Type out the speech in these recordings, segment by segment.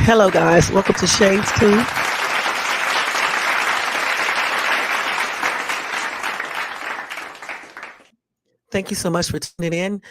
Hello, guys. Welcome to Shades 2. Thank you so much for tuning in.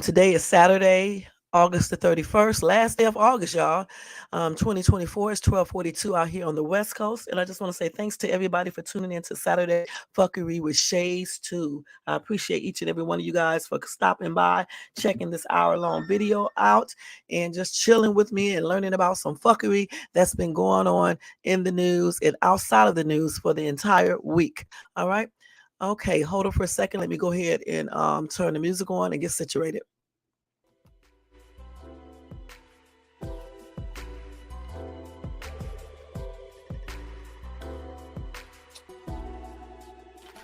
Today is Saturday, August the 31st, last day of August, y'all. 2024 is 12:42 out here on the West Coast. And I just want to say thanks to everybody for tuning in to Saturday Fuckery with Shades 2. I appreciate each and every one of you guys for stopping by, checking this hour-long video out, and just chilling with me and learning about some fuckery that's been going on in the news and outside of the news for the entire week. All right. Okay, hold on for a second. Let me go ahead and turn the music on and get situated.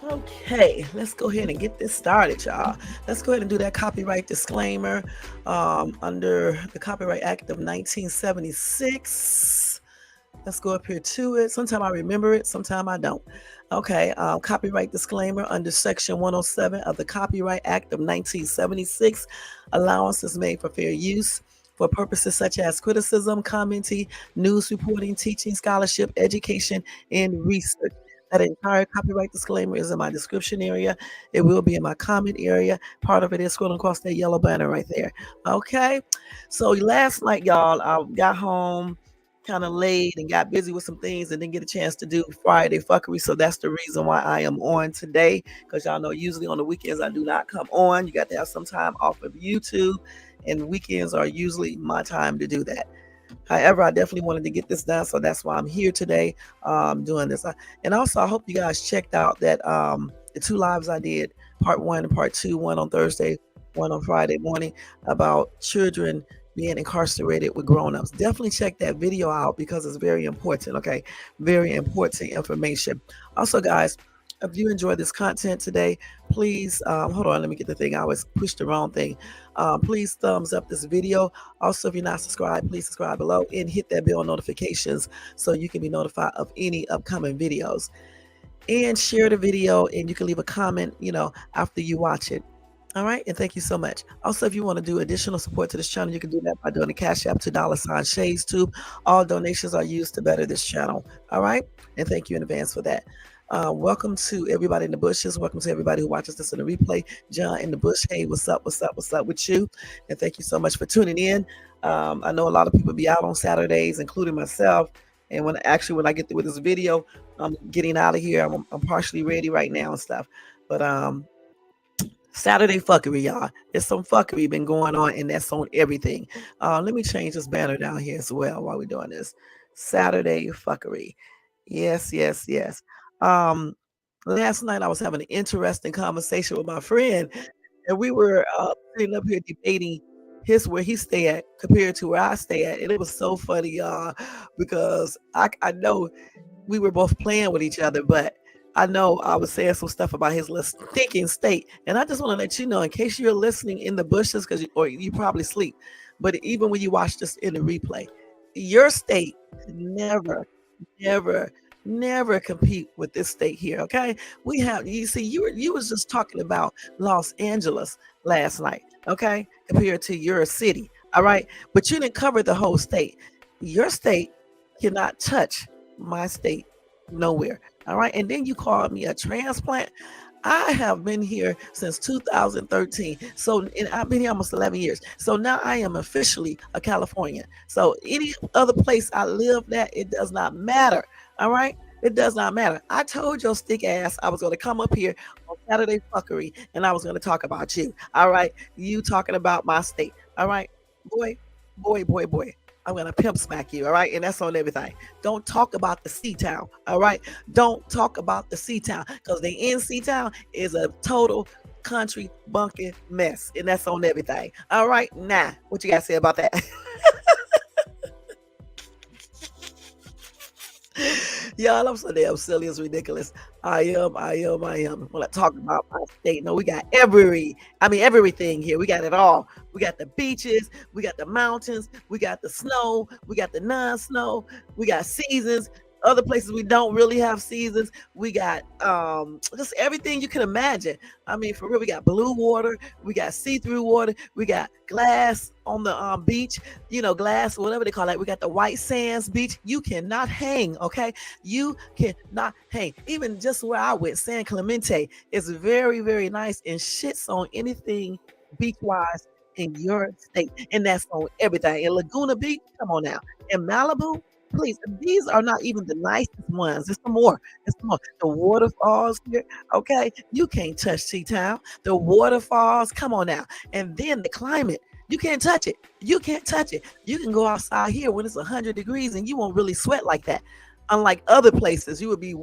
Okay, let's go ahead and get this started, y'all. Let's go ahead and do that copyright disclaimer under the Copyright Act of 1976. Let's go up here to it. Sometimes I remember it, sometimes I don't. Okay, copyright disclaimer under Section 107 of the Copyright Act of 1976. Allowance is made for fair use for purposes such as criticism, commenting, news reporting, teaching, scholarship, education, and research. That entire copyright disclaimer is in my description area. It will be in my comment area. Part of it is scrolling across that yellow banner right there. Okay, so last night, y'all, I got home kind of late and got busy with some things and didn't get a chance to do Friday Fuckery. So that's the reason why I am on today. Because y'all know usually on the weekends I do not come on. You got to have some time off of YouTube, and weekends are usually my time to do that. However, I definitely wanted to get this done, so that's why I'm here today doing this. And also, I hope you guys checked out that the two lives I did, part 1 and part 2, one on Thursday, one on Friday morning, about children being incarcerated with grown-ups. Definitely check that video out because it's very important, okay? Very important information. Also, guys, if you enjoy this content today, please, hold on, let me get the thing. I always push the wrong thing. Please thumbs up this video. Also, if you're not subscribed, please subscribe below and hit that bell notifications so you can be notified of any upcoming videos. And share the video, and you can leave a comment, after you watch it. All right, and thank you so much. Also, if you want to do additional support to this channel, you can do that by doing the Cash App to $ShadesTube. All donations are used to better this channel. All right, and thank you in advance for that. Welcome to everybody in the bushes. Welcome to everybody who watches this in the replay. John in the bush. Hey, what's up? What's up? What's up with you? And thank you so much for tuning in. I know a lot of people be out on Saturdays, including myself. And when I get through with this video, I'm getting out of here. I'm partially ready right now and stuff. But Saturday Fuckery, y'all. There's some fuckery been going on, and that's on everything. Let me change this banner down here as well while we're doing this. Saturday Fuckery. Yes, yes, yes. Last night I was having an interesting conversation with my friend, and we were sitting up here debating where he stay at compared to where I stay at, and it was so funny, y'all, because I know we were both playing with each other, but I know I was saying some stuff about his little stinking state, and I just want to let you know, in case you're listening in the bushes, or you probably sleep, but even when you watch this in the replay, your state never, never, never compete with this state here. Okay, you was just talking about Los Angeles last night. Okay, compared to your city. All right, but you didn't cover the whole state. Your state cannot touch my state nowhere. All right, and then you called me a transplant. I have been here since 2013. So, and I've been here almost 11 years. So now I am officially a Californian. So any other place I live at, it does not matter. All right. It does not matter. I told your stick ass I was going to come up here on Saturday Fuckery and I was going to talk about you. All right. You talking about my state. All right. Boy, boy, boy, boy. I'm going to pimp smack you. All right. And that's on everything. Don't talk about the C-Town. All right. Don't talk about the C-Town, because the NC-Town is a total country bunking mess. And that's on everything. All right. Nah, what you got to say about that? Y'all, I'm so damn silly. It's ridiculous. I am. When I talk about my state, no, we got everything here. We got it all. We got the beaches, we got the mountains, we got the snow, we got the non-snow, we got seasons. Other places we don't really have seasons. We got just everything you can imagine. I mean, for real, we got blue water, we got see-through water, we got glass on the beach, glass, whatever they call it. We got the white sands beach. You cannot hang, okay? You cannot hang. Even just where I went, San Clemente is very, very nice and shits on anything beach-wise in your state. And that's on everything. In Laguna Beach, come on now. In Malibu, please, these are not even the nicest ones. It's some more. It's some more. The waterfalls here, okay? You can't touch T-Town. The waterfalls, come on now. And then the climate, you can't touch it. You can't touch it. You can go outside here when it's 100 degrees and you won't really sweat like that. Unlike other places, you would be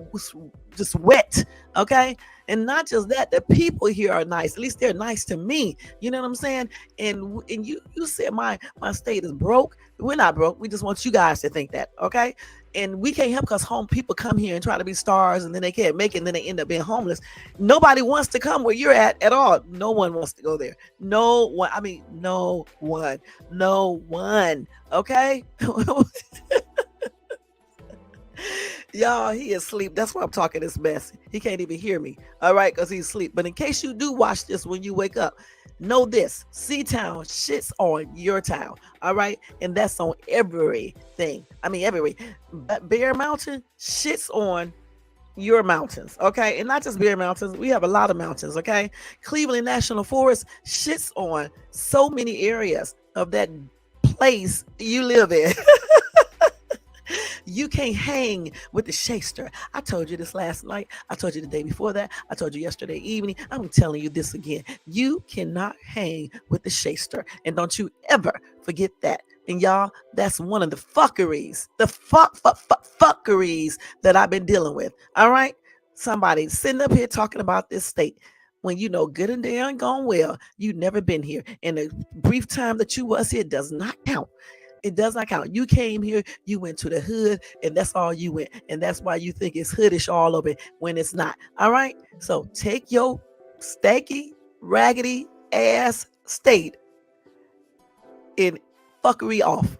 just wet, okay? And not just that, the people here are nice. At least they're nice to me. You know what I'm saying? And you said my state is broke. We're not broke. We just want you guys to think that, okay? And we can't help because home people come here and try to be stars, and then they can't make it, and then they end up being homeless. Nobody wants to come where you're at all. No one wants to go there. No one. I mean, no one. No one. Okay. Y'all, he is asleep. That's why I'm talking this mess. He can't even hear me. All right, because he's asleep. But in case you do watch this when you wake up, know this. C-Town shits on your town. All right? And that's on everything. I mean, Bear Mountain shits on your mountains. Okay? And not just Bear Mountains. We have a lot of mountains. Okay? Cleveland National Forest shits on so many areas of that place you live in. You can't hang with the shaster. I told you this last night. I told you the day before that. I told you yesterday evening. I'm telling you this again. You cannot hang with the shaster. And don't you ever forget that. And y'all, that's one of the fuckeries, the fuckeries that I've been dealing with. All right? Somebody sitting up here talking about this state when you know good and damn gone well, you never been here. And the brief time that you was here does not count. It does not count. You came here, you went to the hood, and that's all you went. And that's why you think it's hoodish all over when it's not. All right? So take your stanky, raggedy ass state and fuckery off.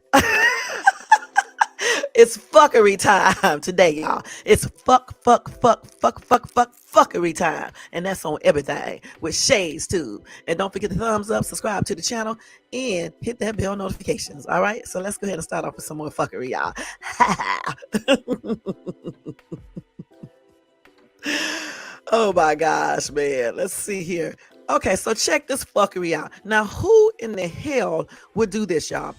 It's fuckery time today, y'all. It's fuckery time. And that's on everything with shades too. And don't forget the thumbs up, subscribe to the channel, and hit that bell notifications. All right. So let's go ahead and start off with some more fuckery, y'all. Oh my gosh, man. Let's see here. Okay, so check this fuckery out. Now, who in the hell would do this, y'all?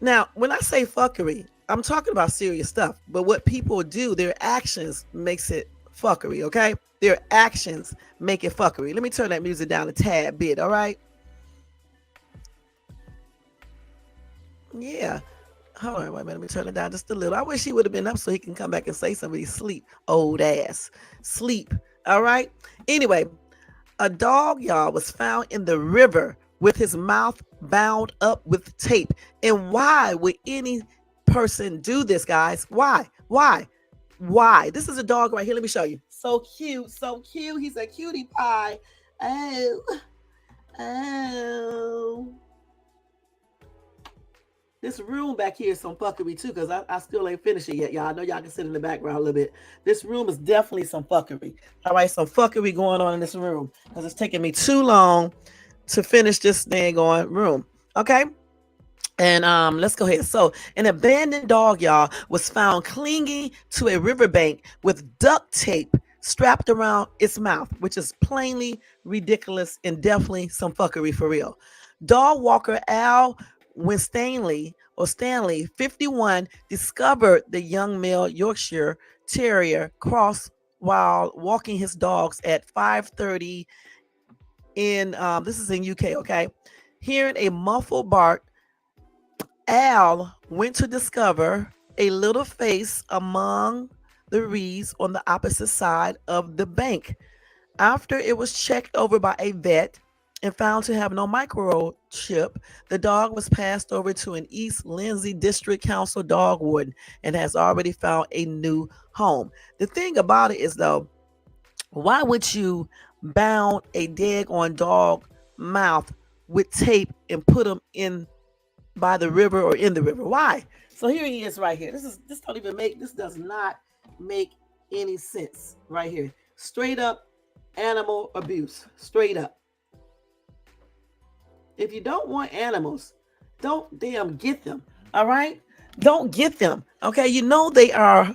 Now, when I say fuckery, I'm talking about serious stuff. But what people do, their actions makes it fuckery, okay? Their actions make it fuckery. Let me turn that music down a tad bit, all right? Yeah. Hold on, wait a minute. Let me turn it down just a little. I wish he would have been up so he can come back and say something. Sleep, old ass. Sleep, all right? Anyway, a dog, y'all, was found in the river with his mouth bound up with tape. And why would any person do this, guys? Why? Why? This is a dog right here. Let me show you. So cute, so cute. He's a cutie pie. Oh. This room back here is some fuckery too, because I still ain't finished it yet, y'all. I know y'all can sit in the background a little bit. This room is definitely some fuckery. All right, some fuckery going on in this room because it's taking me too long to finish this dang on room. Okay. And let's go ahead. So an abandoned dog, y'all, was found clinging to a riverbank with duct tape strapped around its mouth, which is plainly ridiculous and definitely some fuckery for real. Dog walker Al Winstanley or Stanley, 51, discovered the young male Yorkshire Terrier cross while walking his dogs at 5:30 in this is in UK, okay? Hearing a muffled bark, Al went to discover a little face among the reeds on the opposite side of the bank. After it was checked over by a vet and found to have no microchip, the dog was passed over to an East Lindsey District Council dog warden and has already found a new home. The thing about it is, though, why would you bound a daggone dog mouth with tape and put them in by the river or in the river. Why? So here he is right here. This does not make any sense right here. Straight up animal abuse. Straight up. If you don't want animals, don't damn get them. All right? Don't get them. Okay? You know they are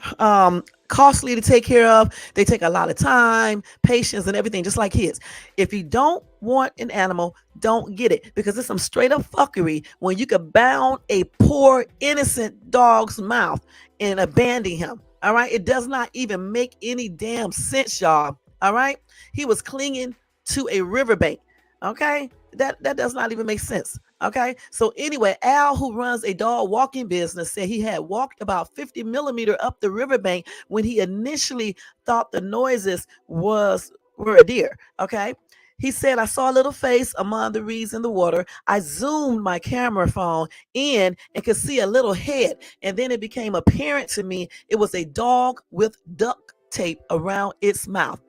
costly to take care of. They take a lot of time, patience, and everything, just like kids. If you don't want an animal, don't get it because it's some straight up fuckery when you could bound a poor, innocent dog's mouth and abandon him. All right? It does not even make any damn sense, y'all. All right? He was clinging to a riverbank. Okay? That does not even make sense. Okay. So anyway, Al, who runs a dog walking business, said he had walked about 50 millimeter up the riverbank when he initially thought the noises were a deer. Okay. He said, I saw a little face among the reeds in the water. I zoomed my camera phone in and could see a little head. And then it became apparent to me it was a dog with duct tape around its mouth.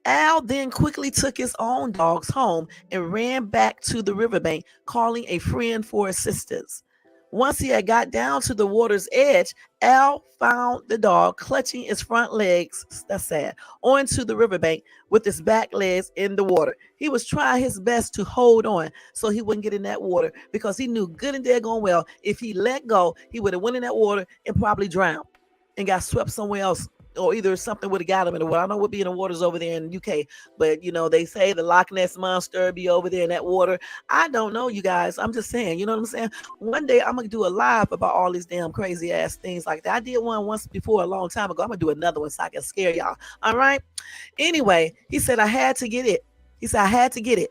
Al then quickly took his own dogs home and ran back to the riverbank, calling a friend for assistance. Once he had got down to the water's edge, Al found the dog clutching its front legs, that's sad, onto the riverbank with its back legs in the water. He was trying his best to hold on so he wouldn't get in that water because he knew good and daggone well if he let go, he would have went in that water and probably drowned and got swept somewhere else, or either something would have got him in the water. I know what be in the waters over there in the UK, but they say the Loch Ness monster be over there in that water. I don't know, you guys. I'm just saying, you know what I'm saying? One day I'm gonna do a live about all these damn crazy ass things like that. I did one once before a long time ago. I'm gonna do another one so I can scare y'all. All right. Anyway, he said I had to get it. He said I had to get it.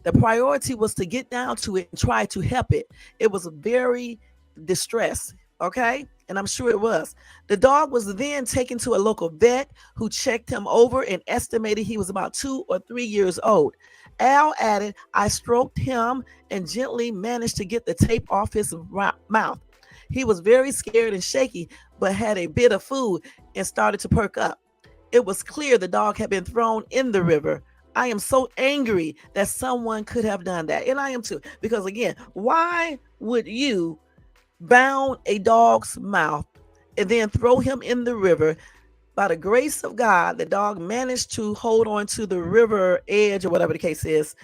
The priority was to get down to it and try to help it. It was very distressed. Okay. And I'm sure it was. The dog was then taken to a local vet who checked him over and estimated he was about 2 or 3 years old. Al added, I stroked him and gently managed to get the tape off his mouth. He was very scared and shaky, but had a bit of food and started to perk up. It was clear the dog had been thrown in the river. I am so angry that someone could have done that. And I am too. Because again, why would you bound a dog's mouth and then throw him in the river? By the grace of God, the dog managed to hold on to the river edge or whatever the case is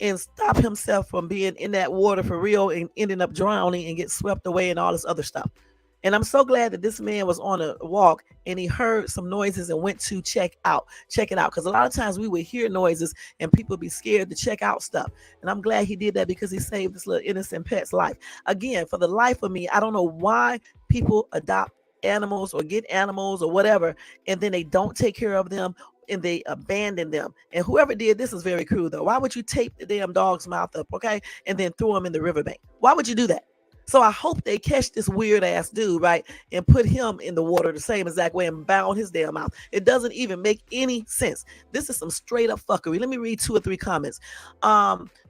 and stop himself from being in that water for real and ending up drowning and get swept away and all this other stuff. And I'm so glad that this man was on a walk and he heard some noises and went to check it out. Because a lot of times we would hear noises and people be scared to check out stuff. And I'm glad he did that because he saved this little innocent pet's life. Again, for the life of me, I don't know why people adopt animals or get animals or whatever, and then they don't take care of them and they abandon them. And whoever did this is very cruel though. Why would you tape the damn dog's mouth up, okay, and then throw him in the riverbank? Why would you do that? So I hope they catch this weird ass dude, right, and put him in the water the same exact way and bound his damn mouth. It doesn't even make any sense. This is some straight up fuckery. Let me read 2 or 3 comments.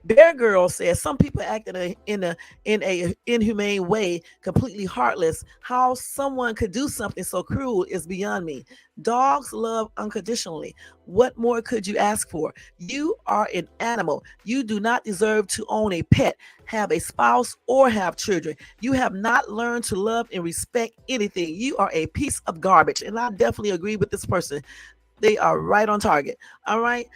Bear Girl says some people act in a inhumane way, completely heartless. How someone could do something so cruel is beyond me. Dogs love unconditionally. What more could you ask for? You are an animal. You do not deserve to own a pet, have a spouse, or have children. You have not learned to love and respect anything. You are a piece of garbage. And I definitely agree with this person. They are right on target. All right.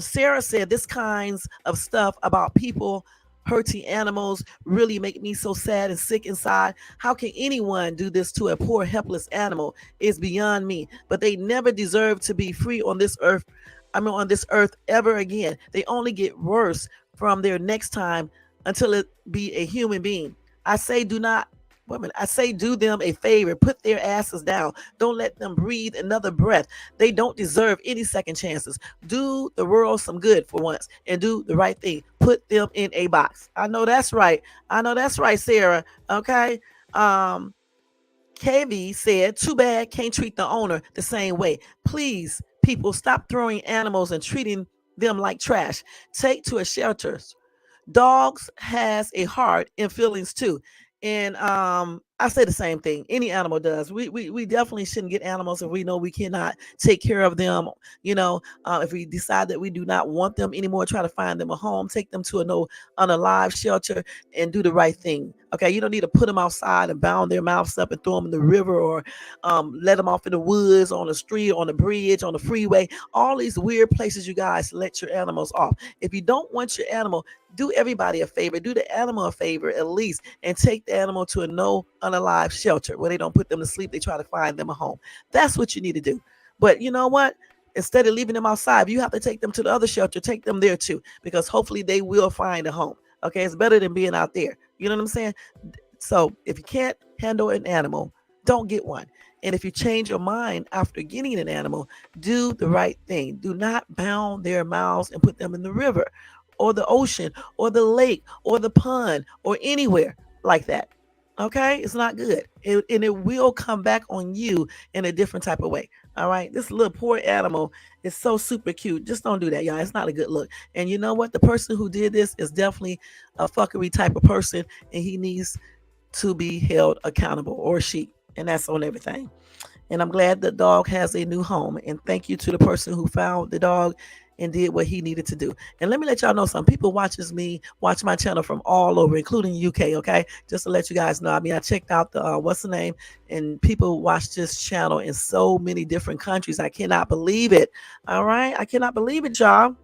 Sarah said this kinds of stuff about people hurting animals really make me so sad and sick inside. How can anyone do this to a poor, helpless animal? It's beyond me. But they never deserve to be free on this earth. On this earth ever again. They only get worse from their next time until it be a human being. I say do not women. I say do them a favor. Put their asses down. Don't let them breathe another breath. They don't deserve any second chances. Do the world some good for once and do the right thing. Put them in a box. I know that's right. I know that's right, Sarah. Okay. KV said, too bad can't treat the owner the same way. Please, people, stop throwing animals and treating them like trash. Take to a shelter. Dogs has a heart and feelings too. And I say the same thing. Any animal does. We definitely shouldn't get animals if we know we cannot take care of them. If we decide that we do not want them anymore, try to find them a home, take them to a no unalive shelter, and do the right thing. Okay, you don't need to put them outside and bound their mouths up and throw them in the river, or let them off in the woods, on the street, on the bridge, on the freeway. All these weird places you guys let your animals off. If you don't want your animal, do everybody a favor, do the animal a favor at least, and take the animal to a no unalive shelter where they don't put them to sleep. They try to find them a home. That's what you need to do. But you know what? Instead of leaving them outside, if you have to take them to the other shelter, take them there too, because hopefully they will find a home. Okay, it's better than being out there. You know what I'm saying? So if you can't handle an animal, don't get one. And if you change your mind after getting an animal, do the right thing. Do not bound their mouths and put them in the river or the ocean or the lake or the pond or anywhere like that. Okay, it's not good. And it will come back on you in a different type of way. All right, this little poor animal is so super cute. Just don't do that, y'all. It's not a good look. And you know what? The person who did this is definitely a fuckery type of person, and he needs to be held accountable, or she. And that's on everything. And I'm glad the dog has a new home. And thank you to the person who found the dog and did what he needed to do. And let me let y'all know, some people watch my channel from all over, including UK. Okay, just to let you guys know. I mean, I checked out the what's the name, and people watch this channel in so many different countries. I cannot believe it. All right, I cannot believe it, y'all.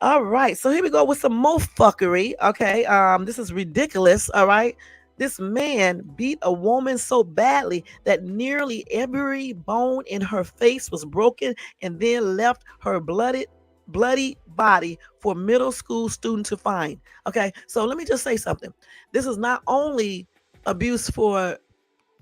All right, so here we go with some more fuckery. Okay, this is ridiculous. All right, this man beat a woman so badly that nearly every bone in her face was broken, and then left her bloody body for middle school student to find. Okay, so let me just say something. This is not only abuse for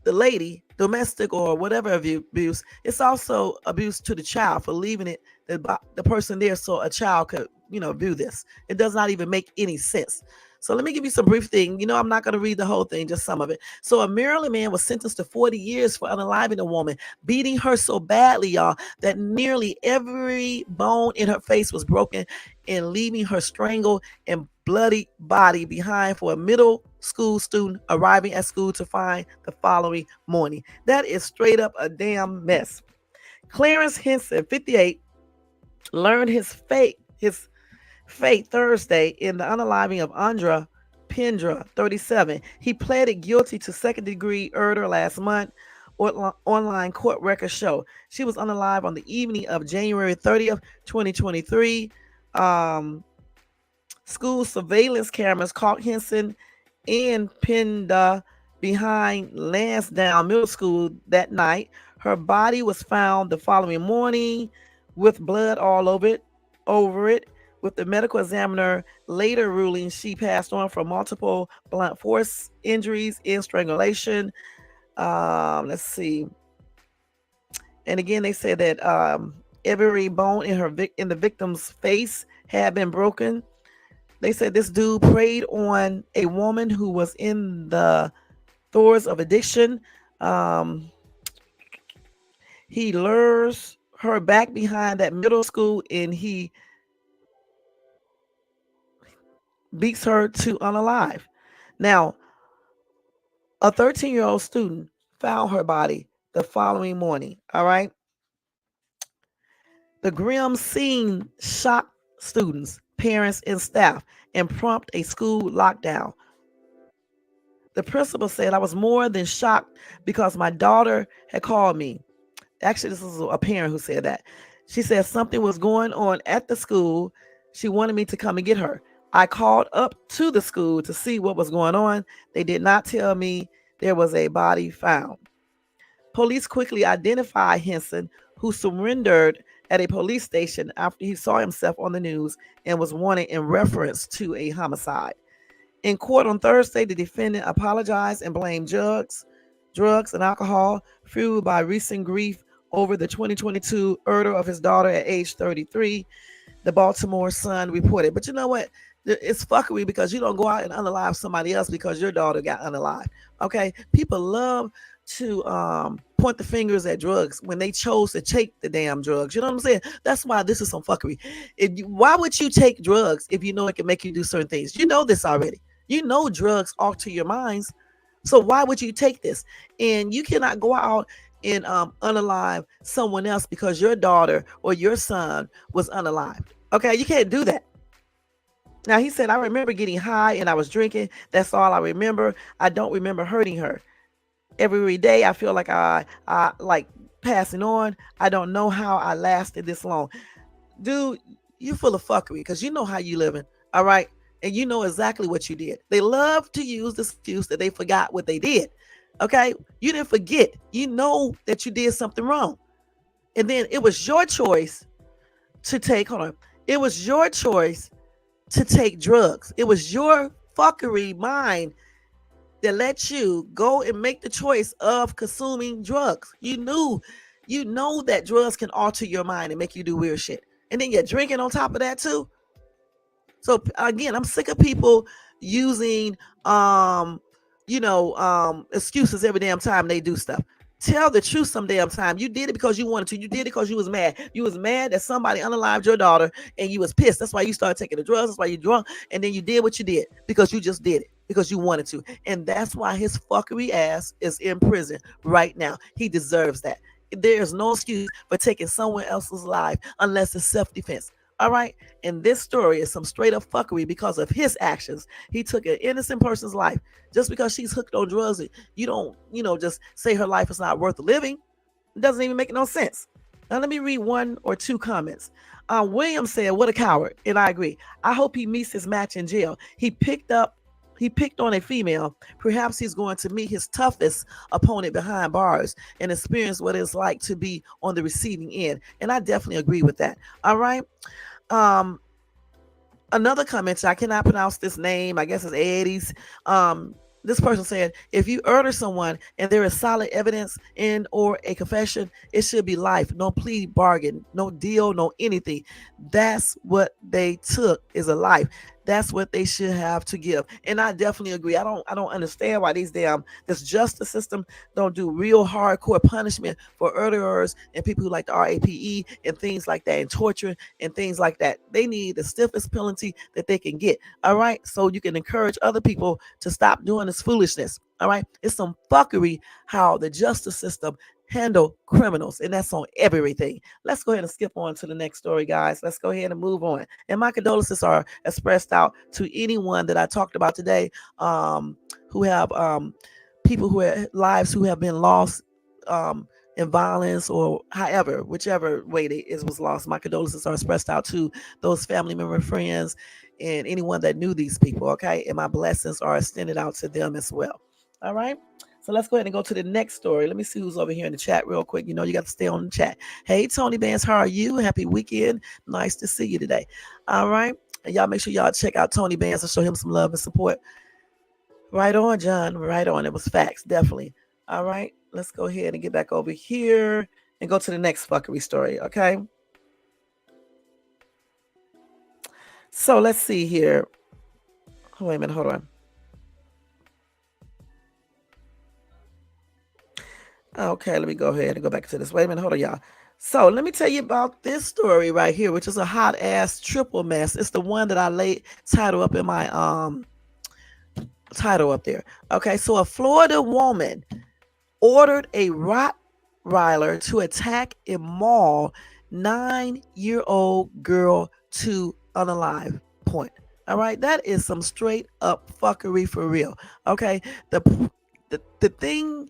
the lady, domestic or whatever abuse, it's also abuse to the child for leaving the person there so a child could, view this. It does not even make any sense. So let me give you some brief thing. I'm not going to read the whole thing, just some of it. So a Maryland man was sentenced to 40 years for unaliving a woman, beating her so badly, y'all, that nearly every bone in her face was broken, and leaving her strangled and bloody body behind for a middle school student arriving at school to find the following morning. That is straight up a damn mess. Clarence Henson, 58, learned his fate Thursday in the unaliving of Andra Pendra, 37. He pleaded guilty to second-degree murder last month, online court records show. She was unalive on the evening of January 30th, 2023. School surveillance cameras caught Henson and Penda behind Lansdowne Middle School that night. Her body was found the following morning with blood all over it, with the medical examiner later ruling she passed on from multiple blunt force injuries and strangulation. Let's see. And again, they said that every bone in the victim's face had been broken. They said this dude preyed on a woman who was in the throes of addiction. He lures her back behind that middle school, and he beats her to unalive. Now, a 13-year-old student found her body the following morning. All right. The grim scene shocked students, parents, and staff, and prompted a school lockdown. The principal said, I was more than shocked because my daughter had called me. Actually, this is a parent who said that. She said something was going on at the school. She wanted me to come and get her. I called up to the school to see what was going on. They did not tell me there was a body found. Police quickly identified Henson, who surrendered at a police station after he saw himself on the news and was wanted in reference to a homicide. In court on Thursday, the defendant apologized and blamed drugs and alcohol, fueled by recent grief over the 2022 murder of his daughter at age 33, the Baltimore Sun reported. But you know what? It's fuckery, because you don't go out and unalive somebody else because your daughter got unalived. Okay? People love to point the fingers at drugs when they chose to take the damn drugs. You know what I'm saying? That's why this is some fuckery. Why would you take drugs if you know it can make you do certain things? You know this already. You know drugs alter your minds. So why would you take this? And you cannot go out and unalive someone else because your daughter or your son was unalived. Okay, you can't do that. Now he said, I remember getting high and I was drinking. That's all I remember. I don't remember hurting her. Every day I feel like I like passing on. I don't know how I lasted this long. Dude, you full of fuckery because you know how you living. All right. And you know exactly what you did. They love to use the excuse that they forgot what they did. Okay. You didn't forget. You know that you did something wrong. And then it was your choice to take, hold on. It was your choice to take drugs. It was your fuckery mind that let you go and make the choice of consuming drugs. You know that drugs can alter your mind and make you do weird shit. And then you're drinking on top of that too. So again, I'm sick of people using excuses every damn time they do stuff. Tell the truth some damn time. You did it because you wanted to. You did it because you was mad. You was mad that somebody unalived your daughter and you was pissed. That's why you started taking the drugs. That's why you drunk. And then you did what you did because you just did it because you wanted to. And that's why his fuckery ass is in prison right now. He deserves that. There is no excuse for taking someone else's life unless it's self-defense. All right. And this story is some straight up fuckery because of his actions. He took an innocent person's life just because she's hooked on drugs. You don't, just say her life is not worth living. It doesn't even make no sense. Now, let me read one or two comments. William said, what a coward. And I agree. I hope he meets his match in jail. He picked on a female. Perhaps he's going to meet his toughest opponent behind bars and experience what it's like to be on the receiving end. And I definitely agree with that. All right. Another comment, I cannot pronounce this name. I guess it's Eddie's. This person said, if you murder someone and there is solid evidence and or a confession, it should be life. No plea bargain, no deal, no anything. That's what they took, is a life. That's what they should have to give. And I definitely agree. I don't understand why this justice system don't do real hardcore punishment for murderers and people who like the RAPE and things like that, and torture and things like that. They need the stiffest penalty that they can get. All right. So you can encourage other people to stop doing this foolishness. All right. It's some fuckery how the justice system handle criminals, and that's on everything. Let's go ahead and skip on to the next story, guys. Let's go ahead and move on. And my condolences are expressed out to anyone that I talked about today, who have people who have lives who have been lost in violence, or however, whichever way was lost. My condolences are expressed out to those family member, friends, and anyone that knew these people. Okay, and my blessings are extended out to them as well. All right. So let's go ahead and go to the next story. Let me see who's over here in the chat real quick. You got to stay on the chat. Hey, Tony Bands, how are you? Happy weekend. Nice to see you today. All right. And y'all make sure y'all check out Tony Bands and show him some love and support. Right on, John. Right on. It was facts. Definitely. All right. Let's go ahead and get back over here and go to the next fuckery story. Okay. So let's see here. Oh, wait a minute. Hold on. Okay, let me go ahead and go back to this. Wait a minute, hold on, y'all. So let me tell you about this story right here, which is a hot ass triple mess. It's the one that I laid title up in my title up there. Okay, so a Florida woman ordered a Rottweiler to attack and maul 9-year-old girl to unalive. Point. All right, that is some straight up fuckery for real. Okay, the thing.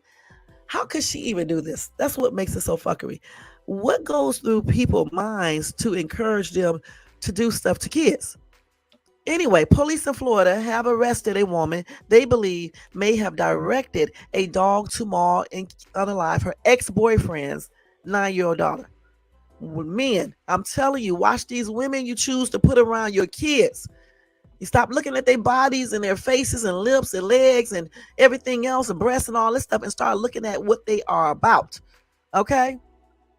How could she even do this? That's what makes it so fuckery. What goes through people's minds to encourage them to do stuff to kids? Anyway, police in Florida have arrested a woman they believe may have directed a dog to maul and unalive her ex-boyfriend's 9-year-old daughter. Men, I'm telling you, watch these women you choose to put around your kids. You stop looking at their bodies and their faces and lips and legs and everything else and breasts and all this stuff and start looking at what they are about. Okay?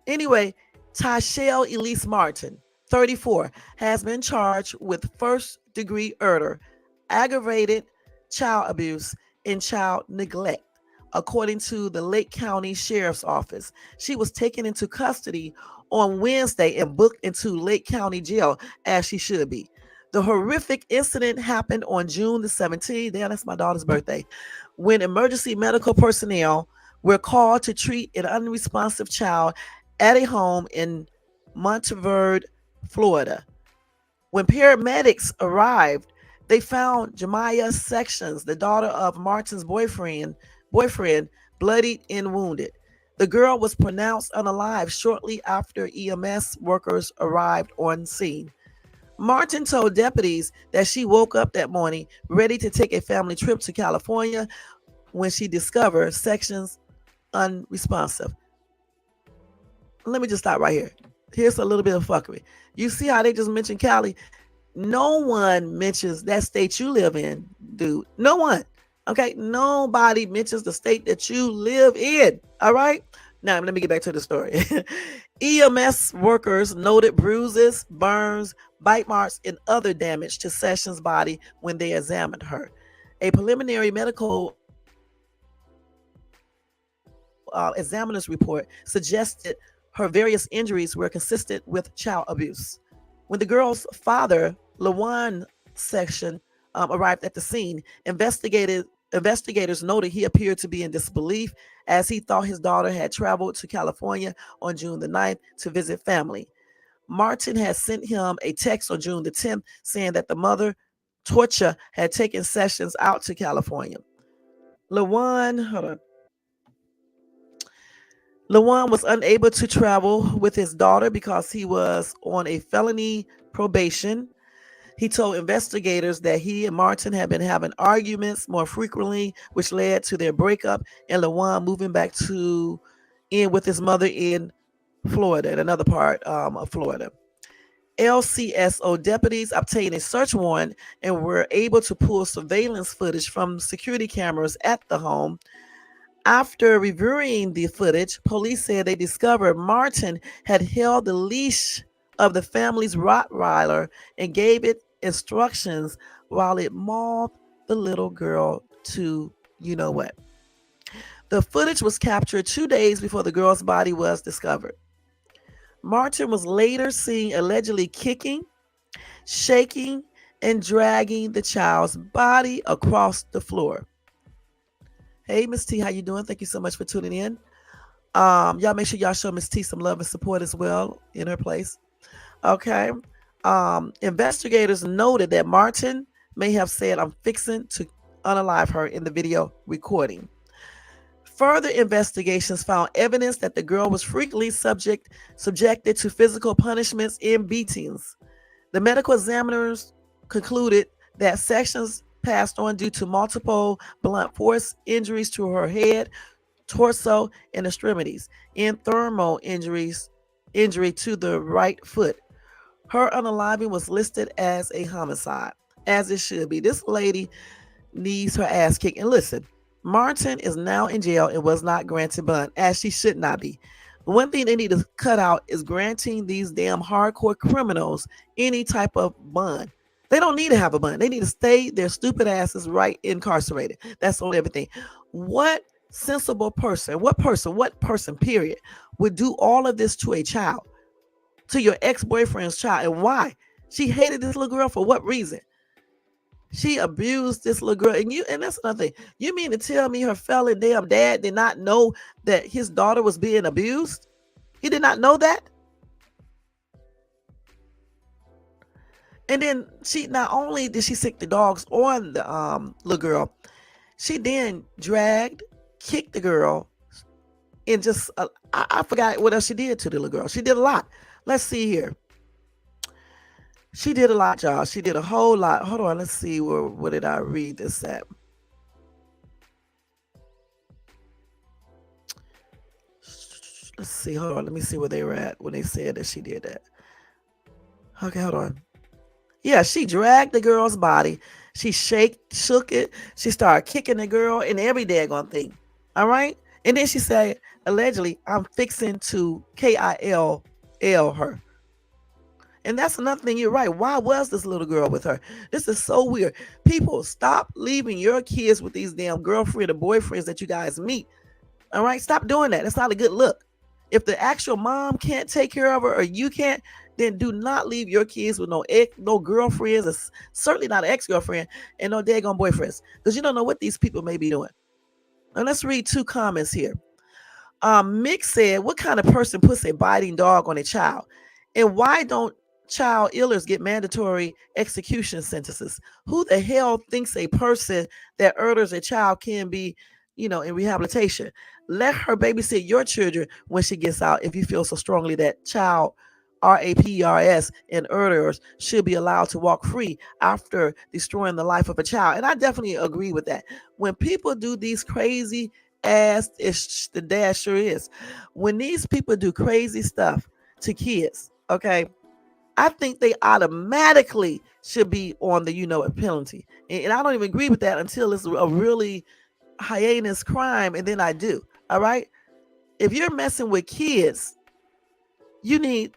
Anyway, Tyshelle Elise Martin, 34, has been charged with first-degree murder, aggravated child abuse, and child neglect, according to the Lake County Sheriff's Office. She was taken into custody on Wednesday and booked into Lake County Jail, as she should be. The horrific incident happened on June the 17th. Damn, that's my daughter's birthday. When emergency medical personnel were called to treat an unresponsive child at a home in Monteverde, Florida. When paramedics arrived, they found Jemiah Sections, the daughter of Martin's boyfriend, bloodied and wounded. The girl was pronounced unalive shortly after EMS workers arrived on scene. Martin told deputies that she woke up that morning ready to take a family trip to California when she discovered Sections unresponsive. Let me just stop right here. Here's a little bit of fuckery. You see how they just mentioned Cali? No one mentions that state you live in, dude. No one. Okay? Nobody mentions the state that you live in. All right? Now, let me get back to the story. EMS workers noted bruises, burns, bite marks, and other damage to Sessions' body when they examined her. A preliminary medical examiner's report suggested her various injuries were consistent with child abuse. When the girl's father, Lawan Section, arrived at the scene, investigators noted he appeared to be in disbelief as he thought his daughter had traveled to California on June the 9th to visit family. Martin had sent him a text on June the 10th saying that the mother, Torcha, had taken Sessions out to California. Lawan was unable to travel with his daughter because he was on a felony probation. He told investigators that he and Martin had been having arguments more frequently, which led to their breakup and Lawan moving back in with his mother in Florida, in another part of Florida. LCSO deputies obtained a search warrant and were able to pull surveillance footage from security cameras at the home. After reviewing the footage, police said they discovered Martin had held the leash of the family's Rottweiler and gave it instructions while it mauled the little girl to you know what. The footage was captured 2 days before the girl's body was discovered. Martin was later seen allegedly kicking, shaking, and dragging the child's body across the floor. Hey, Miss T, how you doing? Thank you so much for tuning in. Y'all make sure y'all show Miss T some love and support as well in her place. Okay. Investigators noted that Martin may have said, "I'm fixing to unalive her" in the video recording. Further investigations found evidence that the girl was frequently subjected to physical punishments and beatings. The medical examiners concluded that Sections passed on due to multiple blunt force injuries to her head, torso, and extremities, and thermal injury to the right foot. Her unaliving was listed as a homicide, as it should be. This lady needs her ass kicked. And listen, Martin is now in jail and was not granted bond, as she should not be. One thing they need to cut out is granting these damn hardcore criminals any type of bond. They don't need to have a bond. They need to stay their stupid asses right incarcerated. That's on everything. What sensible person, what person, period, would do all of this to a child, to your ex-boyfriend's child? And why? She hated this little girl for what reason? She abused this little girl. And that's another thing. You mean to tell me her felon damn dad did not know that his daughter was being abused? He did not know that? And then she, not only did she sick the dogs on the little girl, she then dragged, kicked the girl, and just, I forgot what else she did to the little girl. She did a lot. Let's see here. She did a lot, y'all. She did a whole lot. Hold on, let's see, where did I read this at? Let's see, hold on. Let me see where they were at when they said that she did that. Okay, hold on. Yeah, she dragged the girl's body. She shook it. She started kicking the girl and every daggone thing. All right? And then she said, allegedly, "I'm fixing to kill her." And that's another thing. You're right. Why was this little girl with her? This is so weird. People, stop leaving your kids with these damn girlfriend or boyfriends that you guys meet. All right? Stop doing that. That's not a good look. If the actual mom can't take care of her or you can't, then do not leave your kids with no girlfriends, or certainly not an ex-girlfriend, and no daggone boyfriends, because you don't know what these people may be doing. Now let's read 2 comments here. Mick said, what kind of person puts a biting dog on a child? And why don't child illers get mandatory execution sentences? Who the hell thinks a person that murders a child can be, in rehabilitation? Let her babysit your children when she gets out if you feel so strongly that child RAPERS and murderers should be allowed to walk free after destroying the life of a child. And I definitely agree with that. When people do these crazy ass, the dad sure is. When these people do crazy stuff to kids, okay, I think they automatically should be on the penalty. And I don't even agree with that until it's a really heinous crime, and then I do. All right. If you're messing with kids, you need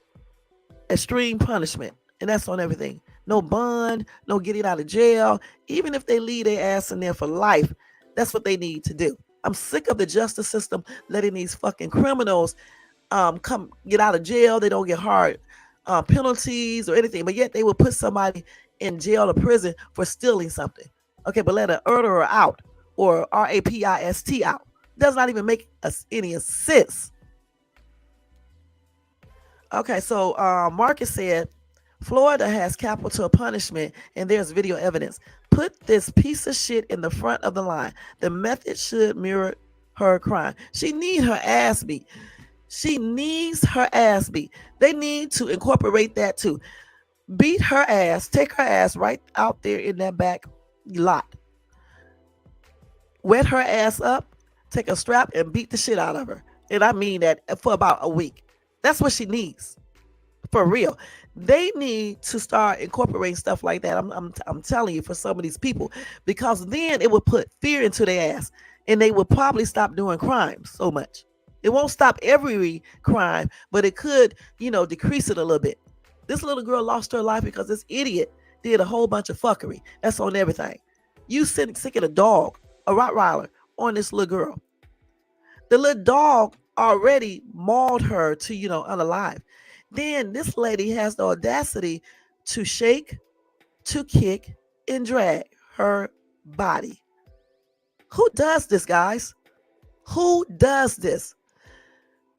extreme punishment, and that's on everything. No bond, no getting out of jail. Even if they leave their ass in there for life, that's what they need to do. I'm sick of the justice system letting these fucking criminals come get out of jail. They don't get hard penalties or anything, but yet they will put somebody in jail or prison for stealing something. Okay, but let an murderer out or RAPIST out. Does not even make us any sense. Okay, so Marcus said Florida has capital punishment and there's video evidence. Put this piece of shit in the front of the line. The method should mirror her crime. She need her ass beat. She needs her ass beat. They need to incorporate that too. Beat her ass, take her ass right out there in that back lot. Wet her ass up, take a strap and beat the shit out of her. And I mean that for about a week. That's what she needs. For real. They need to start incorporating stuff like that. I'm telling you, for some of these people, because then it would put fear into their ass and they would probably stop doing crimes so much. It won't stop every crime, but it could, decrease it a little bit. This little girl lost her life because this idiot did a whole bunch of fuckery. That's on everything. You sicking a dog, a Rottweiler, on this little girl. The little dog already mauled her to, unalive. Then this lady has the audacity to shake, to kick, and drag her body. Who does this, guys? Who does this?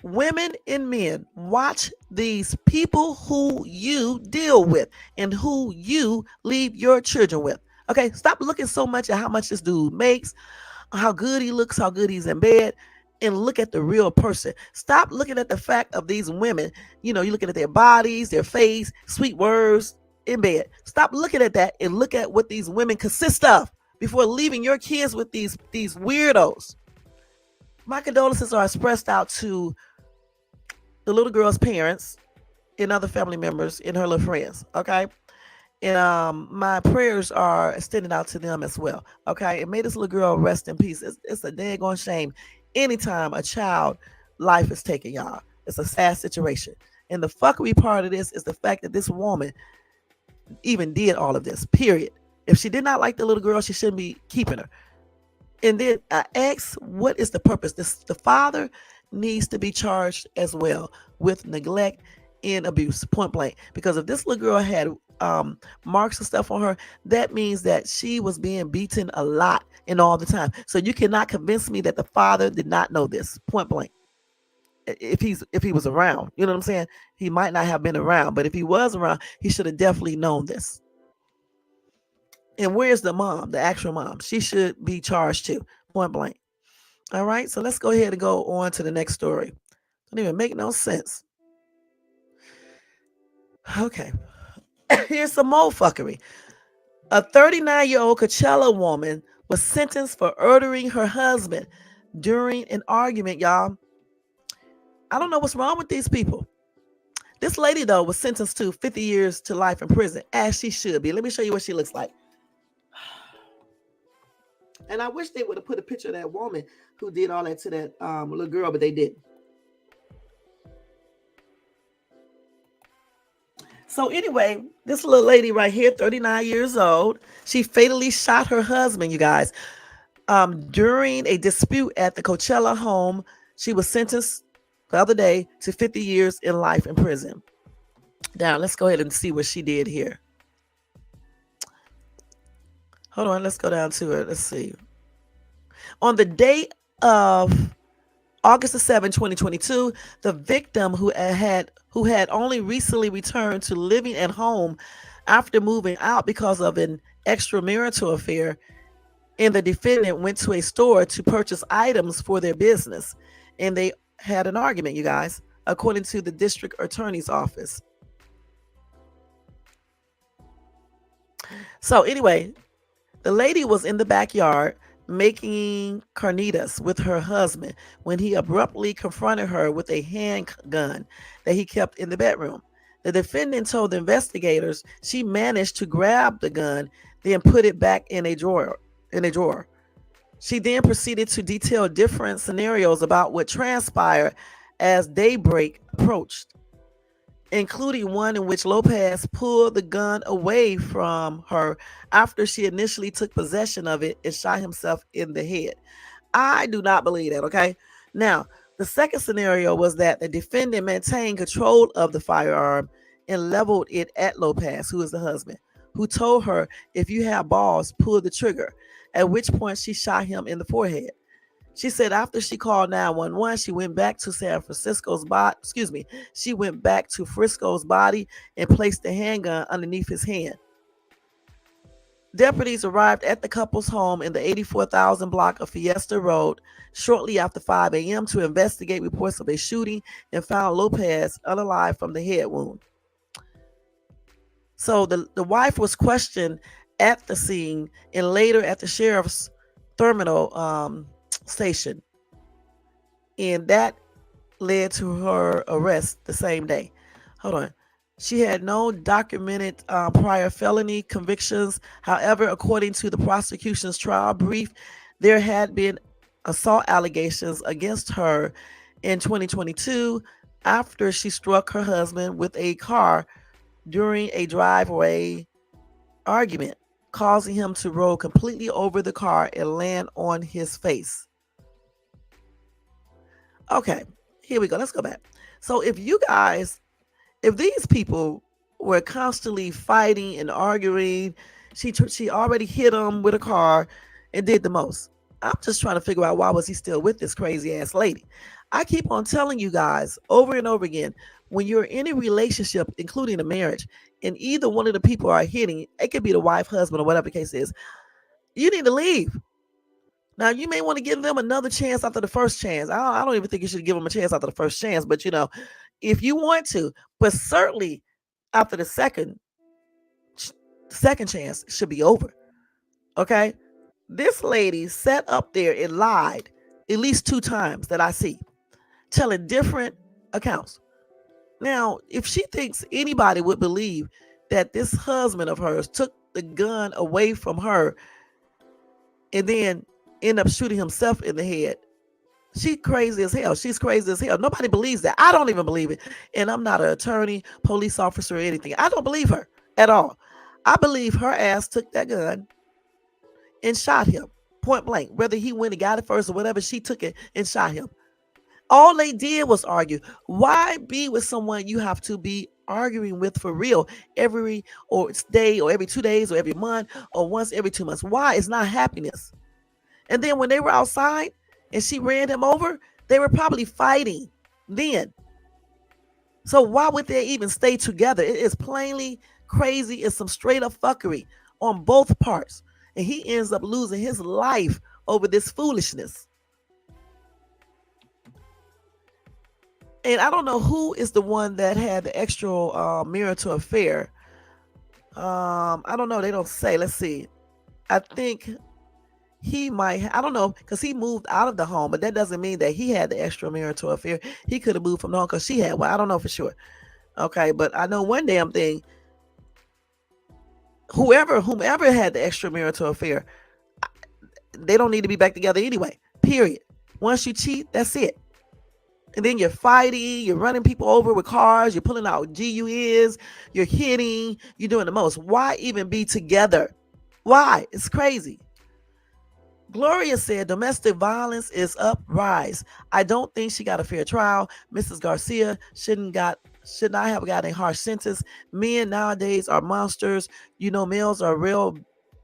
Women and men, watch these people who you deal with and who you leave your children with. Okay, stop looking so much at how much this dude makes, how good he looks, how good he's in bed, and look at the real person. Stop looking at the fact of these women. You're looking at their bodies, their face, sweet words in bed. Stop looking at that and look at what these women consist of before leaving your kids with these weirdos. My condolences are expressed out to the little girl's parents and other family members and her little friends. Okay. And my prayers are extended out to them as well. Okay. And may this little girl rest in peace. It's a daggone shame anytime a child life is taken, y'all. It's a sad situation. And the fuckery part of this is the fact that this woman even did all of this, period. If she did not like the little girl, she shouldn't be keeping her. And then I ask, what is the purpose? The father needs to be charged as well with neglect and abuse, point blank. Because if this little girl had marks and stuff on her, that means that she was being beaten a lot and all the time. So you cannot convince me that the father did not know this, point blank. If he was around, you know what I'm saying? He might not have been around, but if he was around, he should have definitely known this. And where's the mom, the actual mom? She should be charged too, point blank. All right, so let's go ahead and go on to the next story. Don't even make no sense. Okay, here's some more fuckery. A 39-year-old Coachella woman was sentenced for murdering her husband during an argument, y'all. I don't know what's wrong with these people. This lady, though, was sentenced to 50 years to life in prison, as she should be. Let me show you what she looks like. And I wish they would have put a picture of that woman who did all that to that little girl, but they didn't. So anyway, this little lady right here, 39 years old, she fatally shot her husband, you guys, during a dispute at the Coachella home. She was sentenced the other day to 50 years in life in prison. Now, let's go ahead and see what she did here. Hold on, let's go down to it. Let's see. On the day of August the 7th, 2022, the victim who had only recently returned to living at home after moving out because of an extramarital affair, and the defendant went to a store to purchase items for their business, and they had an argument, you guys, according to the district attorney's office. So anyway, the lady was in the backyard making carnitas with her husband when he abruptly confronted her with a handgun that he kept in the bedroom. The defendant told the investigators she managed to grab the gun, then put it back in a drawer. She then proceeded to detail different scenarios about what transpired as daybreak approached, including one in which Lopez pulled the gun away from her after she initially took possession of it and shot himself in the head. I do not believe that, okay? Now, the second scenario was that the defendant maintained control of the firearm and leveled it at Lopez, who is the husband, who told her, "If you have balls, pull the trigger," at which point she shot him in the forehead. She said after she called 911, she went back to she went back to Frisco's body and placed the handgun underneath his hand. Deputies arrived at the couple's home in the 84,000 block of Fiesta Road shortly after 5 a.m. to investigate reports of a shooting and found Lopez unalive from the head wound. So the wife was questioned at the scene and later at the sheriff's terminal station, and that led to her arrest the same day. Hold on. She had no documented prior felony convictions. However, according to the prosecution's trial brief, there had been assault allegations against her in 2022 after she struck her husband with a car during a driveway argument, causing him to roll completely over the car and land on his face. Okay, here we go. Let's go back. So if these people were constantly fighting and arguing, she already hit him with a car and did the most. I'm just trying to figure out why was he still with this crazy ass lady. I keep on telling you guys over and over again, when you're in a relationship, including a marriage, and either one of the people are hitting, it could be the wife, husband, or whatever the case is, you need to leave. Now, you may want to give them another chance after the first chance. I don't even think you should give them a chance after the first chance, but if you want to, but certainly after the second chance, it should be over. Okay? This lady sat up there and lied at least 2 times that I see, telling different accounts. Now, if she thinks anybody would believe that this husband of hers took the gun away from her and then end up shooting himself in the head, she's crazy as hell. She's crazy as hell. Nobody believes that. I don't even believe it. And I'm not an attorney, police officer, or anything. I don't believe her at all. I believe her ass took that gun and shot him point blank. Whether he went and got it first or whatever, she took it and shot him. All they did was argue. Why be with someone you have to be arguing with for real every day or every 2 days or every month or once every 2 months? Why? It's not happiness. And then when they were outside and she ran him over, they were probably fighting then. So why would they even stay together? It is plainly crazy. It's some straight up fuckery on both parts. And he ends up losing his life over this foolishness. And I don't know who is the one that had the extramarital affair. I don't know. They don't say. Let's see. I think he might, I don't know, because he moved out of the home, but that doesn't mean that he had the extramarital affair. He could have moved from the home because she had one. I don't know for sure. Okay, but I know one damn thing. Whomever had the extramarital affair, they don't need to be back together anyway. Period. Once you cheat, that's it. And then you're fighting, you're running people over with cars, you're pulling out GUIs, you're hitting, you're doing the most. Why even be together? Why? It's crazy. Gloria said domestic violence is uprise. I don't think she got a fair trial. Mrs. Garcia should not have gotten a harsh sentence. Men nowadays are monsters. You know, males are real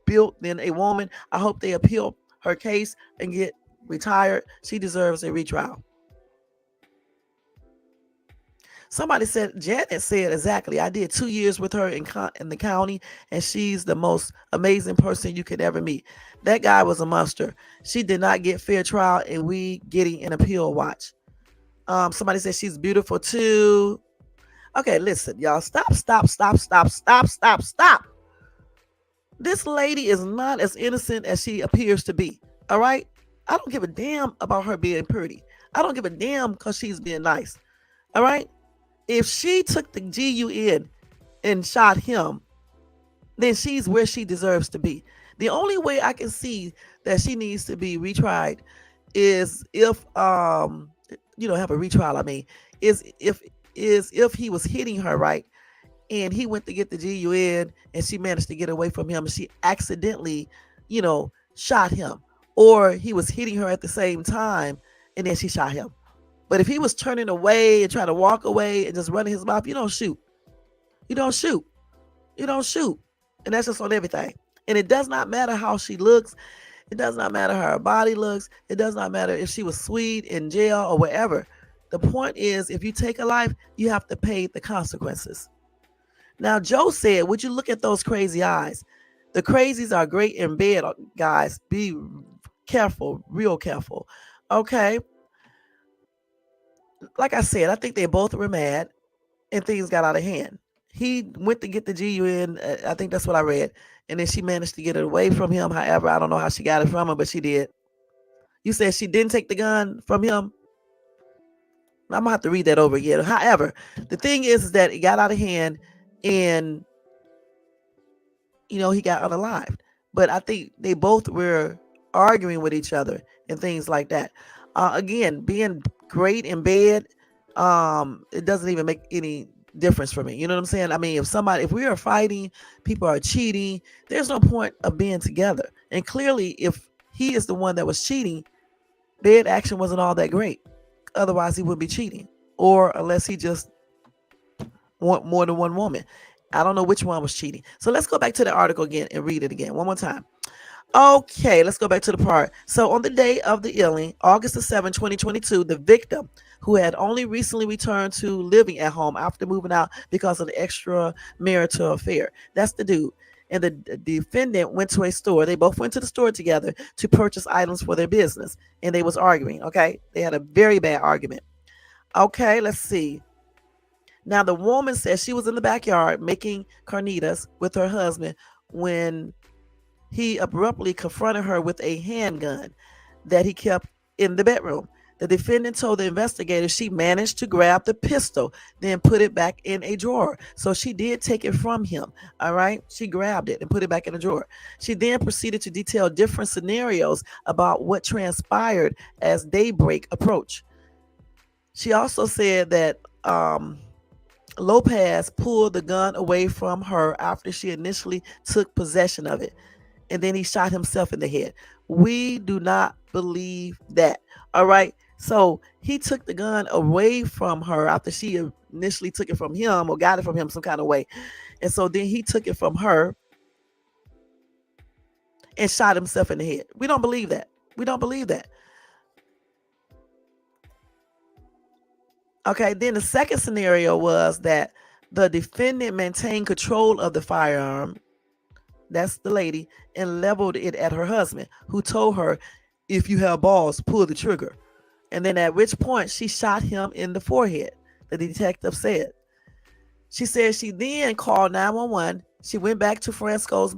built than a woman. I hope they appeal her case and get retired. She deserves a retrial. Somebody said, Janet said exactly. I did 2 years with her in the county, and she's the most amazing person you could ever meet. That guy was a monster. She did not get fair trial, and we getting an appeal watch. Somebody said she's beautiful too. Okay, listen, y'all. Stop, stop, stop, stop, stop, stop, stop. This lady is not as innocent as she appears to be. All right? I don't give a damn about her being pretty. I don't give a damn because she's being nice. All right? If she took the GUN and shot him, then she's where she deserves to be. The only way I can see that she needs to be retried is if have a retrial, I mean, is if he was hitting her, right, and he went to get the GUN and she managed to get away from him and she accidentally, shot him, or he was hitting her at the same time and then she shot him. But if he was turning away and trying to walk away and just running his mouth, you don't shoot. You don't shoot. You don't shoot. And that's just on everything. And it does not matter how she looks. It does not matter how her body looks. It does not matter if she was sweet in jail or wherever. The point is, if you take a life, you have to pay the consequences. Now, Joe said, would you look at those crazy eyes? The crazies are great in bed, guys. Be careful, real careful. Okay. Like I said, I think they both were mad and things got out of hand. He went to get the GUN. I think that's what I read. And then she managed to get it away from him. However, I don't know how she got it from him, but she did. You said she didn't take the gun from him? I'm going to have to read that over again. However, the thing is that it got out of hand and, he got unalived. But I think they both were arguing with each other and things like that. Again, being great in bed, it doesn't even make any difference for me. You know what I'm saying? I mean, if we are fighting, people are cheating, there's no point of being together. And clearly, if he is the one that was cheating, bed action wasn't all that great. Otherwise, he would be cheating. Or unless he just want more than one woman. I don't know which one was cheating. So let's go back to the article again and read it again one more time. Okay, let's go back to the part. So on the day of the killing, August the 7th, 2022, the victim, who had only recently returned to living at home after moving out because of the extramarital affair. That's the dude. And the defendant went to a store. They both went to the store together to purchase items for their business. And they was arguing, okay? They had a very bad argument. Okay, let's see. Now, the woman says she was in the backyard making carnitas with her husband when he abruptly confronted her with a handgun that he kept in the bedroom. The defendant told the investigators she managed to grab the pistol, then put it back in a drawer. So she did take it from him. All right. She grabbed it and put it back in a drawer. She then proceeded to detail different scenarios about what transpired as daybreak approached. She also said that Lopez pulled the gun away from her after she initially took possession of it, and then he shot himself in the head. We do not believe that. All right. So he took the gun away from her after she initially took it from him or got it from him some kind of way. And so then he took it from her and shot himself in the head. We don't believe that. We don't believe that. Okay. Then the second scenario was that the defendant maintained control of the firearm, that's the lady, and leveled it at her husband, who told her, if you have balls, pull the trigger. And then at which point she shot him in the forehead, the detective said. She said she then called 911. She went back to Francisco's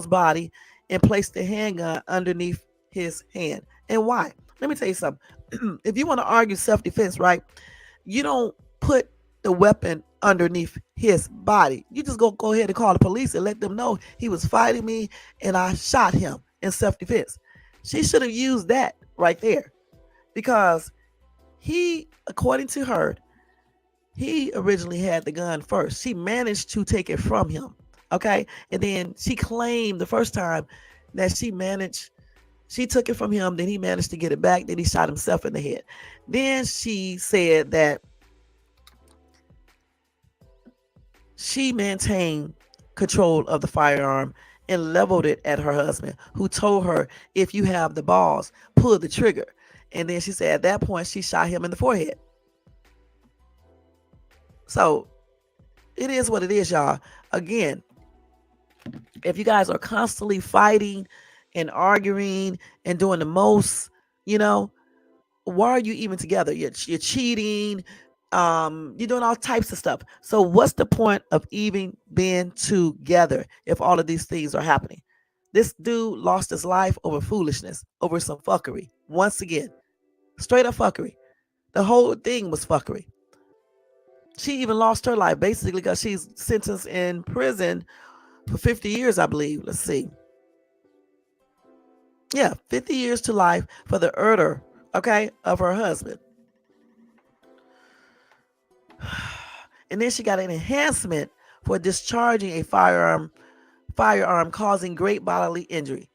body and placed the handgun underneath his hand. And why? Let me tell you something. If you want to argue self-defense, right, you don't put the weapon underneath his body. You just go ahead and call the police and let them know he was fighting me and I shot him in self-defense. She should have used that right there, because he, according to her, he originally had the gun first. She managed to take it from him. Okay. And then she claimed the first time that she took it from him, then he managed to get it back, then he shot himself in the head. Then she said that she maintained control of the firearm and leveled it at her husband, who told her, if you have the balls, pull the trigger. And then she said at that point, she shot him in the forehead. So it is what it is, y'all. Again, if you guys are constantly fighting and arguing and doing the most, you know, why are you even together? You're cheating, you're doing all types of stuff. So what's the point of even being together if all of these things are happening? This dude lost his life over foolishness, over some fuckery. Once again, straight up fuckery. The whole thing was fuckery. She even lost her life basically because she's sentenced in prison for 50 years, I believe. Let's see. Yeah, 50 years to life for the murder, okay, of her husband. And then she got an enhancement for discharging a firearm causing great bodily injury.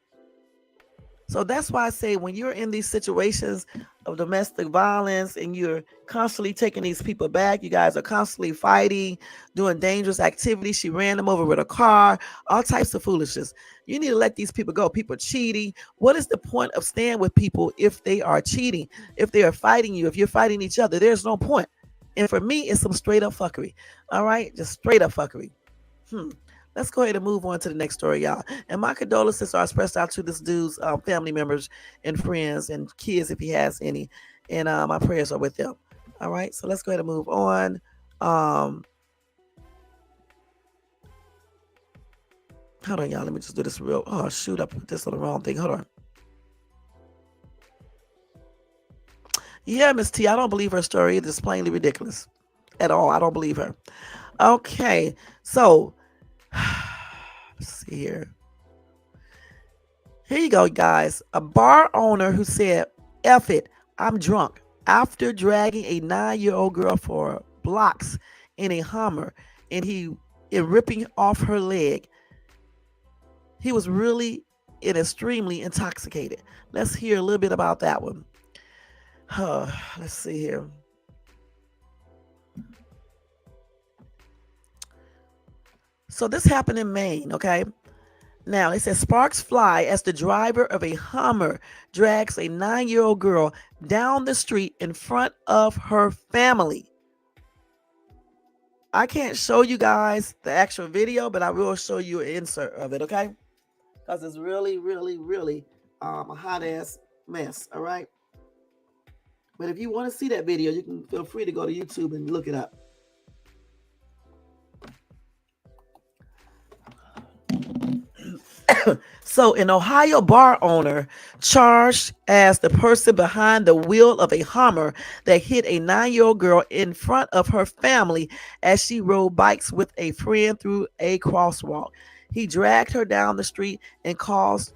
So that's why I say when you're in these situations of domestic violence and you're constantly taking these people back, you guys are constantly fighting, doing dangerous activities. She ran them over with a car, all types of foolishness. You need to let these people go. People cheating. What is the point of staying with people if they are cheating? If they are fighting you, if you're fighting each other, there's no point. And for me, it's some straight up fuckery. All right, just straight up fuckery. Let's go ahead and move on to the next story, y'all. And my condolences are expressed out to this dude's family members and friends and kids if he has any. And my prayers are with them. All right, so let's go ahead and move on. Hold on, y'all. Let me just do this real. Oh, shoot, I put this on the wrong thing. Hold on. Yeah, Miss T, I don't believe her story. It's plainly ridiculous. At all. I don't believe her. Okay, so let's see here. Here you go, guys. A bar owner who said, F it, I'm drunk, after dragging a 9-year-old girl for blocks in a Hummer and ripping off her leg. He was really and extremely intoxicated. Let's hear a little bit about that one. Let's see here. So this happened in Maine, okay? Now, it says sparks fly as the driver of a Hummer drags a 9-year-old girl down the street in front of her family. I can't show you guys the actual video, but I will show you an insert of it, okay? Because it's really, really, really a hot ass mess, all right? But if you want to see that video, you can feel free to go to YouTube and look it up. So, an Ohio bar owner charged as the person behind the wheel of a Hummer that hit a 9-year-old girl in front of her family as she rode bikes with a friend through a crosswalk. He dragged her down the street and caused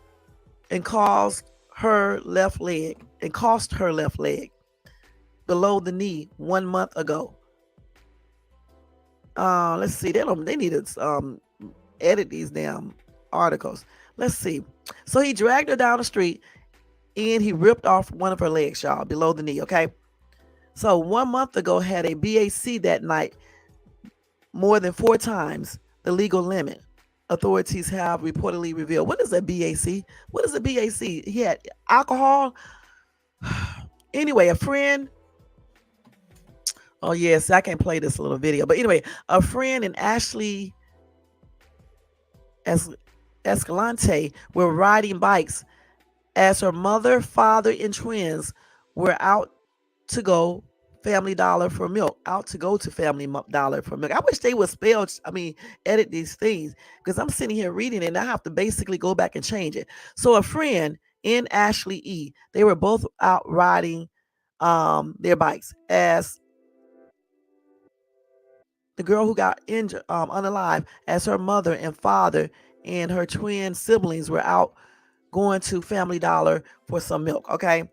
her left leg below the knee 1 month ago. Let's see. They need to edit these damn articles. Let's see. So he dragged her down the street and he ripped off one of her legs, y'all, below the knee. Okay. So 1 month ago had a BAC that night, more than 4 times the legal limit. Authorities have reportedly revealed. What is a BAC? What is a BAC? He had alcohol. Anyway, a friend. Oh yes, I can't play this little video. But anyway, a friend and Ashley Escalante were riding bikes as her mother, father, and twins were out to go Family Dollar for milk. Out to go to Family Dollar for milk. I wish they would edit these things because I'm sitting here reading it and I have to basically go back and change it. So a friend and Ashley E, they were both out riding their bikes as the girl who got injured, unalive, as her mother and father and her twin siblings were out going to Family Dollar for some milk, okay?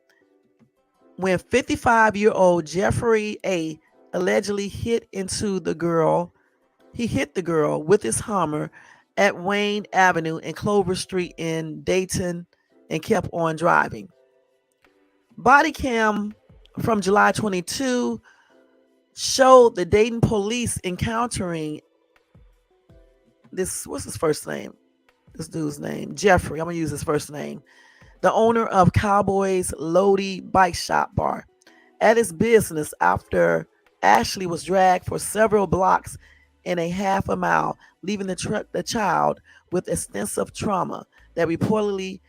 When 55-year-old Jeffrey A allegedly hit the girl with his Hummer at Wayne Avenue and Clover Street in Dayton and kept on driving. Body cam from July 22 showed the Dayton police encountering this, what's his first name? This dude's name, Jeffrey. I'm going to use his first name. The owner of Cowboys Lodi Bike Shop Bar at his business after Ashley was dragged for several blocks and a half a mile, leaving the child with extensive trauma that reportedly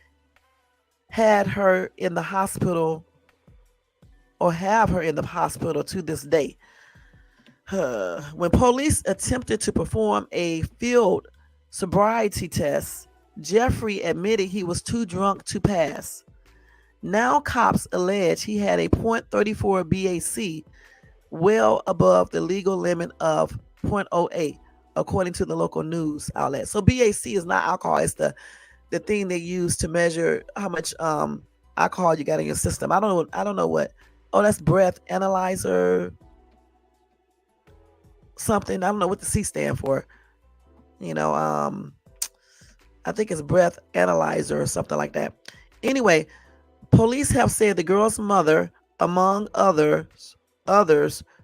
had her in the hospital or have her in the hospital to this day. When police attempted to perform a field sobriety test, Jeffrey admitted he was too drunk to pass. Now cops allege he had a .34 BAC, well above the legal limit of .08, according to the local news outlet. So BAC is not alcohol; it's the thing they use to measure how much alcohol you got in your system. I don't know what. Oh, that's breath analyzer. Something. I don't know what the C stand for. I think it's breath analyzer or something like that. Anyway, police have said the girl's mother, among others,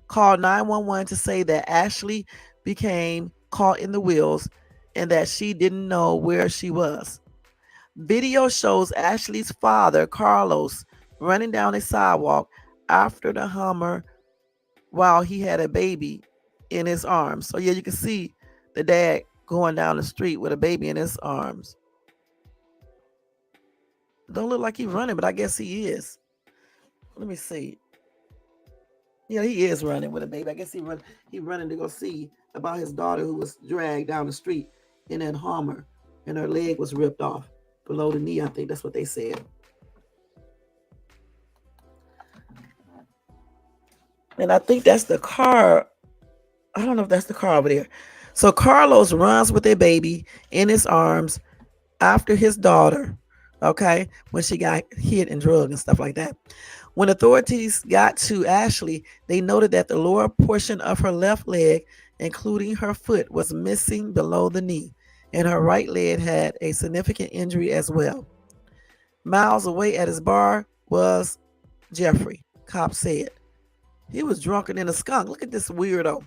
called 911 to say that Ashley became caught in the wheels and that she didn't know where she was. Video shows Ashley's father, Carlos, running down a sidewalk after the Hummer while he had a baby in his arms. So yeah, you can see the dad going down the street with a baby in his arms. Don't look like he's running, but I guess he is. Let me see. Yeah, he is running with a baby. I guess he running to go see about his daughter who was dragged down the street in that Hummer and her leg was ripped off below the knee. I think that's what they said. And I think that's the car. I don't know if that's the car over there. So Carlos runs with a baby in his arms after his daughter, okay, when she got hit and drugged and stuff like that. When authorities got to Ashley, they noted that the lower portion of her left leg, including her foot, was missing below the knee, and her right leg had a significant injury as well. Miles away at his bar was Jeffrey, cops said. He was drunker than a skunk. Look at this weirdo.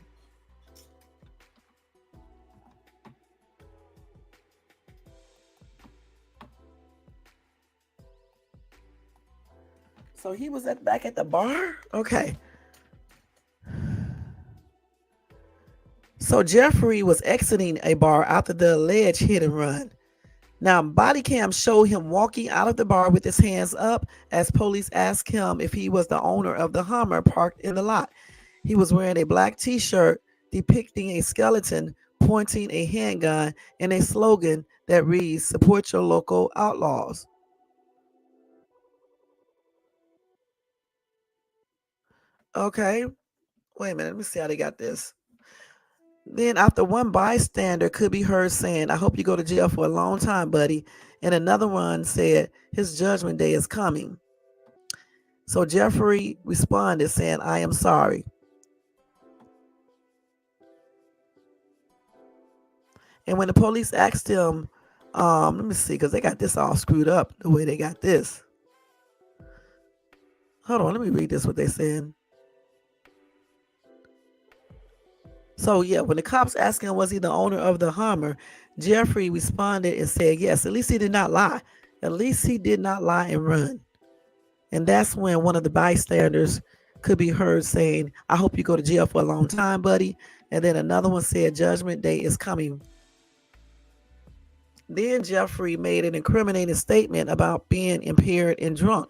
So he was back at the bar? Okay. So Jeffrey was exiting a bar after the alleged hit and run. Now, body cam showed him walking out of the bar with his hands up as police asked him if he was the owner of the Hummer parked in the lot. He was wearing a black t-shirt depicting a skeleton pointing a handgun and a slogan that reads, "Support your local outlaws." Okay, wait a minute. Let me see how they got this. Then, after one bystander could be heard saying, "I hope you go to jail for a long time, buddy," and another one said, "His judgment day is coming." So Jeffrey responded saying, "I am sorry." And when the police asked him, let me see, because they got this all screwed up the way they got this. Hold on, let me read this what they said. So yeah, when the cops asked him was he the owner of the Hummer, Jeffrey responded and said yes. At least he did not lie. At least he did not lie and run. And that's when one of the bystanders could be heard saying, "I hope you go to jail for a long time, buddy." And then another one said, "Judgment day is coming." Then Jeffrey made an incriminating statement about being impaired and drunk.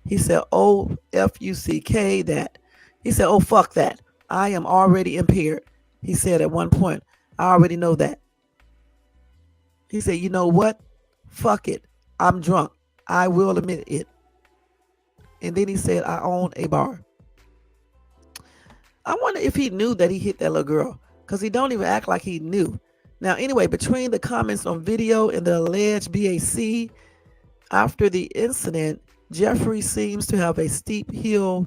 He said, "Oh, F-U-C-K that." He said, "Oh, fuck that. I am already impaired." He said at one point, "I already know that." He said, "You know what? Fuck it. I'm drunk. I will admit it." And then he said, "I own a bar." I wonder if he knew that he hit that little girl, because he don't even act like he knew. Now, anyway, between the comments on video and the alleged BAC after the incident, Jeffrey seems to have a steep hill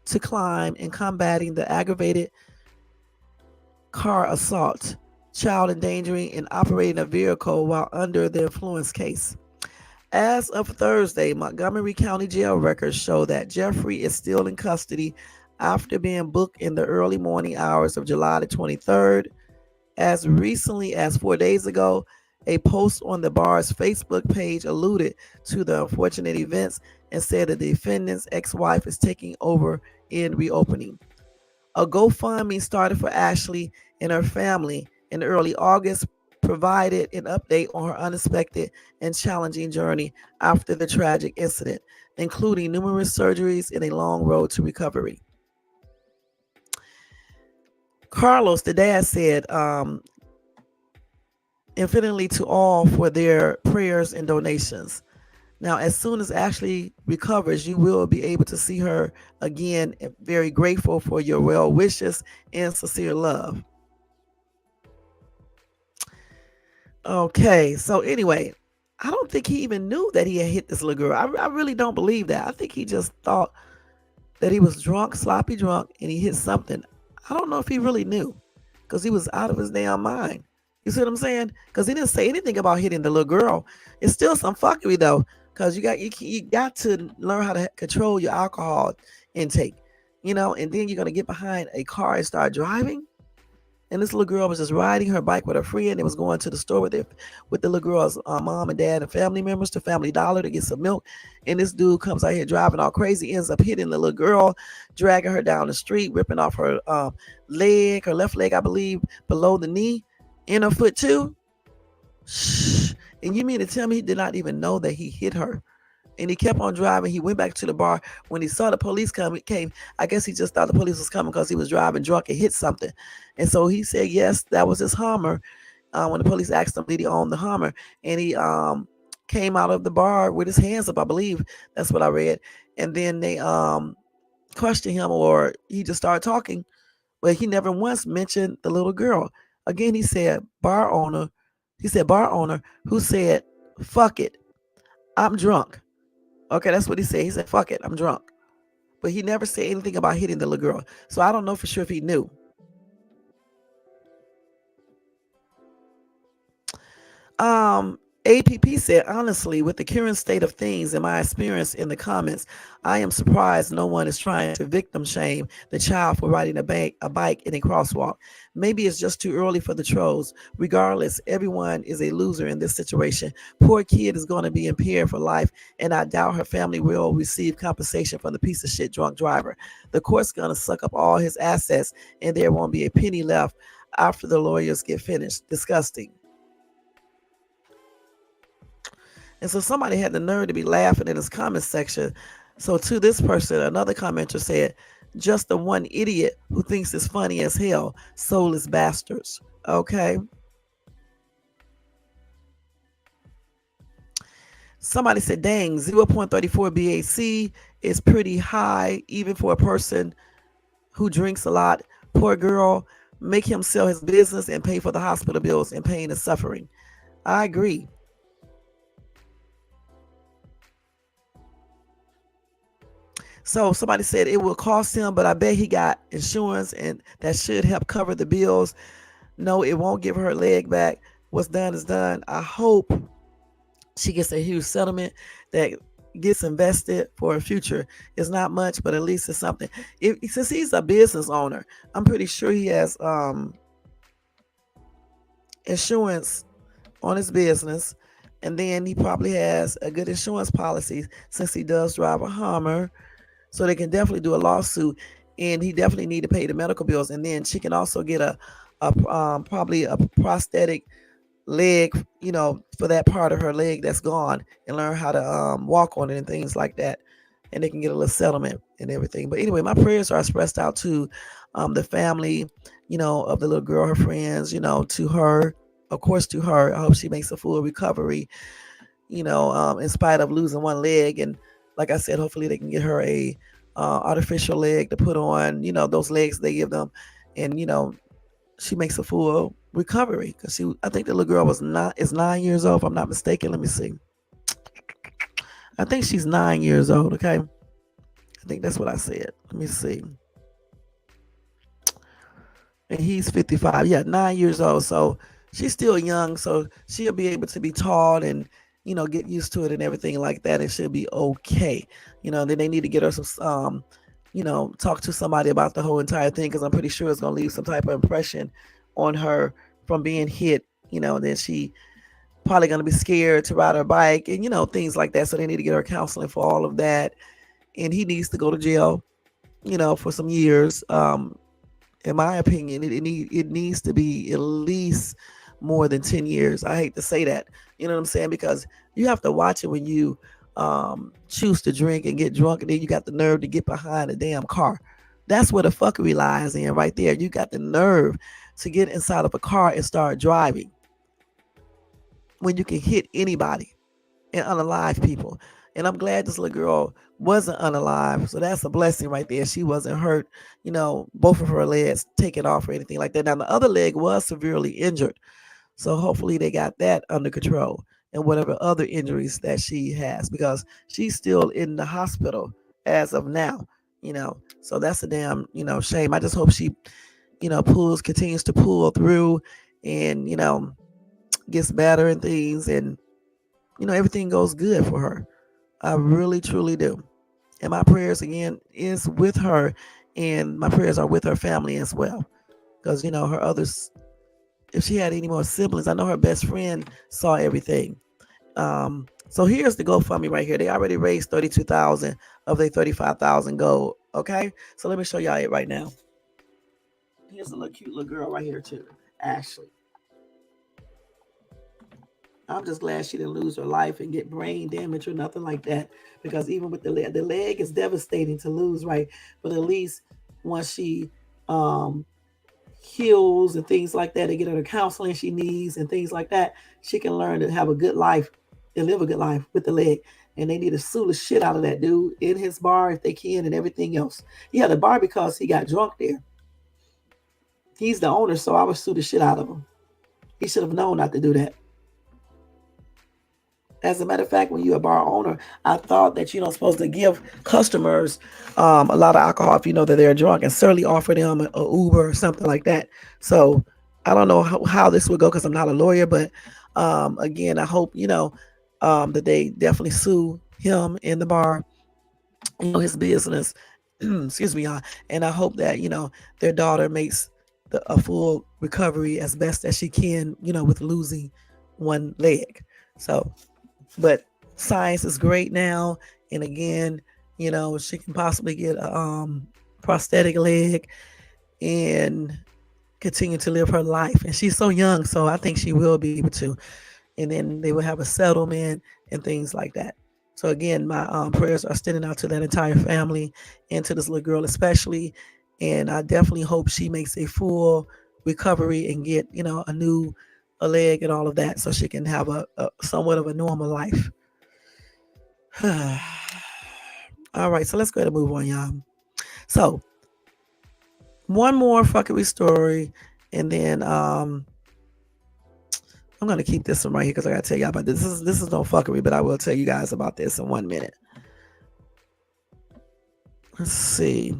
to climb in combating the aggravated car assault child endangering and operating a vehicle while under the influence case. As of Thursday, Montgomery County jail records show that Jeffrey is still in custody after being booked in the early morning hours of July the 23rd. As recently as 4 days ago, a post on the bar's Facebook page alluded to the unfortunate events and said that the defendant's ex-wife is taking over in reopening. A GoFundMe started for Ashley and her family in early August, provided an update on her unexpected and challenging journey after the tragic incident, including numerous surgeries and a long road to recovery. Carlos, the dad, said, infinitely to all for their prayers and donations. Now, as soon as Ashley recovers, you will be able to see her again. Very grateful for your well wishes and sincere love. Okay, so anyway, I don't think he even knew that he had hit this little girl. I really don't believe that. I think he just thought that he was drunk, sloppy drunk, and he hit something. I don't know if he really knew because he was out of his damn mind. You see what I'm saying? Because he didn't say anything about hitting the little girl. It's still some fuckery though, because you got to learn how to control your alcohol intake, and then you're gonna get behind a car and start driving. And this little girl was just riding her bike with her friend and was going to the store with the little girl's mom and dad and family members to Family Dollar to get some milk. And this dude comes out here driving all crazy, ends up hitting the little girl, dragging her down the street, ripping off her leg, her left leg, I believe, below the knee, in her foot too. Shh. And you mean to tell me he did not even know that he hit her? And he kept on driving. He went back to the bar. When he saw the police came. I guess he just thought the police was coming because he was driving drunk and hit something. And so he said, yes, that was his Hummer. When the police asked him, did he own the Hummer? And he came out of the bar with his hands up, I believe. That's what I read. And then they questioned him, or he just started talking. But he never once mentioned the little girl. Again, he said, bar owner who said, fuck it, I'm drunk. Okay, that's what he said. He said, fuck it, I'm drunk. But he never said anything about hitting the little girl. So I don't know for sure if he knew. APP said, honestly, with the current state of things and my experience in the comments, I am surprised no one is trying to victim shame the child for riding a bike in a crosswalk. Maybe it's just too early for the trolls. Regardless, everyone is a loser in this situation. Poor kid is going to be impaired for life, and I doubt her family will receive compensation from the piece of shit drunk driver. The court's going to suck up all his assets, and there won't be a penny left after the lawyers get finished. Disgusting. And so somebody had the nerve to be laughing in his comment section. So to this person, another commenter said, just the one idiot who thinks it's funny as hell, soulless bastards. Okay. Somebody said, dang, 0.34 BAC is pretty high, even for a person who drinks a lot. Poor girl, make him sell his business and pay for the hospital bills and pain and suffering. I agree. So somebody said it will cost him, but I bet he got insurance and that should help cover the bills. No, it won't give her leg back. What's done is done. I hope she gets a huge settlement that gets invested for a future. It's not much, but at least it's something. Since he's a business owner, I'm pretty sure he has insurance on his business. And then he probably has a good insurance policy since he does drive a Hummer. So they can definitely do a lawsuit, and he definitely need to pay the medical bills. And then she can also get probably a prosthetic leg, for that part of her leg that's gone, and learn how to walk on it and things like that. And they can get a little settlement and everything. But anyway, my prayers are expressed out to the family, of the little girl, her friends, to her, of course, to her. I hope she makes a full recovery, in spite of losing one leg. And like I said, hopefully they can get her a artificial leg to put on, those legs they give them. And, she makes a full recovery, because I think the little girl is 9 years old, if I'm not mistaken. Let me see. I think she's 9 years old. Okay. I think that's what I said. Let me see. and he's 55. Yeah, 9 years old. So she's still young. So she'll be able to be taught and get used to it and everything like that, and she'll be okay. Then they need to get her some talk to somebody about the whole entire thing, because I'm pretty sure it's gonna leave some type of impression on her from being hit. Then she probably gonna be scared to ride her bike and things like that. So they need to get her counseling for all of that. And he needs to go to jail, for some years. In my opinion, it needs to be at least more than 10 years. I hate to say that, you know what I'm saying? Because you have to watch it when you choose to drink and get drunk, and then you got the nerve to get behind a damn car. That's where the fuckery lies in right there. You got the nerve to get inside of a car and start driving when you can hit anybody and unalive people. And I'm glad this little girl wasn't unalive. So that's a blessing right there. She wasn't hurt, both of her legs taken off or anything like that. Now, the other leg was severely injured. So hopefully they got that under control, and whatever other injuries that she has, because she's still in the hospital as of now. So that's a damn, shame. I just hope she, continues to pull through and, gets better and things, and, everything goes good for her. I really, truly do. And my prayers again is with her, and my prayers are with her family as well. Because, her others, if she had any more siblings, I know her best friend saw everything. So here's the GoFundMe right here. They already raised 32,000 of their 35,000 goal. Okay, so let me show y'all it right now. Here's a little cute little girl right here too, Ashley. I'm just glad she didn't lose her life and get brain damage or nothing like that. Because even with the leg is devastating to lose, right? But at least once she heals and things like that, they get her the counseling she needs and things like that, she can learn to have a good life and live a good life with the leg. And they need to sue the shit out of that dude in his bar if they can, and everything else. Yeah, the bar, because he got drunk there. He's the owner, so I would sue the shit out of him. He should have known not to do that. As a matter of fact, when you're a bar owner, I thought that you're not supposed to give customers a lot of alcohol if you know that they're drunk, and certainly offer them a Uber or something like that. So I don't know how this would go, because I'm not a lawyer, but again, I hope that they definitely sue him in the bar, his business. Excuse me, y'all. And I hope that their daughter makes a full recovery as best as she can, with losing one leg. So, but science is great now, and again, she can possibly get a prosthetic leg and continue to live her life. And she's so young, so I think she will be able to. And then they will have a settlement and things like that. So again, my prayers are extending out to that entire family and to this little girl especially. And I definitely hope she makes a full recovery and get a leg and all of that, so she can have a somewhat of a normal life. All right, so let's go ahead and move on, y'all. So one more fuckery story, and then I'm gonna keep this one right here, because I gotta tell y'all about this. This is no fuckery, but I will tell you guys about this in 1 minute. Let's see.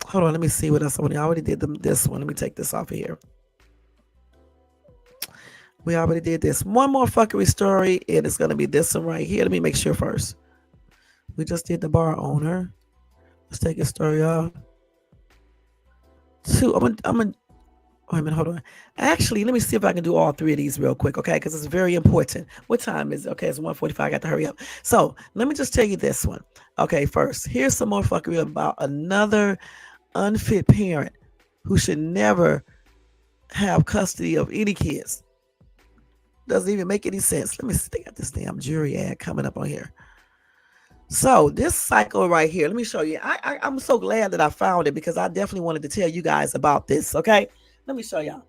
Hold on, let me see what else. I already did this one. Let me take this off of here. We already did this. One more fuckery story, and it's gonna be this one right here. Let me make sure first. We just did the bar owner. Let's take a story off. Two. I'm gonna. Wait a minute, hold on. Actually, let me see if I can do all three of these real quick, okay? Because it's very important. What time is it? Okay, it's 1:45. I got to hurry up. So let me just tell you this one. Okay, first, here's some more fuckery about another unfit parent who should never have custody of any kids. Doesn't even make any sense. Let me see. They got this damn jury ad coming up on here. So this cycle right here, let me show you. I'm so glad that I found it, because I definitely wanted to tell you guys about this, okay? Let me show y'all.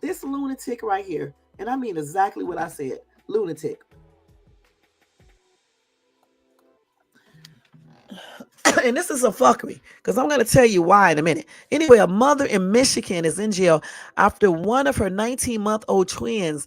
This lunatic right here, and I mean exactly what I said, lunatic. And this is a fuckery, because I'm going to tell you why in a minute. Anyway, a mother in Michigan is in jail after one of her 19-month-old twins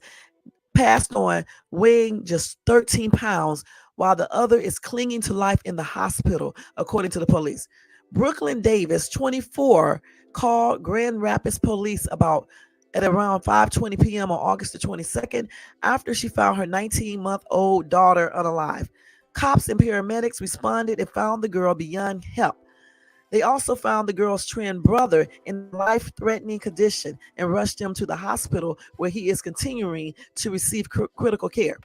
passed on, weighing just 13 pounds, while the other is clinging to life in the hospital, according to the police. Brooklyn Davis, 24, called Grand Rapids police about at around 5:20 p.m. on August the 22nd after she found her 19-month-old daughter unalive. Cops and paramedics responded and found the girl beyond help. They also found the girl's twin brother in a life-threatening condition and rushed him to the hospital where he is continuing to receive critical care.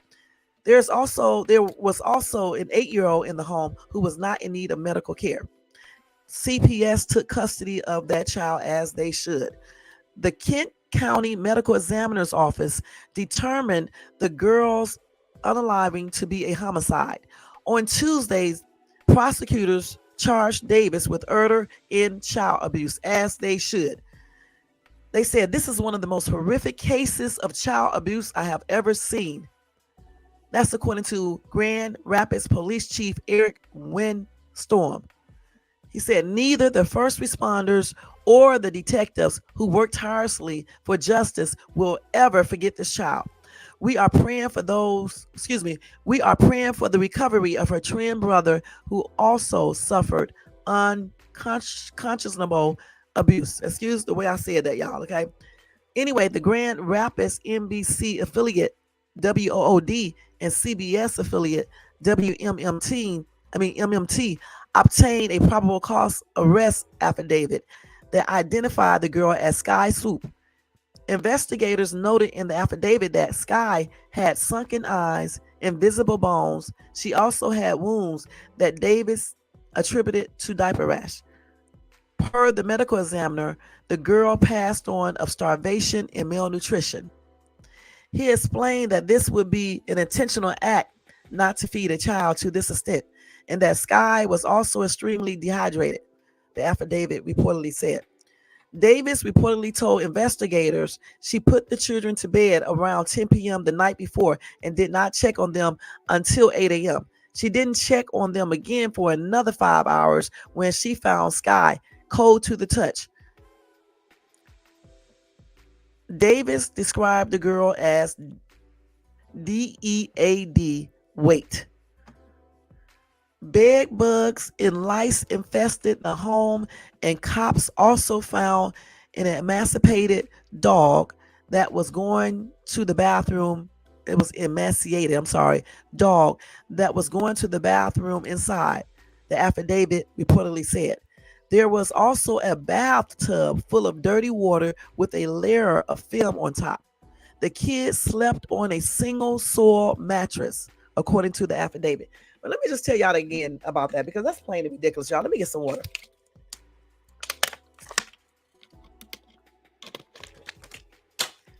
There was also an 8-year-old in the home who was not in need of medical care. CPS took custody of that child as they should. The Kent County Medical Examiner's Office determined the girl's unaliving to be a homicide. On Tuesdays, prosecutors charged Davis with murder in child abuse, as they should. They said this is one of the most horrific cases of child abuse I have ever seen. That's according to Grand Rapids Police Chief Eric Windstorm. He said neither the first responders or the detectives who worked tirelessly for justice will ever forget this child. We are praying for we are praying for the recovery of her twin brother who also suffered unconscionable abuse. Excuse the way I said that, y'all, okay? Anyway, the Grand Rapids NBC affiliate WOOD and CBS affiliate MMT obtained a probable cause arrest affidavit that identified the girl as Sky Swoop. Investigators noted in the affidavit that Sky had sunken eyes, invisible bones. She also had wounds that Davis attributed to diaper rash. Per the medical examiner, the girl passed on of starvation and malnutrition. He explained that this would be an intentional act not to feed a child to this extent, and that Sky was also extremely dehydrated, the affidavit reportedly said. Davis reportedly told investigators she put the children to bed around 10 p.m. the night before and did not check on them until 8 a.m. She didn't check on them again for another 5 hours when she found Sky cold to the touch. Davis described the girl as DEAD weight. Bed bugs and lice infested the home, and cops also found an emaciated dog that was going to the bathroom. It was dog that was going to the bathroom inside, the affidavit reportedly said. There was also a bathtub full of dirty water with a layer of film on top. The kids slept on a single soil mattress, according to the affidavit. But let me just tell y'all again about that because that's plain and ridiculous, y'all. Let me get some water.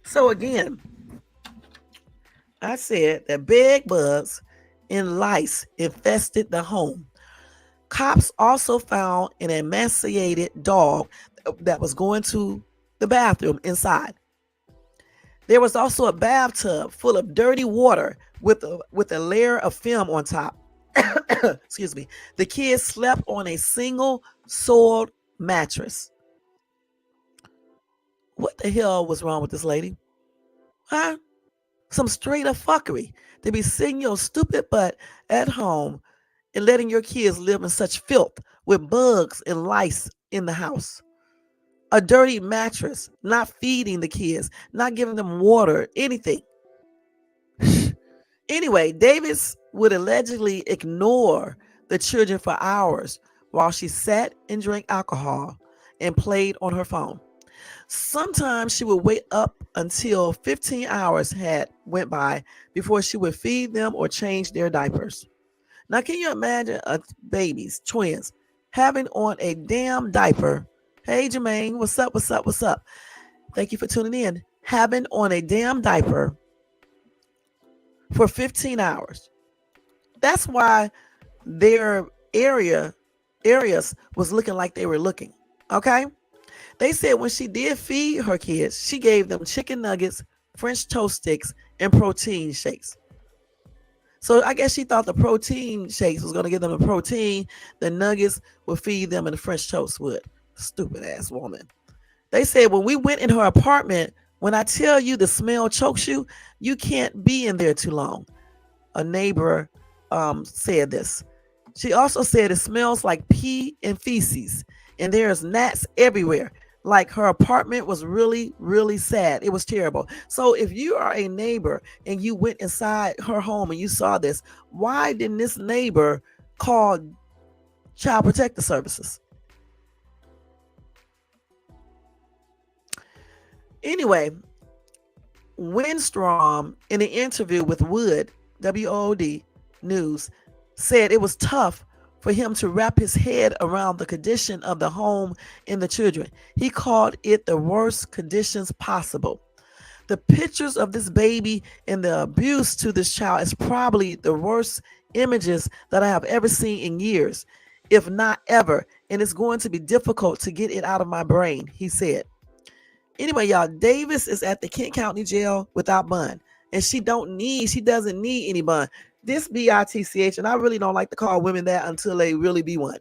So again, I said that bed bugs and lice infested the home. Cops also found an emaciated dog that was going to the bathroom inside. There was also a bathtub full of dirty water with a layer of film on top. Excuse me. The kids slept on a single soiled mattress. What the hell was wrong with this lady? Huh? Some straight up fuckery. To be sitting your stupid butt at home and letting your kids live in such filth with bugs and lice in the house. A dirty mattress, not feeding the kids, not giving them water, anything. Anyway, Davis would allegedly ignore the children for hours while she sat and drank alcohol and played on her phone. Sometimes she would wait up until 15 hours had went by before she would feed them or change their diapers. Now, can you imagine babies, twins, having on a damn diaper? Hey, Jermaine, what's up, what's up, what's up? Thank you for tuning in. Having on a damn diaper for 15 hours. That's why their areas was looking like they were looking. Okay? They said when she did feed her kids, she gave them chicken nuggets, French toast sticks, and protein shakes. So I guess she thought the protein shakes was going to give them the protein. The nuggets would feed them and the French toast would. Stupid ass woman. They said when we went in her apartment, when I tell you the smell chokes you, you can't be in there too long. A neighbor said this. She also said it smells like pee and feces and there's gnats everywhere. Like her apartment was really, really sad. It was terrible. So if you are a neighbor and you went inside her home and you saw this, why didn't this neighbor call Child Protective Services? Anyway, Winstrom, in an interview with WOOD News, said it was tough for him to wrap his head around the condition of the home and the children. He called it the worst conditions possible. The pictures of this baby and the abuse to this child is probably the worst images that I have ever seen in years, if not ever, and it's going to be difficult to get it out of my brain, he said. Anyway, y'all, Davis is at the Kent County Jail without bond, and she doesn't need any bond. This BITCH, and I really don't like to call women that until they really be one.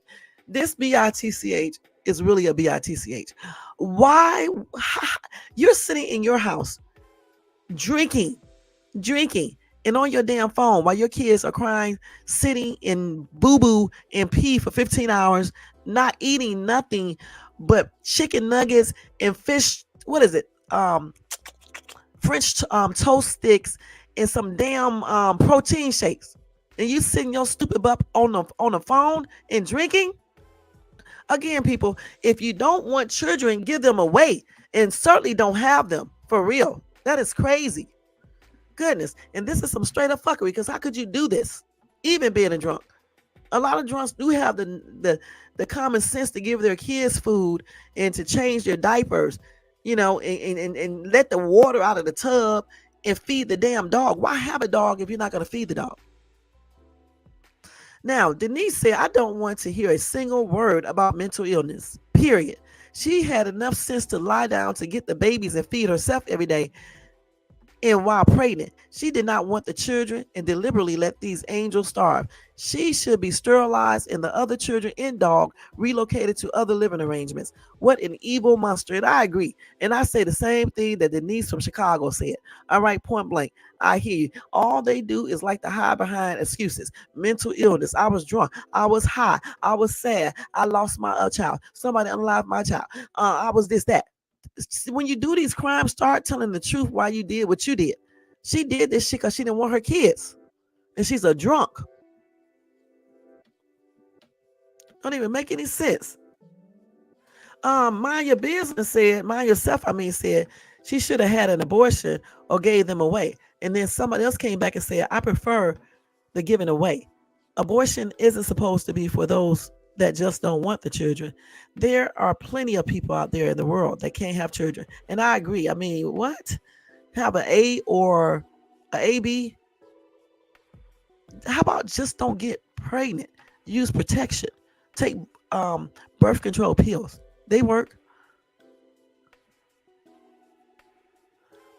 This BITCH is really a BITCH. Why? You're sitting in your house drinking, and on your damn phone while your kids are crying, sitting in boo boo and pee for 15 hours, not eating nothing but chicken nuggets and fish. What is it? French toast sticks and some damn protein shakes. And you sitting your stupid butt on the phone and drinking. Again, people, if you don't want children, give them away, and certainly don't have them for real. That is crazy. Goodness. And this is some straight up fuckery, because how could you do this? Even being a drunk. A lot of drunks do have the common sense to give their kids food and to change their diapers, and let the water out of the tub and feed the damn dog. Why have a dog if you're not going to feed the dog? Now, Denise said, I don't want to hear a single word about mental illness, period. She had enough sense to lie down to get the babies and feed herself every day. And while pregnant, she did not want the children and deliberately let these angels starve. She should be sterilized and the other children and dog relocated to other living arrangements. What an evil monster. And I agree. And I say the same thing that Denise from Chicago said. All right, point blank. I hear you. All they do is like to hide behind excuses. Mental illness. I was drunk. I was high. I was sad. I lost my child. Somebody unalived my child. I was this, that. When you do these crimes, start telling the truth why you did what you did. She did this shit because she didn't want her kids. And she's a drunk. Don't even make any sense. Mind yourself said she should have had an abortion or gave them away. And then somebody else came back and said, I prefer the giving away. Abortion isn't supposed to be for those that just don't want the children. There are plenty of people out there in the world that can't have children. And I agree. I mean, what? Have an A or an AB? How about just don't get pregnant? Use protection. Take birth control pills. They work.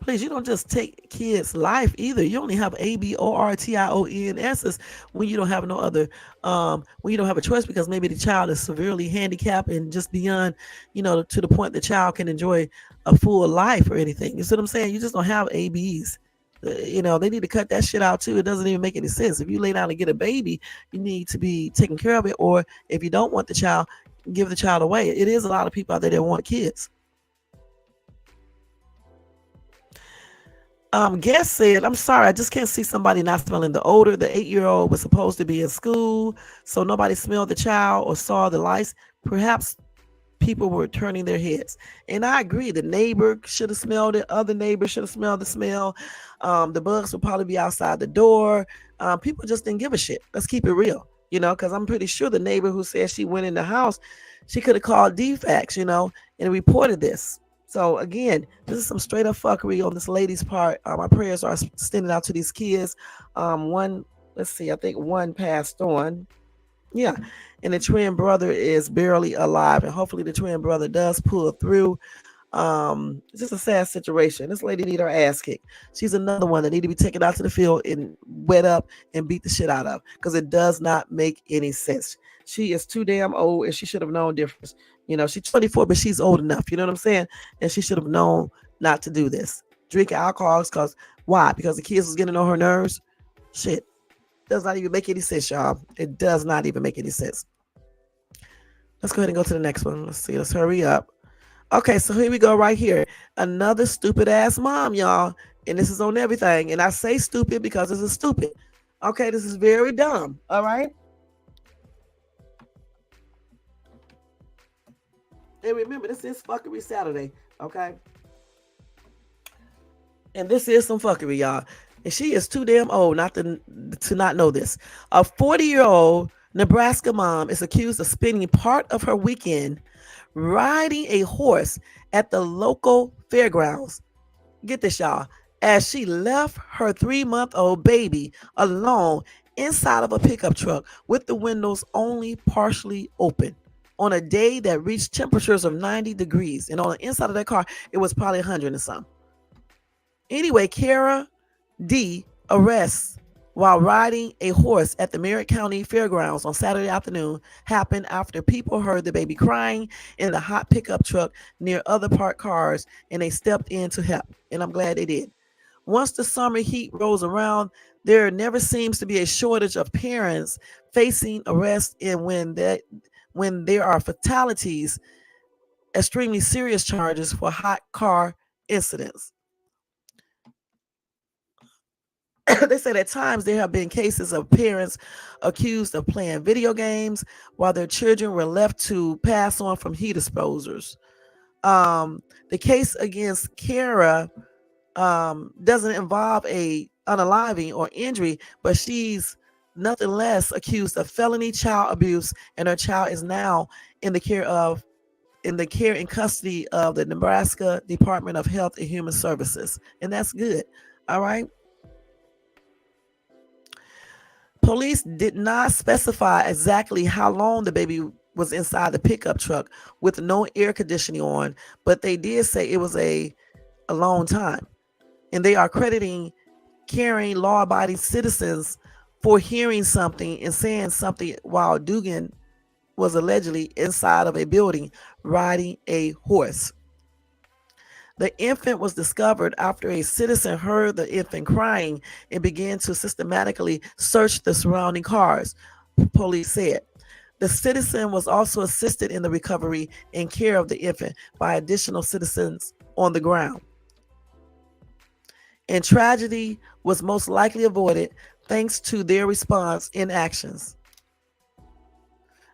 Please, you don't just take kids' life either. You only have abortions when you don't have no other, when you don't have a choice, because maybe the child is severely handicapped and just beyond, to the point the child can enjoy a full life or anything. You see what I'm saying? You just don't have ABs. They need to cut that shit out too. It doesn't even make any sense. If you lay down and get a baby, you need to be taking care of it. Or if you don't want the child, give the child away. It is a lot of people out there that want kids. Guest said, I'm sorry, I just can't see somebody not smelling the odor. The 8-year-old was supposed to be in school, so nobody smelled the child or saw the lice. Perhaps people were turning their heads. And I agree, the neighbor should have smelled it. Other neighbors should have smelled the smell. The bugs would probably be outside the door. People just didn't give a shit. Let's keep it real, because I'm pretty sure the neighbor who said she went in the house, she could have called DFAX, and reported this. So again, this is some straight up fuckery on this lady's part. My prayers are extended out to these kids. I think one passed on. Yeah. And the twin brother is barely alive. And hopefully the twin brother does pull through. It's just a sad situation. This lady need her ass kicked. She's another one that need to be taken out to the field and wet up and beat the shit out of, because it does not make any sense. She is too damn old, and she should have known difference. She's 24, but she's old enough. You know what I'm saying? And she should have known not to do this. Drinking alcohol, because why? Because the kids was getting on her nerves. Shit. Does not even make any sense, y'all. It does not even make any sense. Let's go ahead and go to the next one. Let's see. Let's hurry up. Okay, so here we go right here. Another stupid ass mom, y'all. And this is on everything. And I say stupid because this is stupid. Okay, this is very dumb. All right. And remember, this is Fuckery Saturday. Okay. And this is some fuckery, y'all. And she is too damn old not to not know this. A 40-year-old Nebraska mom is accused of spending part of her weekend riding a horse at the local fairgrounds. Get this, y'all. As she left her 3-month-old baby alone inside of a pickup truck with the windows only partially open on a day that reached temperatures of 90 degrees. And on the inside of that car, it was probably 100 and something. Anyway, Kara D arrests while riding a horse at the Merritt County Fairgrounds on Saturday afternoon happened after people heard the baby crying in the hot pickup truck near other parked cars, and they stepped in to help. And I'm glad they did. Once the summer heat rolls around, there never seems to be a shortage of parents facing arrest, and when there are fatalities, extremely serious charges for hot car incidents. They said at times there have been cases of parents accused of playing video games while their children were left to pass on from heat exposures. The case against Kara doesn't involve a unaliving or injury, but she's nothing less accused of felony child abuse, and her child is now in the care of in the care and custody of the Nebraska Department of Health and Human Services, and that's good. All right. Police did not specify exactly how long the baby was inside the pickup truck with no air conditioning on, but they did say it was a long time. And they are crediting caring, law abiding citizens for hearing something and saying something while Dugan was allegedly inside of a building riding a horse. The infant was discovered after a citizen heard the infant crying and began to systematically search the surrounding cars, police said. The citizen was also assisted in the recovery and care of the infant by additional citizens on the ground. And tragedy was most likely avoided thanks to their response in actions.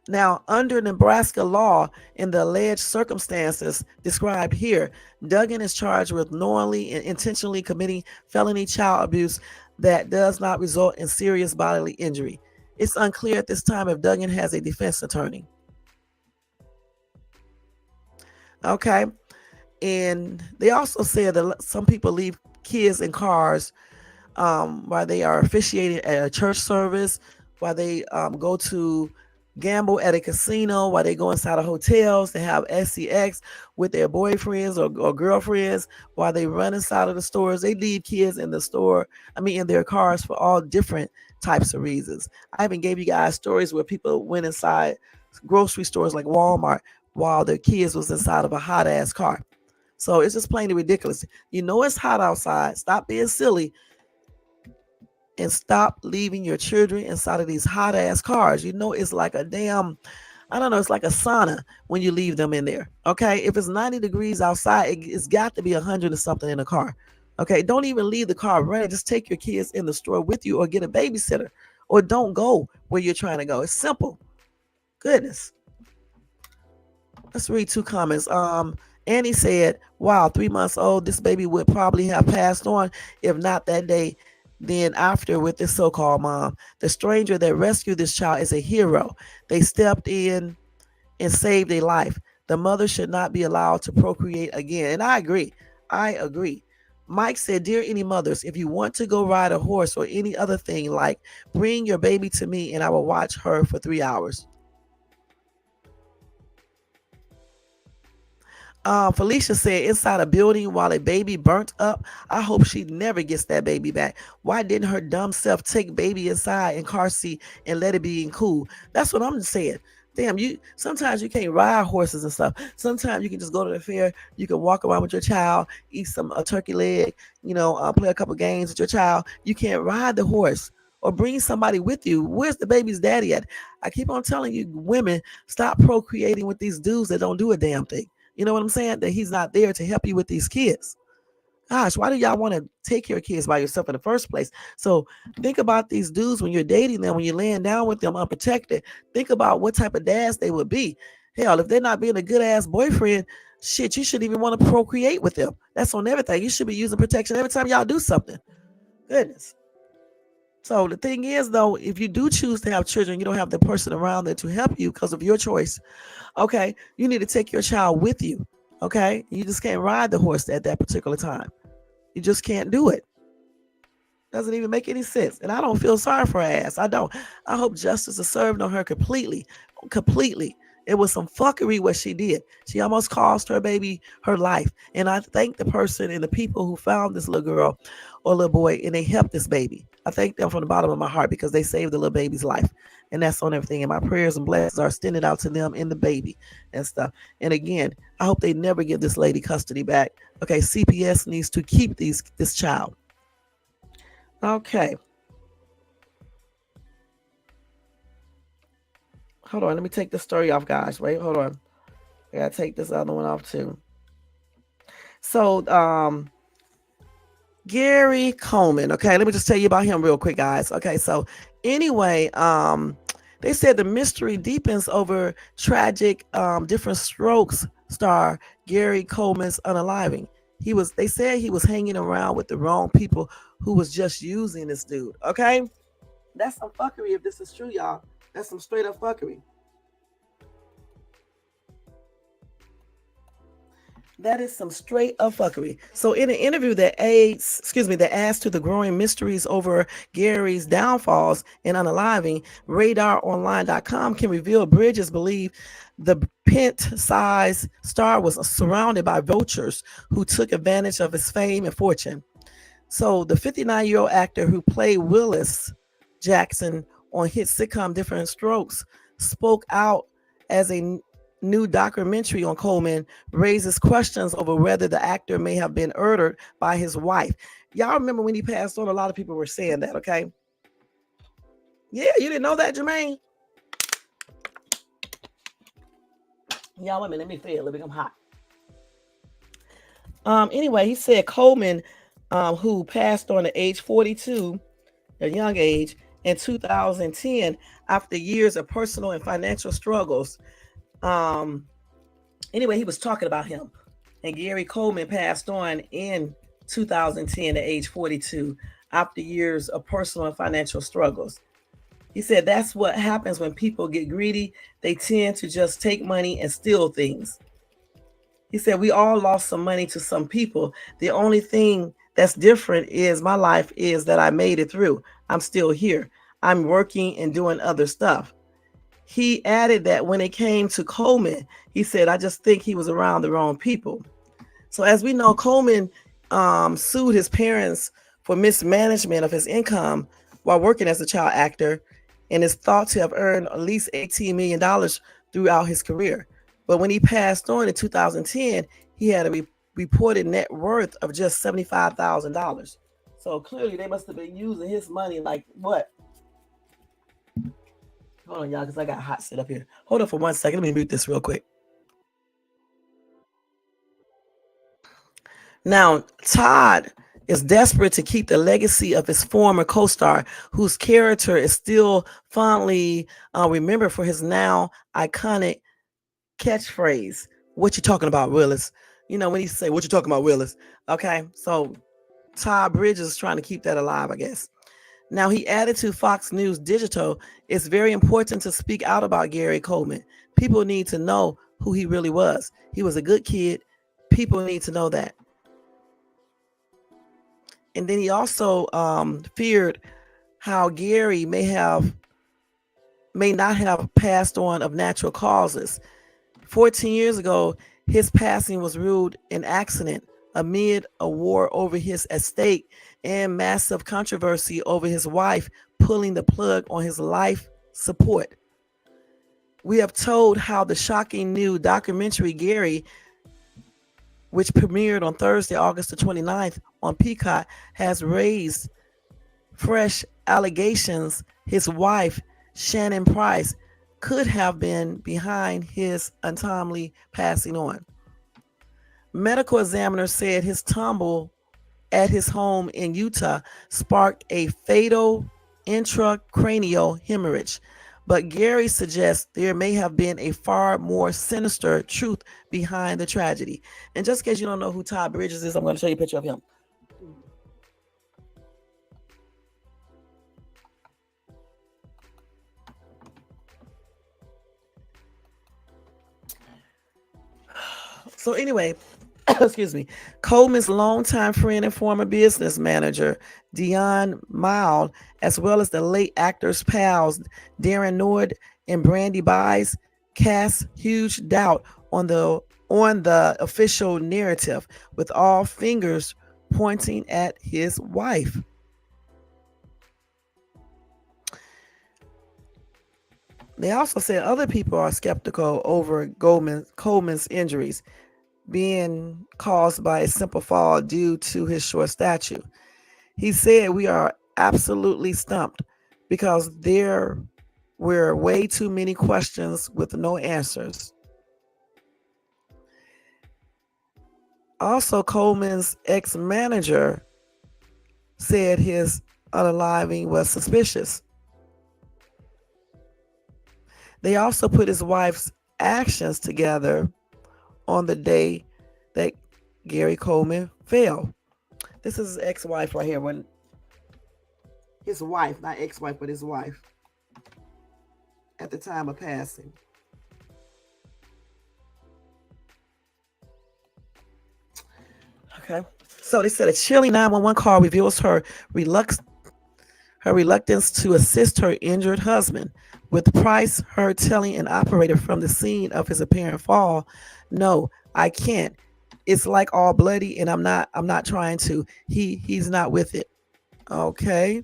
Now, under Nebraska law, in the alleged circumstances described here, Duggan is charged with knowingly and intentionally committing felony child abuse that does not result in serious bodily injury. It's unclear at this time if Duggan has a defense attorney. Okay. And they also said that some people leave kids in cars while they are officiating at a church service, while they go to gamble at a casino, while they go inside of hotels, they have sex with their boyfriends or girlfriends, while they run inside of the stores. They leave kids in the store, in their cars for all different types of reasons. I even gave you guys stories where people went inside grocery stores like Walmart while their kids was inside of a hot ass car. So it's just plainly ridiculous. You know it's hot outside. Stop being silly and stop leaving your children inside of these hot ass cars. You know it's like a damn, I don't know, it's like a sauna when you leave them in there. Okay, if it's 90 degrees outside, it's got to be 100 or something in the car. Okay, don't even leave the car running. Just take your kids in the store with you, or get a babysitter, or don't go where you're trying to go. It's simple. Goodness. Let's read two comments. Annie said, wow, 3 months old, this baby would probably have passed on, if not that day, then after, with this so-called mom. The stranger that rescued this child is a hero. They stepped in and saved a life. The mother should not be allowed to procreate again. And I agree. I agree. Mike said, dear any mothers, if you want to go ride a horse or any other thing, like, bring your baby to me and I will watch her for 3 hours. Felicia said, inside a building while a baby burnt up. I hope she never gets that baby back. Why didn't her dumb self take baby inside in car seat and let it be in cool? That's what I'm saying. Damn, sometimes you can't ride horses and stuff. Sometimes you can just go to the fair. You can walk around with your child, eat a turkey leg, play a couple games with your child. You can't ride the horse or bring somebody with you. Where's the baby's daddy at? I keep on telling you, women, stop procreating with these dudes that don't do a damn thing. You know what I'm saying? That he's not there to help you with these kids. Gosh, why do y'all want to take your kids by yourself in the first place? So think about these dudes when you're dating them, when you're laying down with them unprotected. Think about what type of dads they would be. Hell, if they're not being a good ass boyfriend, shit, you shouldn't even want to procreate with them. That's on everything. You should be using protection every time y'all do something. Goodness. So the thing is, though, if you do choose to have children, you don't have the person around there to help you because of your choice. Okay, you need to take your child with you. Okay, you just can't ride the horse at that particular time. You just can't do it. Doesn't even make any sense. And I don't feel sorry for her ass. I don't. I hope justice is served on her completely. Completely. It was some fuckery what she did. She almost cost her baby her life. And I thank the person and the people who found this little girl or little boy and they helped this baby. I thank them from the bottom of my heart because they saved the little baby's life. And that's on everything. And my prayers and blessings are extended out to them and the baby and stuff. And again, I hope they never give this lady custody back. Okay, CPS needs to keep this child. Okay. Hold on. Let me take the story off, guys. Wait, hold on. I gotta take this other one off too. So, Gary Coleman. Okay, let me just tell you about him real quick, guys. Okay, so anyway, they said the mystery deepens over tragic, different strokes star Gary Coleman's unaliving. They said he was hanging around with the wrong people who was just using this dude. Okay, that's some fuckery if this is true, y'all. That's some straight up fuckery. That is some straight up fuckery. So in an interview that adds to the growing mysteries over Gary's downfalls and unaliving, RadarOnline.com can reveal Bridges believed the pint-sized star was surrounded by vultures who took advantage of his fame and fortune. So the 59-year-old actor who played Willis Jackson on hit sitcom Different Strokes spoke out as a new documentary on Coleman raises questions over whether the actor may have been murdered by his wife. Y'all remember when he passed on, a lot of people were saying that, okay? Yeah, you didn't know that, Jermaine? Y'all, wait a minute, let me feel it. Let me become hot. Anyway, he said Coleman, who passed on at age 42, a young age, in 2010 after years of personal and financial struggles. Anyway, he was talking about him. And Gary Coleman passed on in 2010 at age 42 after years of personal and financial struggles. He said that's what happens when people get greedy. They tend to just take money and steal things. He said we all lost some money to some people. The only thing that's different is my life is that I made it through. I'm still here. I'm working and doing other stuff. He added that when it came to Coleman, he said, I just think he was around the wrong people. So as we know, Coleman sued his parents for mismanagement of his income while working as a child actor and is thought to have earned at least $18 million throughout his career. But when he passed on in 2010, he had a reported net worth of just $75,000. So clearly they must have been using his money like what? Hold on, y'all, because I got hot sit up here. Hold on for 1 second. Let me mute this real quick. Now, Todd is desperate to keep the legacy of his former co-star, whose character is still fondly remembered for his now iconic catchphrase, "What you talking about, Willis?" You know, when he say, "What you talking about, Willis?" Okay, so Todd Bridges is trying to keep that alive, I guess. Now, he added to Fox News Digital, it's very important to speak out about Gary Coleman. People need to know who he really was. He was a good kid. People need to know that. And then he also feared how Gary may not have passed on of natural causes. 14 years ago, his passing was ruled an accident amid a war over his estate and massive controversy over his wife pulling the plug on his life support. We have told how the shocking new documentary Gary, which premiered on Thursday, August the 29th on Peacock, has raised fresh allegations his wife, Shannon Price, could have been behind his untimely passing on. Medical examiner said his tumble at his home in Utah sparked a fatal intracranial hemorrhage. But Gary suggests there may have been a far more sinister truth behind the tragedy. And just in case you don't know who Todd Bridges is, I'm going to show you a picture of him. So anyway, excuse me, Coleman's longtime friend and former business manager, Dion Mild, as well as the late actor's pals, Darren Nord and Brandy Byes, cast huge doubt on the official narrative, with all fingers pointing at his wife. They also said other people are skeptical over Coleman's injuries being caused by a simple fall due to his short stature. He said, "We are absolutely stumped because there were way too many questions with no answers." Also, Coleman's ex manager said his unaliving was suspicious. They also put his wife's actions together on the day that Gary Coleman fell. This is his ex-wife right here. When his wife, not ex-wife, but his wife, at the time of passing. Okay. So they said a chilling 911 call reveals her reluctance to assist her injured husband, with Price heard telling an operator from the scene of his apparent fall, "No, I can't. It's like all bloody and I'm not trying to. He's not with it." Okay.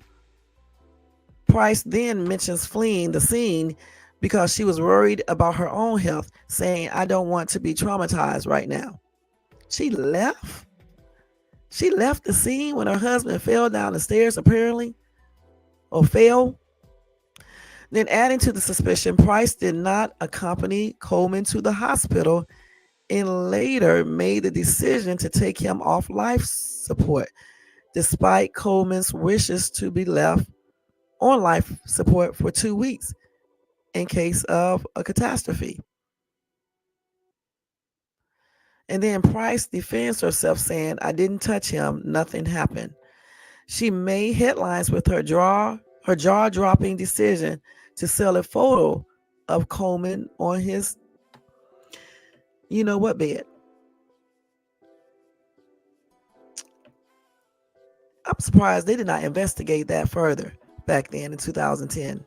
Price then mentions fleeing the scene because she was worried about her own health, saying, "I don't want to be traumatized right now." She left. She left the scene when her husband fell down the stairs, apparently, or fell. Then, adding to the suspicion, Price did not accompany Coleman to the hospital and later made the decision to take him off life support, despite Coleman's wishes to be left on life support for 2 weeks in case of a catastrophe. And then Price defends herself, saying, "I didn't touch him, nothing happened." She made headlines with her jaw-dropping decision to sell a photo of Coleman on his you know what bed. I'm surprised they did not investigate that further back then in 2010,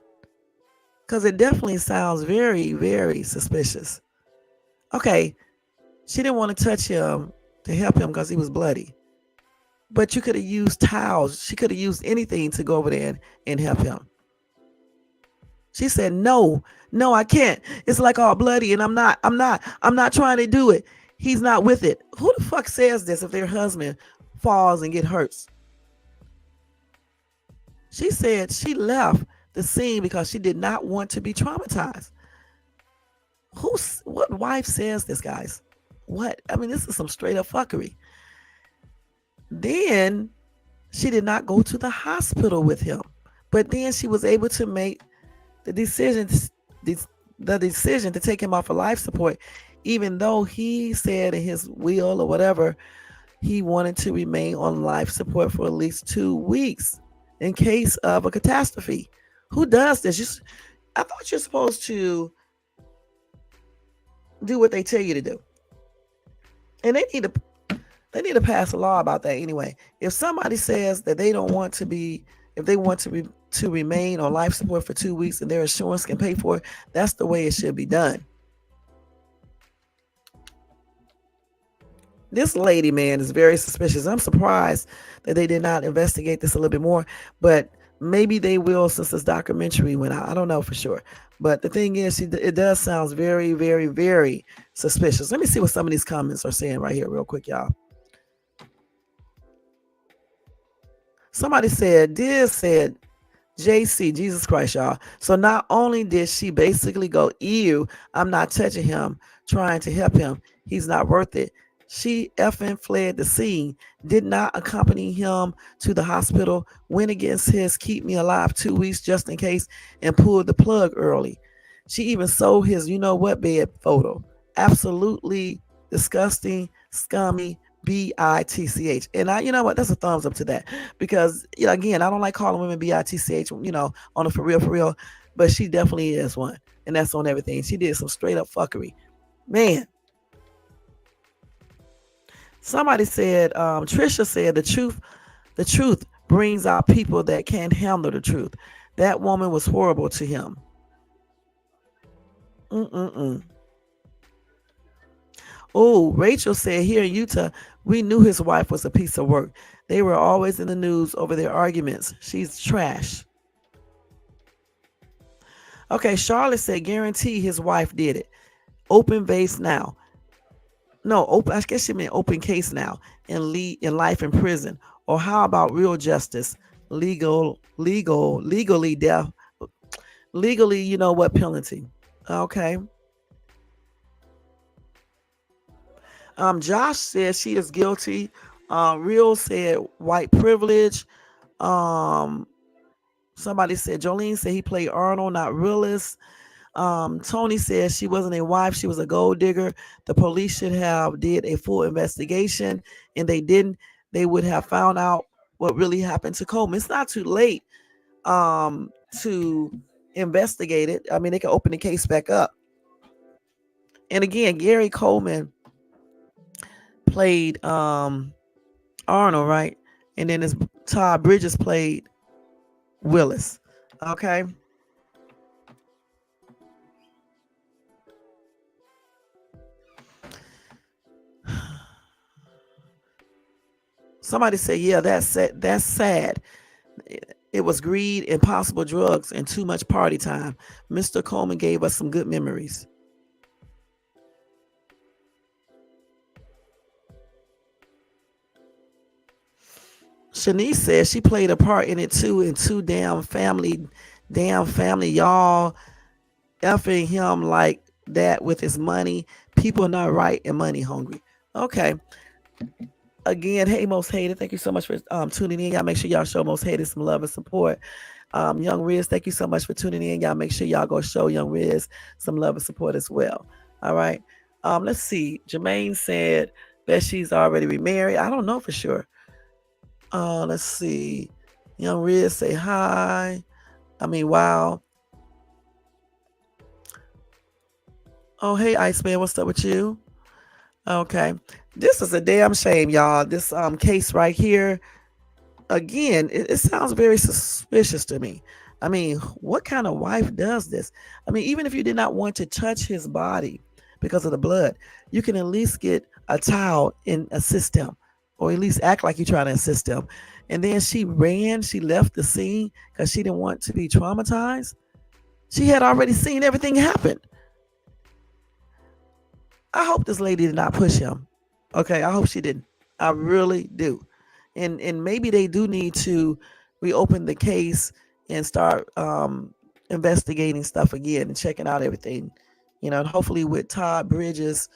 because it definitely sounds very, very suspicious. Okay, she didn't want to touch him to help him because he was bloody. But you could have used towels. She could have used anything to go over there and help him. She said, "No, no, I can't. It's like all bloody and I'm not trying to do it. He's not with it." Who the fuck says this if their husband falls and get hurt? She said she left the scene because she did not want to be traumatized. What wife says this, guys? What? I mean, this is some straight up fuckery. Then she did not go to the hospital with him, but then she was able to make the decision the decision to take him off of life support, even though he said in his will or whatever he wanted to remain on life support for at least 2 weeks in case of a catastrophe. Who does this? I thought you're supposed to do what they tell you to do, and they need to pass a law about that anyway. If somebody says that they don't want to be, if they want to remain on life support for 2 weeks and their insurance can pay for it, that's the way it should be done. This lady, man, is very suspicious. I'm surprised that they did not investigate this a little bit more, but maybe they will since this documentary went out. I don't know for sure. But the thing is, it does sound very, very, very suspicious. Let me see what some of these comments are saying right here real quick, y'all. Somebody said, "This said JC, Jesus Christ, y'all." So not only did she basically go, "Ew, I'm not touching him, trying to help him. He's not worth it." She effing fled the scene, did not accompany him to the hospital, went against his keep me alive 2 weeks just in case, and pulled the plug early. She even sold his you know what bed photo. Absolutely disgusting, scummy, bitch. And you know what? That's a thumbs up to that because, again, I don't like calling women bitch. On a for real, but she definitely is one, and that's on everything. She did some straight up fuckery, man. Somebody said, Trisha said, the truth brings out people that can't handle the truth. That woman was horrible to him. Mm-mm-mm. Oh, Rachel said, here in Utah, we knew his wife was a piece of work. They were always in the news over their arguments. She's trash. Okay, Charlotte said, guarantee his wife did it. Open vase now. No, open. I guess she meant open case now, and in life in prison. Or how about real justice? Legally death. Legally, you know what penalty? Okay. Josh said she is guilty. Real said white privilege. Um, Somebody said Jolene said he played Arnold, not realist. Tony says she wasn't a wife, she was a gold digger. The police should have did a full investigation, and they didn't. They would have found out what really happened to Coleman. It's not too late to investigate it. I mean, they can open the case back up. And again, Gary Coleman played Arnold, right? And then Todd Bridges played Willis. Okay. Somebody say, yeah, that's sad. That's sad. It was greed, impossible drugs, and too much party time. Mr. Coleman gave us some good memories. Shanice says she played a part in it too, and too damn family, y'all effing him like that with his money. People are not right and money hungry. Okay. Again, hey, Most Hated, thank you so much for tuning in. Y'all make sure y'all show Most Hated some love and support. Young Riz, thank you so much for tuning in. Y'all make sure y'all go show Young Riz some love and support as well. All right. Let's see. Jermaine said that she's already remarried. I don't know for sure. Let's see. Young Riz say hi. I mean, wow. Oh, hey, Iceman, what's up with you? Okay. This is a damn shame, y'all. This case right here, again, it sounds very suspicious to me. I mean, what kind of wife does this? I mean, even if you did not want to touch his body because of the blood, you can at least get a towel and assist him, or at least act like you're trying to assist him. And then she left the scene because she didn't want to be traumatized. She had already seen everything happen. I hope this lady did not push him. Okay, I hope she didn't. I really do. And maybe they do need to reopen the case and start investigating stuff again and checking out everything. And hopefully with Todd Bridges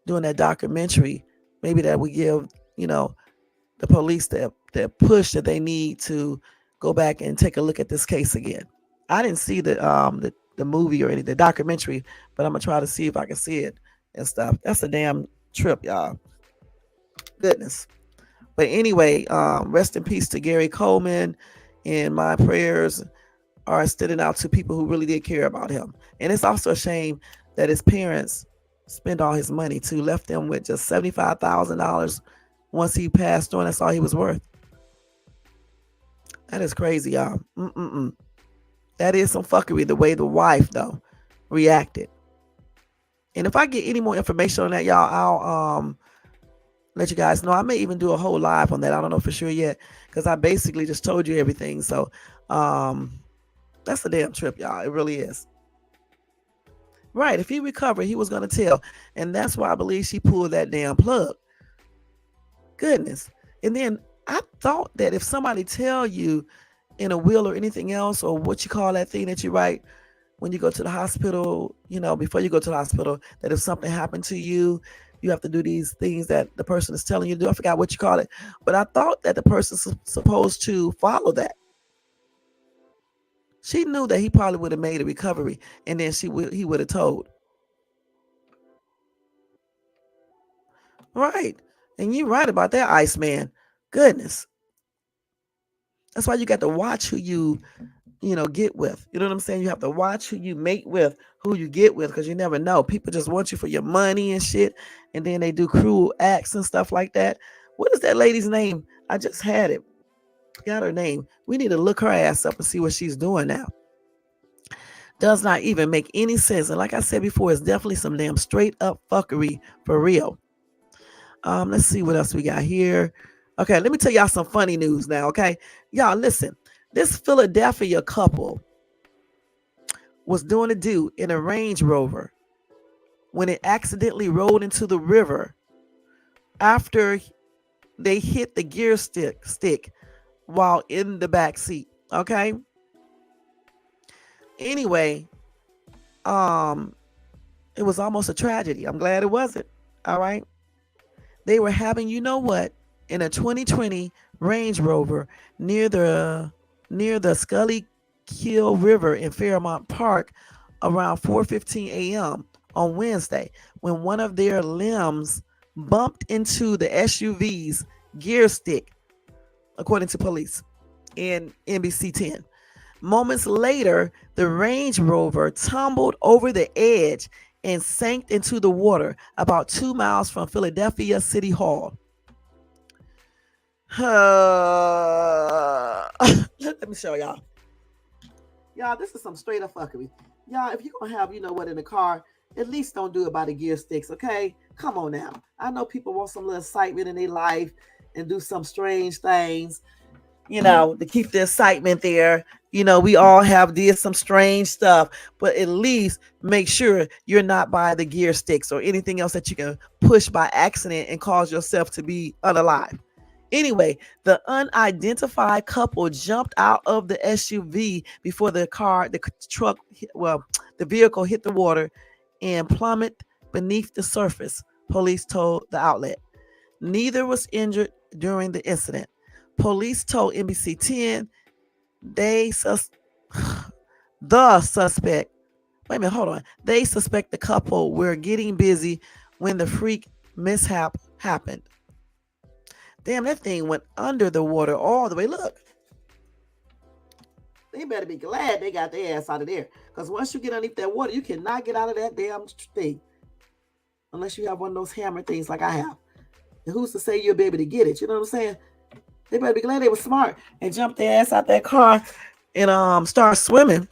doing that documentary, maybe that would give, the police that push that they need to go back and take a look at this case again. I didn't see the movie or any the documentary, but I'm gonna try to see if I can see it and stuff. That's a damn trip, y'all. Goodness. But anyway, rest in peace to Gary Coleman, and my prayers are extended out to people who really did care about him. And it's also a shame that his parents spent all his money too, left him with just $75,000 once he passed on. That's all he was worth. That is crazy, y'all. Mm-mm-mm. That is some fuckery, the way the wife, though, reacted. And if I get any more information on that, y'all, I'll let you guys know. I may even do a whole live on that. I don't know for sure yet, because I basically just told you everything. So that's a damn trip, y'all. It really is. Right. If he recovered, he was going to tell. And that's why I believe she pulled that damn plug. Goodness. And then I thought that if somebody tell you in a will or anything else, or what you call that thing that you write when you go to the hospital, before you go to the hospital, that if something happened to you, you have to do these things that the person is telling you to do. I forgot what you call it, but I thought that the person's supposed to follow that. She knew that he probably would have made a recovery, and then he would have told. Right. And you're right about that, Iceman. Goodness. That's why you got to watch who you get with. You know what I'm saying? You have to watch who you mate with, who you get with, because you never know. People just want you for your money and shit, and then they do cruel acts and stuff like that. What is that lady's name? I just had it. Got her name. We need to look her ass up and see what she's doing now. Does not even make any sense. And like I said before, it's definitely some damn straight up fuckery for real. Let's see what else we got here. Okay, let me tell y'all some funny news now. Okay, y'all listen. This Philadelphia couple was doing a do in a Range Rover when it accidentally rolled into the river after they hit the gear stick while in the back seat. Okay. Anyway, it was almost a tragedy. I'm glad it wasn't. All right. They were having, you know what, in a 2020 Range Rover near the Scully Kill River in Fairmount Park around 4:15 a.m. on Wednesday when one of their limbs bumped into the SUV's gear stick, according to police in NBC 10. Moments later, the Range Rover tumbled over the edge and sank into the water about 2 miles from Philadelphia City Hall. Let me show y'all. Y'all, this is some straight up fuckery. Y'all, if you're going to have, you know what, in the car, at least don't do it by the gear sticks, okay? Come on now. I know people want some little excitement in their life and do some strange things, to keep the excitement there. We all did some strange stuff, but at least make sure you're not by the gear sticks or anything else that you can push by accident and cause yourself to be unalive. Anyway, the unidentified couple jumped out of the SUV before the vehicle hit the water and plummeted beneath the surface, police told the outlet. Neither was injured during the incident. Police told NBC 10 the suspect, wait a minute, hold on. They suspect the couple were getting busy when the freak mishap happened. Damn, that thing went under the water all the way. Look. They better be glad they got their ass out of there. Because once you get underneath that water, you cannot get out of that damn thing. Unless you have one of those hammer things like I have. And who's to say you'll be able to get it? You know what I'm saying? They better be glad they were smart and jumped their ass out that car and start swimming.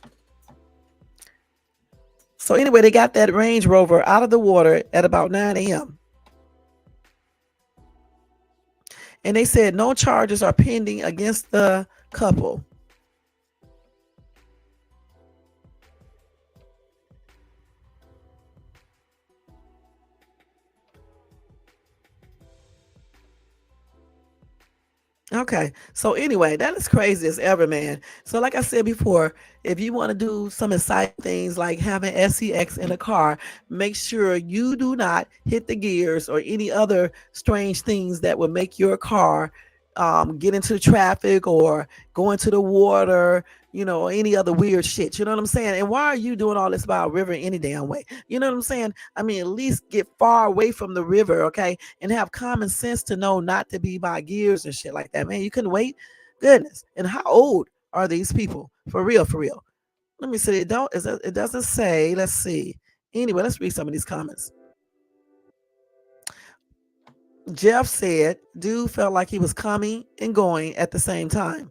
So anyway, they got that Range Rover out of the water at about 9 a.m. And they said no charges are pending against the couple. Okay. So anyway, that is crazy as ever, man. So like I said before, if you want to do some exciting things like having SCX in a car, make sure you do not hit the gears or any other strange things that would make your car get into the traffic or go into the water, or any other weird shit. You know what I'm saying? And why are you doing all this by a river any damn way? You know what I'm saying? I mean, at least get far away from the river, okay? And have common sense to know not to be by gears and shit like that, man. You couldn't wait. Goodness. And how old are these people? For real, for real. Let me see. It doesn't say. Let's see. Anyway, let's read some of these comments. Jeff said, dude felt like he was coming and going at the same time.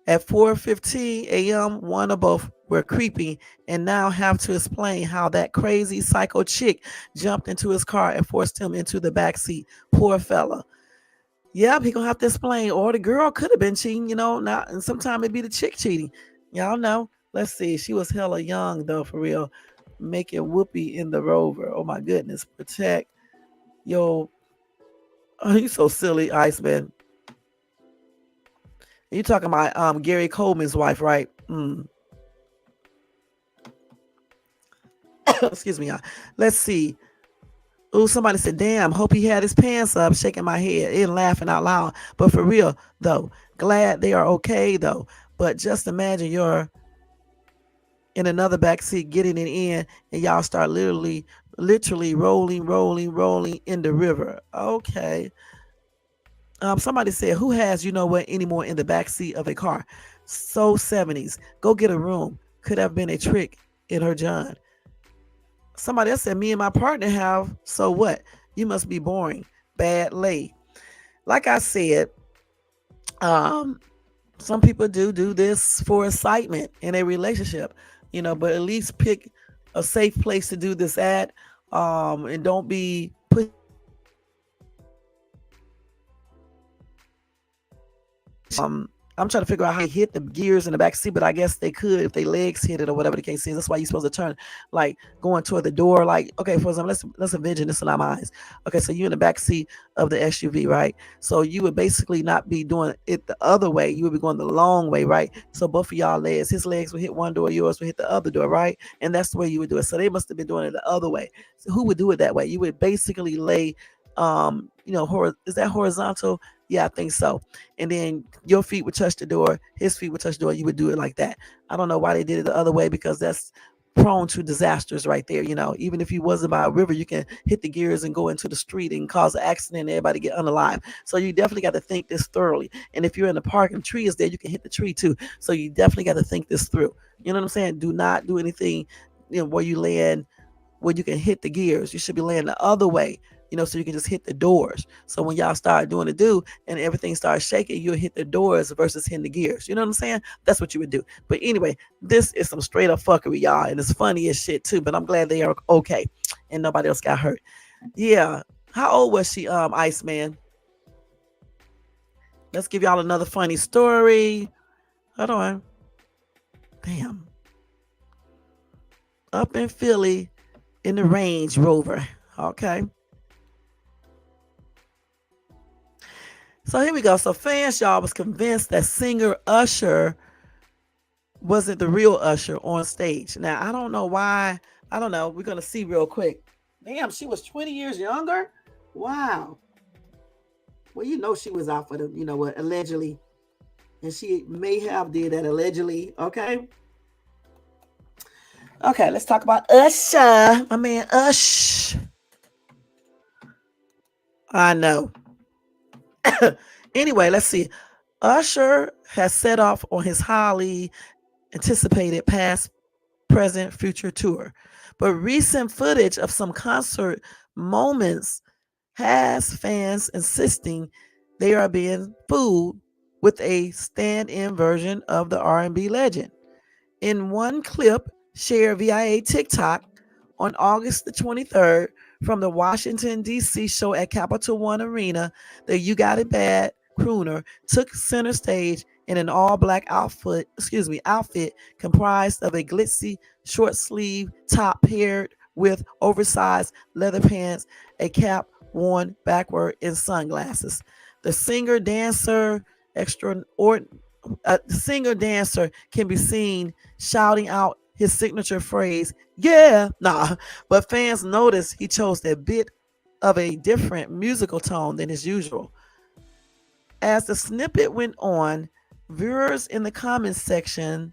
At 4:15 a.m., one or both were creepy and now have to explain how that crazy psycho chick jumped into his car and forced him into the back seat. Poor fella. Yep, he gonna have to explain. Or the girl could have been cheating, not, and sometimes it'd be the chick cheating. Y'all know. Let's see. She was hella young though, for real. Making whoopee in the Rover. Oh my goodness. Protect your. Oh, you so silly, Iceman. You talking about Gary Coleman's wife, right? Excuse me. Let's see. Ooh, somebody said, damn, hope he had his pants up, shaking my head and laughing out loud. But for real, though, glad they are okay, though. But just imagine you're in another back seat getting it in, and y'all start literally rolling in the river. Okay. Somebody said, who has you know what anymore in the back seat of a car? So 70s. Go get a room. Could have been a trick in her John. Somebody else said, me and my partner have. So what? You must be boring. Bad lay. Like I said, um, some people do this for excitement in a relationship, but at least pick a safe place to do this at, and don't be pushing I'm trying to figure out how they hit the gears in the back seat, but I guess they could if their legs hit it or whatever the case is. That's why you're supposed to turn, like going toward the door. Like, okay, for example, let's envision this in our minds. Okay, so you're in the back seat of the SUV, right? So you would basically not be doing it the other way. You would be going the long way, right? So both of y'all legs, his legs would hit one door, yours would hit the other door, right? And that's the way you would do it. So they must have been doing it the other way. So who would do it that way? You would basically lay, is that horizontal? Yeah, I think so. And then your feet would touch the door, his feet would touch the door. You would do it like that. I don't know why they did it the other way, because that's prone to disasters right there. Even if you wasn't by a river, you can hit the gears and go into the street and cause an accident and everybody get unalive. So you definitely got to think this thoroughly. And if you're in the park and tree is there, you can hit the tree too. So you definitely got to think this through. You know what I'm saying? Do not do anything, where you land where you can hit the gears. You should be laying the other way, so you can just hit the doors. So when y'all start doing the do and everything starts shaking, you'll hit the doors versus hitting the gears. You know what I'm saying? That's what you would do. But anyway, this is some straight up fuckery, y'all. And it's funny as shit too, but I'm glad they are okay and nobody else got hurt. Yeah. How old was she, Iceman? Let's give y'all another funny story. Hold on. Damn. Up in Philly in the Range Rover. Okay. So here we go. So fans, y'all, was convinced that singer Usher wasn't the real Usher on stage. Now, I don't know why. I don't know. We're going to see real quick. Damn, she was 20 years younger? Wow. Well, she was out for the, what, allegedly. And she may have did that allegedly. Okay. Okay, let's talk about Usher. My man Ush. I know. Anyway, let's see. Usher has set off on his highly anticipated past, present, future tour. But recent footage of some concert moments has fans insisting they are being fooled with a stand-in version of the R&B legend. In one clip shared via TikTok on August the 23rd from the Washington, D.C. show at Capital One Arena, the You Got It Bad crooner took center stage in an all-black outfit comprised of a glitzy short sleeve top paired with oversized leather pants, a cap worn backward, and sunglasses. The singer dancer can be seen shouting out his signature phrase, yeah, nah, but fans noticed he chose a bit of a different musical tone than his usual. As the snippet went on, viewers in the comments section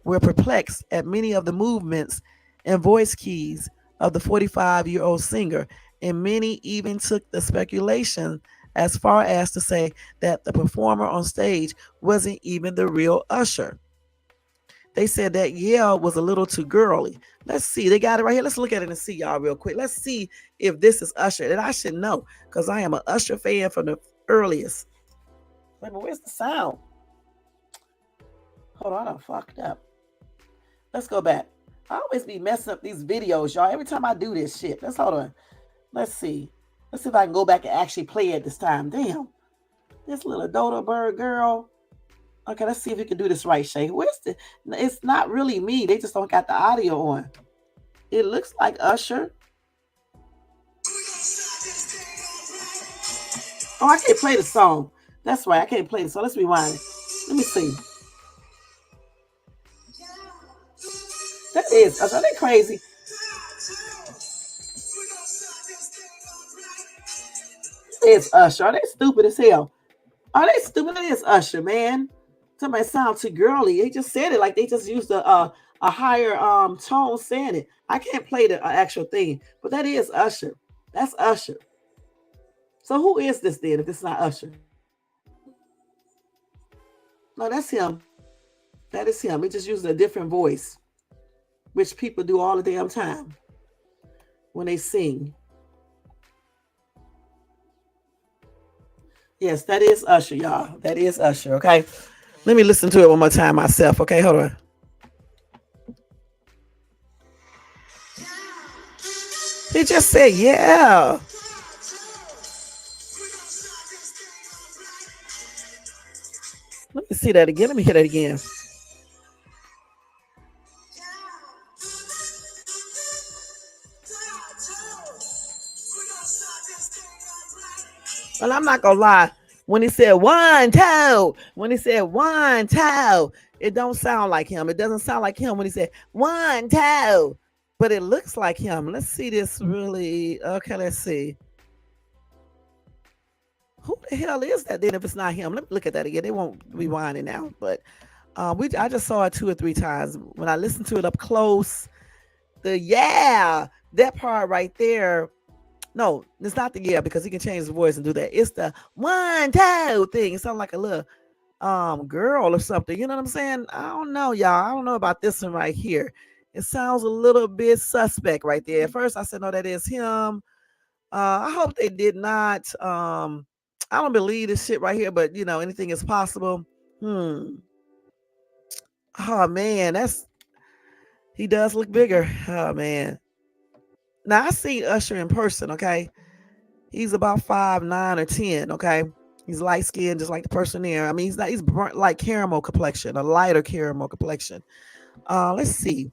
were perplexed at many of the movements and voice keys of the 45-year-old singer, and many even took the speculation as far as to say that the performer on stage wasn't even the real Usher. They said that yell was a little too girly. Let's see. They got it right here. Let's look at it and see, y'all, real quick. Let's see if this is Usher. And I should know, because I am an Usher fan from the earliest. Wait, but where's the sound? Hold on, I fucked up. Let's go back. I always be messing up these videos, y'all. Every time I do this shit. Let's hold on. Let's see. Let's see if I can go back and actually play it this time. Damn. This little dodo bird girl. Okay, let's see if we can do this right, Shay. Where's the... It's not really me. They just don't got the audio on. It looks like Usher. Oh, I can't play the song. That's right. I can't play the song. Let's rewind it. Let me see. That is Usher. They crazy. says Usher. Are they stupid as hell? Are they stupid? It is Usher, man. Somebody sound too girly. They just said it like they just used a higher tone saying it. I can't play the actual thing, but that is Usher. That's Usher. So who is this then if it's not Usher? No, that's him. That is him. He just used a different voice, which people do all the damn time when they sing. Yes, that is Usher, y'all. That is Usher, okay? Let me listen to it one more time myself, okay? Hold on. He just said, yeah. Let me see that again. Let me hear that again. Well, I'm not gonna lie. When he said one toe, it don't sound like him. It doesn't sound like him when he said one toe, but it looks like him. Let's see this really. Okay, let's see. Who the hell is that then if it's not him? Let me look at that again. They won't rewind it now, but I just saw it 2 or 3 times. When I listened to it up close, that part right there. No, it's not the because he can change his voice and do that. It's the one toe thing. It sounds like a little girl or something. You know what I'm saying? I don't know, y'all. I don't know about this one right here. It sounds a little bit suspect right there. At first I said, no, that is him. I hope they did not. I don't believe this shit right here, but anything is possible. Oh man, he does look bigger. Oh man. Now I seen Usher in person, okay? He's about 5'9" or 10, okay? He's light skinned, just like the person there. I mean, he's burnt like caramel complexion, a lighter caramel complexion. Let's see.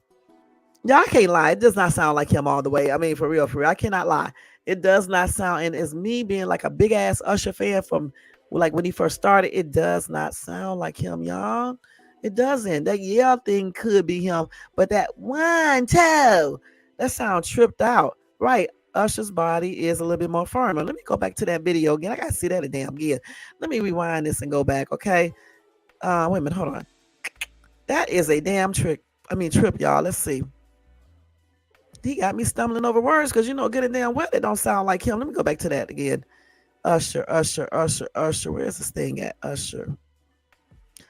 Yeah, I can't lie. It does not sound like him all the way. I mean, for real, I cannot lie. It does not sound, and it's me being like a big ass Usher fan from like when he first started. It does not sound like him, y'all. It doesn't. That thing could be him, but that one toe, that sound tripped out. Right. Usher's body is a little bit more firmer. Let me go back to that video again. I gotta see that again. Let me rewind this and go back, okay? Wait a minute, hold on. That is a damn trip, y'all. Let's see. He got me stumbling over words because good and damn well it don't sound like him. Let me go back to that again. Usher. Where's this thing at? Usher.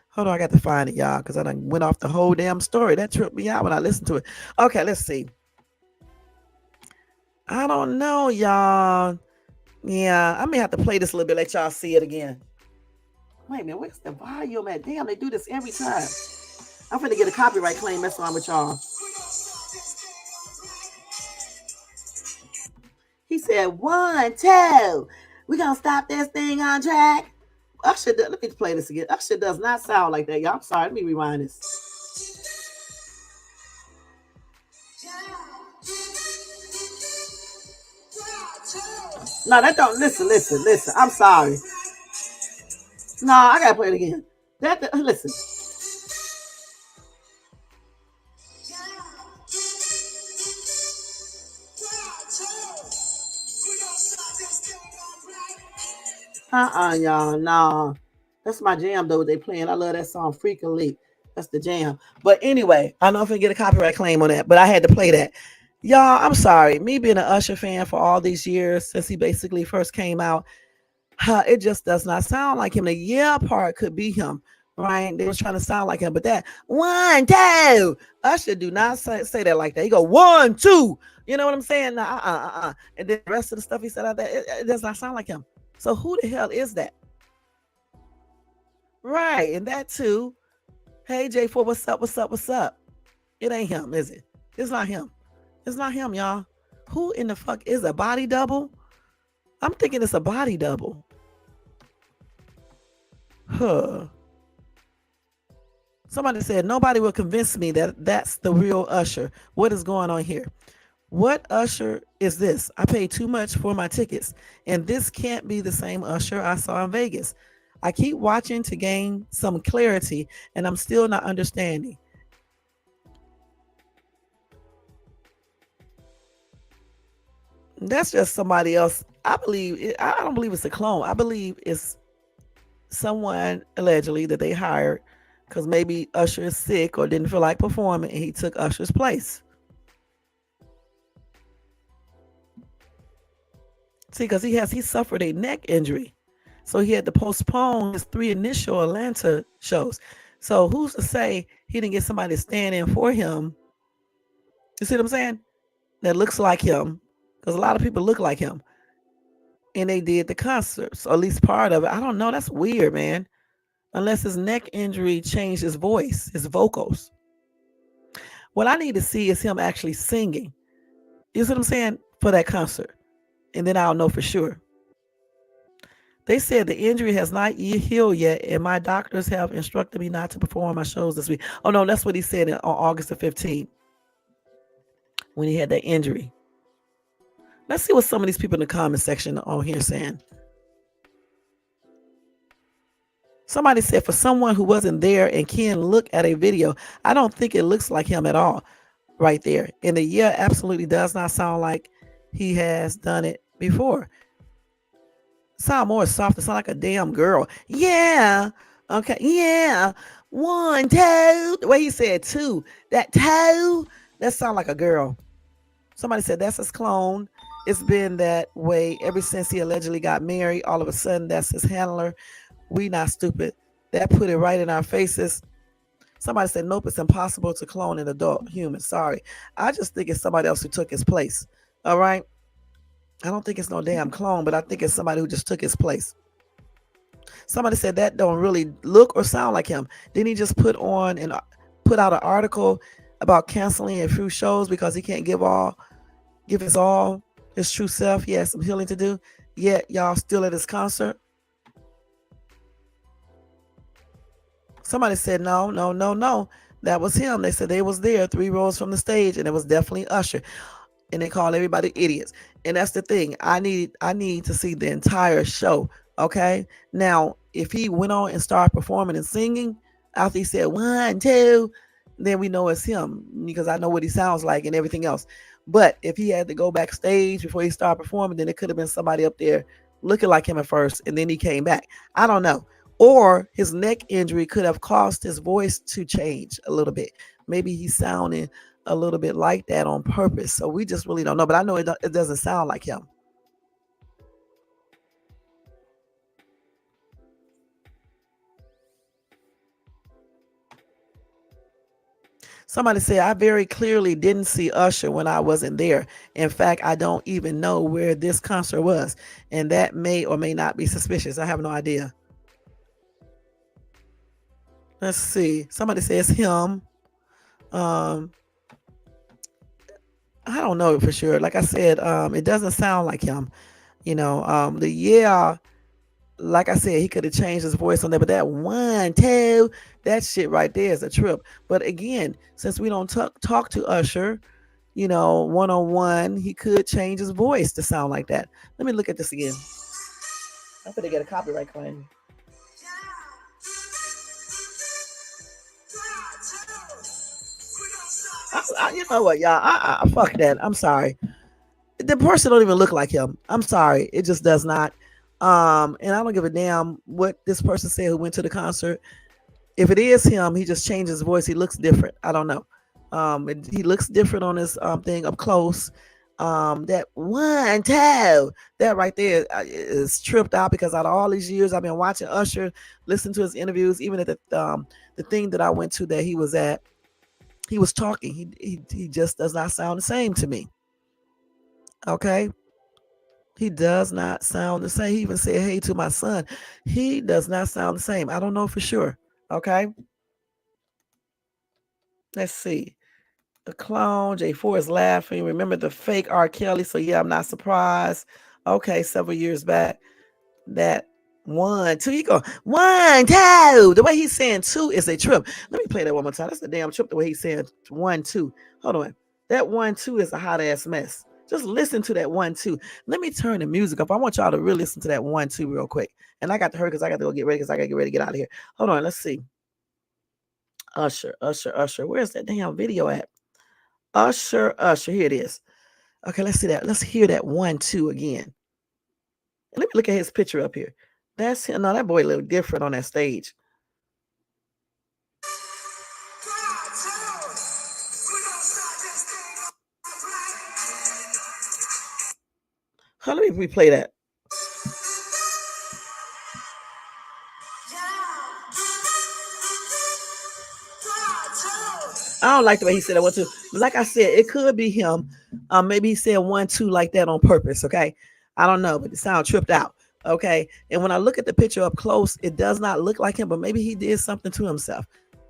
Hold on, I got to find it, y'all, because I done went off the whole damn story. That tripped me out when I listened to it. Okay, let's see. I don't know, y'all. Yeah, I may have to play this a little bit, let y'all see it again. Wait a minute, where's the volume at? Damn, they do this every time. I'm finna get a copyright claim messing around with y'all. He said, 1, 2. We gonna stop this thing on track. Usher, let me play this again. Usher does not sound like that, y'all. I'm sorry, let me rewind this. No, that don't, listen. I'm sorry. No, I gotta play it again. Listen. Y'all. Nah. That's my jam, though, they playing. I love that song, Freakily. That's the jam. But anyway, I don't know if I get a copyright claim on that, but I had to play that. Y'all, I'm sorry. Me being an Usher fan for all these years since he basically first came out, it just does not sound like him. The part could be him, right? They was trying to sound like him, but that 1, 2, Usher do not say that like that. He go 1, 2. You know what I'm saying? Nah, And then the rest of the stuff he said out there, it does not sound like him. So who the hell is that? Right, and that too. Hey J4, what's up? It ain't him, is it? It's not him. It's not him, y'all. Who in the fuck is a body double? I'm thinking it's a body double. Somebody said nobody will convince me that that's the real Usher. What is going on here? What Usher is this? I paid too much for my tickets, and this can't be the same Usher I saw in Vegas. I keep watching to gain some clarity, and I'm still not understanding. That's just somebody else. I don't believe it's a clone. I believe it's someone allegedly that they hired because maybe Usher is sick or didn't feel like performing, and he took Usher's place. See, because he suffered a neck injury, so he had to postpone his three initial Atlanta shows. So who's to say he didn't get somebody to stand in for him? You see what I'm saying? That looks like him, because a lot of people look like him, and they did the concerts, or at least part of it. I don't know. That's weird, man. Unless his neck injury changed his voice, his vocals. What I need to see is him actually singing. You see what I'm saying? For that concert. And then I'll know for sure. They said the injury has not healed yet, and my doctors have instructed me not to perform my shows this week. Oh, no, that's what he said on August the 15th when he had that injury. Let's see what some of these people in the comment section on here saying. Somebody said, for someone who wasn't there and can look at a video, I don't think it looks like him at all right there. And the yeah absolutely does not sound like he has done it before. Sound more soft. It sound like a damn girl. Yeah. Okay. Yeah. One, two. The way he said two. That two. That sound like a girl. Somebody said that's his clone. It's been that way ever since he allegedly got married. All of a sudden, that's his handler. We not stupid. That put it right in our faces. Somebody said, nope, it's impossible to clone an adult human. Sorry. I just think it's somebody else who took his place. All right. I don't think it's no damn clone, but I think it's somebody who just took his place. Somebody said that don't really look or sound like him. Didn't he just put out an article about canceling a few shows because he can't give his true self? He has some healing to do. Yet y'all still at his concert. Somebody said no. That was him. They said they was there 3 rows from the stage, and it was definitely Usher. And they call everybody idiots. And that's the thing. I need to see the entire show. Okay. Now, if he went on and started performing and singing after he said 1, 2, then we know it's him because I know what he sounds like and everything else. But if he had to go backstage before he started performing, then it could have been somebody up there looking like him at first, and then he came back. I don't know. Or his neck injury could have caused his voice to change a little bit. Maybe he's sounding a little bit like that on purpose. So we just really don't know. But I know it doesn't sound like him. Somebody said, I very clearly didn't see Usher when I wasn't there. In fact, I don't even know where this concert was. And that may or may not be suspicious. I have no idea. Let's see. Somebody says him. Um, I don't know for sure. Like I said, it doesn't sound like him. Like I said, he could have changed his voice on there, but that 1, 2, that shit right there is a trip. But again, since we don't talk to Usher, one on one, he could change his voice to sound like that. Let me look at this again. I'm gonna get a copyright claim. You know what, y'all? I fuck that. I'm sorry. The person don't even look like him. I'm sorry. It just does not. And I don't give a damn what this person said who went to the concert. If it is him, he just changed his voice. He looks different. I don't know. He looks different on this thing up close. That 1, 2, that right there is tripped out because out of all these years I've been watching Usher, listening to his interviews, even at the thing that I went to that he was at, he was talking. He just does not sound the same to me. Okay. He does not sound the same. He even said, hey, to my son. He does not sound the same. I don't know for sure. Okay. Let's see. The clone, J4 is laughing. Remember the fake R. Kelly. So, yeah, I'm not surprised. Okay, several years back. That 1, 2, he go 1, 2. The way he's saying 2 is a trip. Let me play that one more time. That's a damn trip the way he's saying 1, 2. Hold on. That 1, 2 is a hot ass mess. Just listen to that 1, 2. Let me turn the music up. I want y'all to really listen to that 1, 2 real quick. And I got to hurry because I got to go get ready because I got to get ready to get out of here. Hold on. Let's see. Usher. Where's that damn video at? Usher. Here it is. Okay, let's see that. Let's hear that 1, 2 again. Let me look at his picture up here. That's him. No, that boy looked different on that stage. Let me replay that. I don't like the way he said it 1 2. But like I said, it could be him. Maybe he said 1 2 like that on purpose. Okay, I don't know, but it sound tripped out. Okay, and when I look at the picture up close, it does not look like him. But maybe he did something to himself.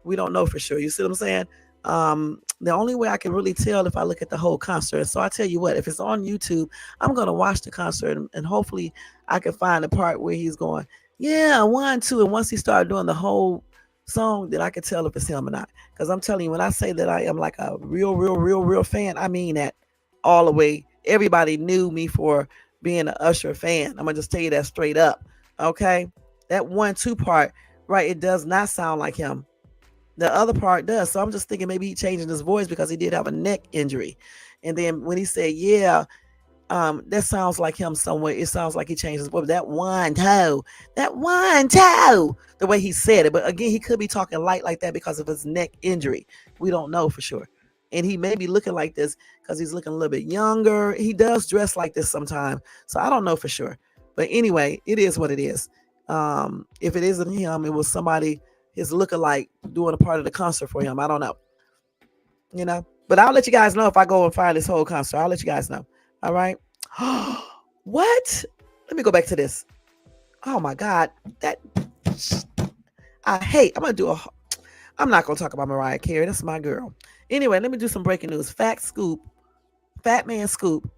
We don't know for sure. You see what I'm saying? The only way I can really tell if I look at the whole concert. So I tell you what, if it's on YouTube, I'm gonna watch the concert and hopefully I can find the part where he's going, yeah, 1 2, and once he started doing the whole song, that I can tell if it's him or not. Because I'm telling you, when I say that I am like a real fan, I mean that all the way. Everybody knew me for being an Usher fan. I'm gonna just tell you that straight up. Okay, that 1 2 part, right? It does not sound like him. The other part does. So I'm just thinking maybe he changing his voice because he did have a neck injury. And then when he said, yeah, that sounds like him somewhere. It sounds like he changed his voice. That 1 2, the way he said it. But again, he could be talking light like that because of his neck injury. We don't know for sure. And he may be looking like this because he's looking a little bit younger. He does dress like this sometimes. So I don't know for sure. But anyway, it is what it is. If it isn't him, it was somebody, his lookalike, doing a part of the concert for him. I don't know. But I'll let you guys know if I go and find this whole concert. I'll let you guys know. All right. What? Let me go back to this. Oh my God. I'm not going to talk about Mariah Carey. That's my girl. Anyway, let me do some breaking news. Fat Man Scoop.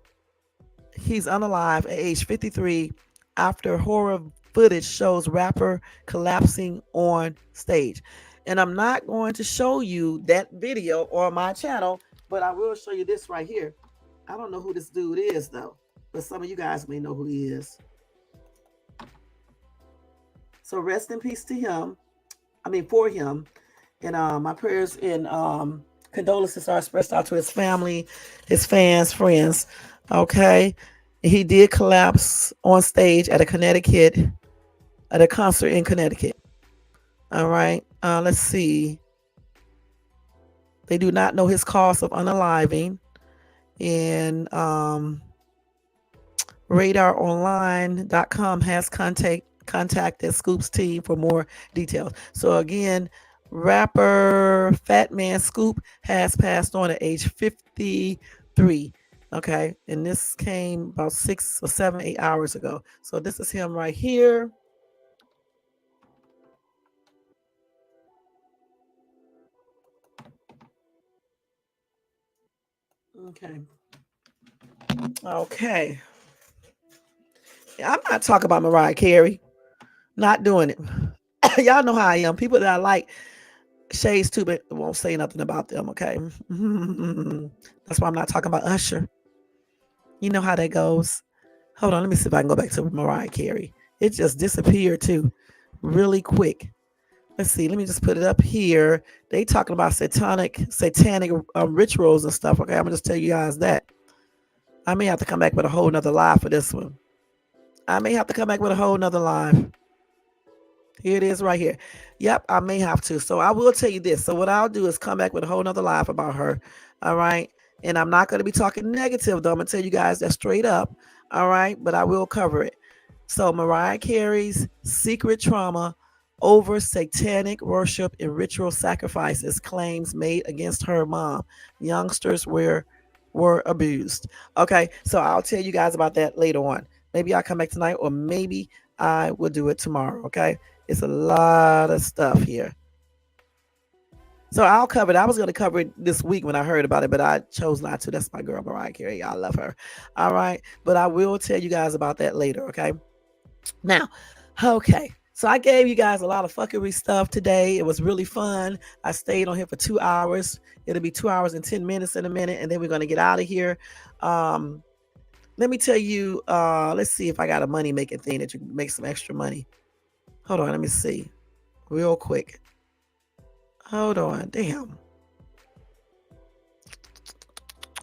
He's unalive at age 53 after horror footage shows rapper collapsing on stage. And I'm not going to show you that video on my channel, but I will show you this right here. I don't know who this dude is, though, but some of you guys may know who he is. So rest in peace to him. For him. And my prayers and condolences are expressed out to his family, his fans, friends. Okay. He did collapse on stage at a concert in Connecticut. All right. Let's see. They do not know his cause of unaliving. And radaronline.com has contacted Scoop's team for more details. So again, rapper Fat Man Scoop has passed on at age 53. Okay, and this came about 6 or 7, 8 hours ago. So this is him right here. Okay. I'm not talking about Mariah Carey. Not doing it. Y'all know how I am. People that I like, shades too, but won't say nothing about them. Okay. That's why I'm not talking about Usher. You know how that goes. Hold on, let me see if I can go back to Mariah Carey. It just disappeared too, really quick. Let's see. Let me just put it up here. They talking about satanic rituals and stuff. Okay, I'm gonna just tell you guys that. I may have to come back with a whole nother live for this one. Here it is right here. Yep, I may have to. So I will tell you this. So what I'll do is come back with a whole nother live about her. All right. And I'm not going to be talking negative, though. I'm going to tell you guys that straight up. All right. But I will cover it. So Mariah Carey's secret trauma over satanic worship and ritual sacrifices, claims made against her mom. Youngsters were abused. Okay. So I'll tell you guys about that later on. Maybe I'll come back tonight, or maybe I will do it tomorrow. Okay. It's a lot of stuff here. So I'll cover it. I was going to cover it this week when I heard about it, but I chose not to. That's my girl, Mariah Carey. I love her. All right. But I will tell you guys about that later. Okay. Now, okay. So I gave you guys a lot of fuckery stuff today. It was really fun. I stayed on here for 2 hours. It'll be 2 hours and 10 minutes in a minute, and then we're going to get out of here. Let me tell you, let's see if I got a money making thing that you can make some extra money. Hold on, let me see. Real quick. Hold on, damn.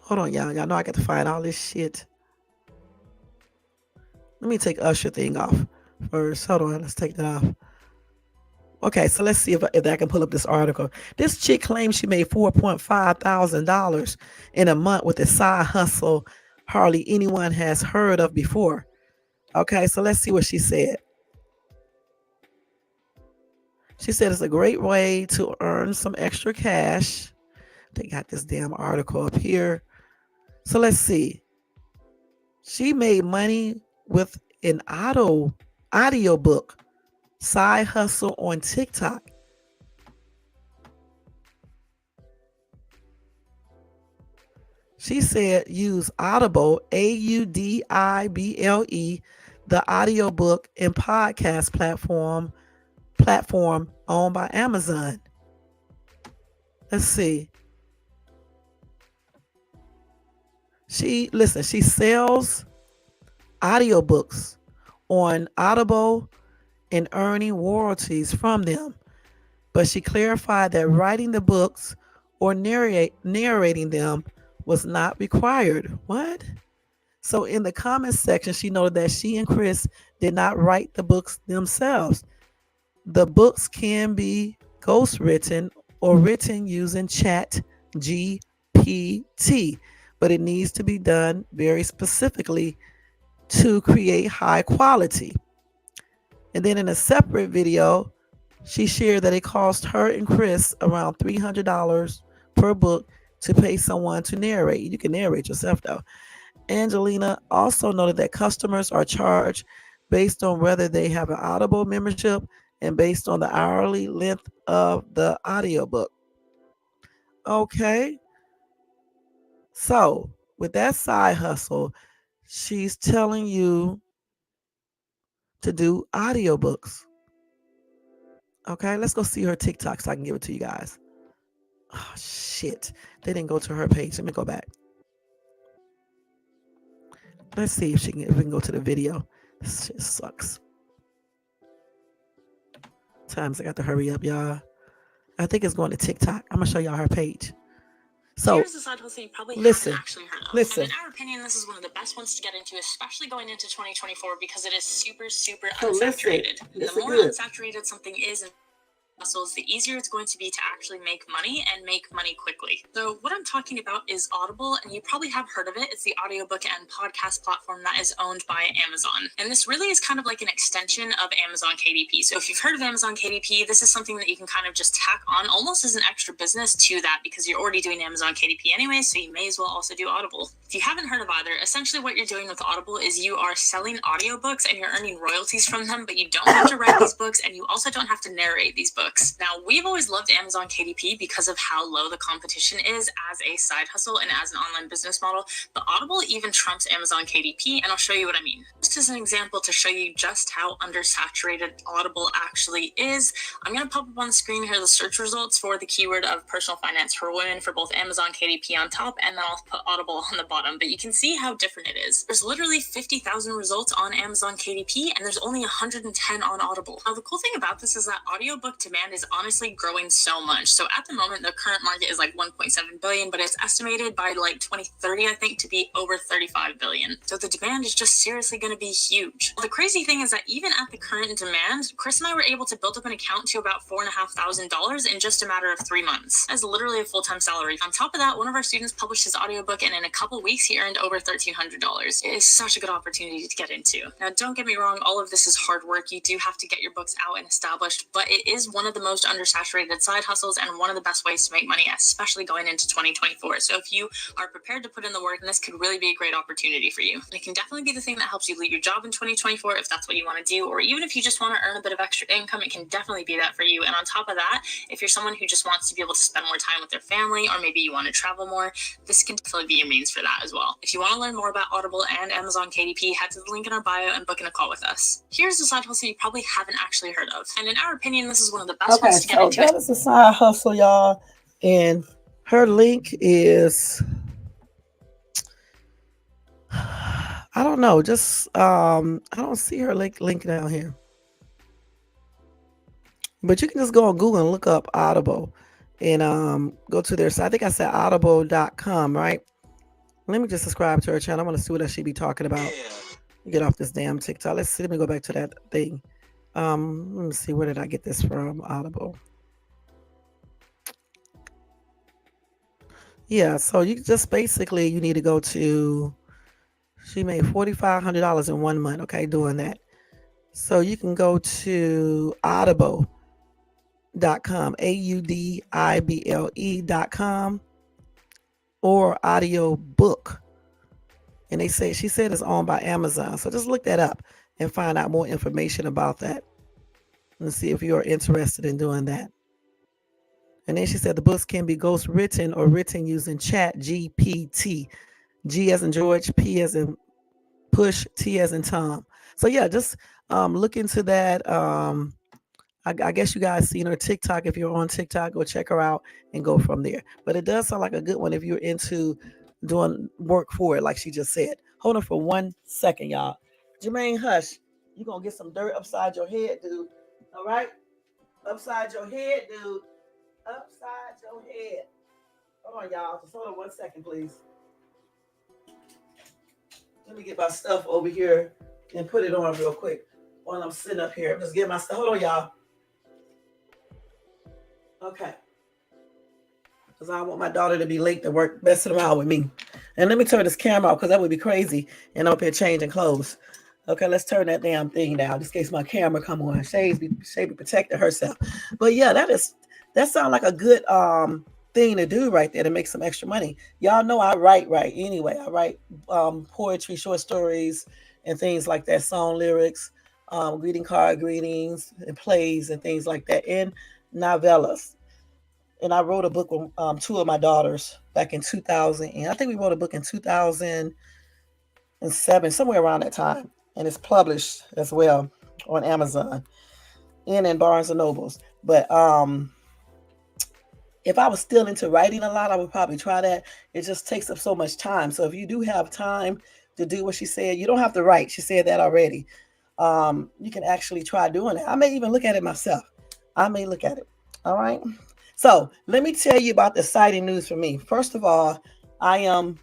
Hold on, y'all. Y'all know I got to find all this shit. Let me take Usher thing off first. Hold on, let's take that off. Okay, so let's see if I can pull up this article. This chick claims she made $4,500 in a month with a side hustle hardly anyone has heard of before. Okay, so let's see what she said. She said it's a great way to earn some extra cash. They got this damn article up here. So let's see. She made money with an audio book side hustle on TikTok. She said use Audible, Audible, the audiobook and podcast platform owned by Amazon. Let's see. She sells audiobooks on Audible and earning royalties from them. But she clarified that writing the books or narrating them was not required. What? So in the comments section, she noted that she and Chris did not write the books themselves. The books can be ghostwritten or written using Chat GPT, but it needs to be done very specifically to create high quality. And then in a separate video, she shared that it cost her and Chris around $300 per book to pay someone to narrate. You can narrate yourself though. Angelina also noted that customers are charged based on whether they have an Audible membership and based on the hourly length of the audiobook. Okay. So, with that side hustle, she's telling you to do audiobooks. Okay, let's go see her TikTok so I can give it to you guys. Oh, shit. They didn't go to her page. Let me go back. Let's see if we can go to the video. This shit sucks. Times I got to hurry up, y'all. I think it's going to TikTok. I'm going to show y'all her page. So, here's a side hustle you probably haven't actually heard of. Listen. And in our opinion, this is one of the best ones to get into, especially going into 2024 because it is super, super unsaturated. The more unsaturated something is in hustles, the easier it's going to be to actually make money and make money quickly. So what I'm talking about is Audible, and you probably have heard of it. It's the audiobook and podcast platform that is owned by Amazon. And this really is kind of like an extension of Amazon KDP. So if you've heard of Amazon KDP, this is something that you can kind of just tack on almost as an extra business to that because you're already doing Amazon KDP anyway, so you may as well also do Audible. If you haven't heard of either, essentially what you're doing with Audible is you are selling audiobooks and you're earning royalties from them, but you don't have to write these books and you also don't have to narrate these books. Now, we've always loved Amazon KDP because of how low the competition is as a side hustle and as an online business model, but Audible even trumps Amazon KDP, and I'll show you what I mean. Just as an example to show you just how undersaturated Audible actually is, I'm going to pop up on the screen here the search results for the keyword of personal finance for women for both Amazon KDP on top, and then I'll put Audible on the bottom, but you can see how different it is. There's literally 50,000 results on Amazon KDP, and there's only 110 on Audible. Now, the cool thing about this is that audiobook demand is honestly growing so much. So at the moment, the current market is like 1.7 billion, but it's estimated by like 2030, I think, to be over 35 billion. So the demand is just seriously going to be huge. The crazy thing is that even at the current demand, Chris and I were able to build up an account to about $4,500 in just a matter of 3 months. That's literally a full-time salary. On top of that, one of our students published his audiobook, and in a couple weeks, he earned over $1,300. It is such a good opportunity to get into. Now, don't get me wrong, all of this is hard work. You do have to get your books out and established, but it is one of the most undersaturated side hustles and one of the best ways to make money, especially going into 2024. So if you are prepared to put in the work, this could really be a great opportunity for you. It can definitely be the thing that helps you leave your job in 2024 if that's what you want to do, or even if you just want to earn a bit of extra income, it can definitely be that for you. And on top of that, if you're someone who just wants to be able to spend more time with their family, or maybe you want to travel more, this can definitely be your means for that as well. If you want to learn more about Audible and Amazon KDP, head to the link in our bio and book in a call with us. Here's a side hustle you probably haven't actually heard of, and in our opinion, this is one of the best ones to get into. That is a side hustle, y'all, and her link is I don't know, just I don't see her link down here, but you can just go on Google and look up Audible and go to their site. I think I said audible.com, right? Let me just subscribe to her channel. I want to see what else she be talking about. Get off this damn TikTok. Let's see. Let me go back to that thing. Let me see. Where did I get this from? Audible. Yeah. So you just basically you need to go to. She made $4,500 in 1 month. Okay, doing that. So you can go to audible.com, audible.com, or audiobook. And she said it's owned by Amazon. So just look that up and find out more information about that and see if you're interested in doing that. And then she said the books can be ghost written or written using Chat GPT. G as in George, P as in push, T as in Tom. So yeah, just look into that. I guess you guys seen her TikTok. If you're on TikTok, go check her out and go from there. But it does sound like a good one if you're into doing work for it, like she just said. Hold on for 1 second, y'all. Jermaine, hush. You're going to get some dirt upside your head, dude. All right? Upside your head, dude. Upside your head. Hold on, y'all. Just hold on 1 second, please. Let me get my stuff over here and put it on real quick while I'm sitting up here. Just get my stuff. Hold on, y'all. Okay. Because I don't want my daughter to be late to work messing around with me. And let me turn this camera off because that would be crazy. And I'm up here changing clothes. Okay, let's turn that damn thing down just in case my camera come on. Shay's be protecting herself. But yeah, that sounds like a good thing to do right there to make some extra money. Y'all know I write anyway. I write poetry, short stories, and things like that, song lyrics, greeting card greetings, and plays and things like that, and novellas. And I wrote a book with two of my daughters back in 2000. And I think we wrote a book in 2007, somewhere around that time. And it's published as well on Amazon and in Barnes and Nobles. But if I was still into writing a lot, I would probably try that. It just takes up so much time. So if you do have time to do what she said, you don't have to write. She said that already. You can actually try doing it. I may even look at it myself. I may look at it. All right. So let me tell you about the exciting news for me. First of all, I am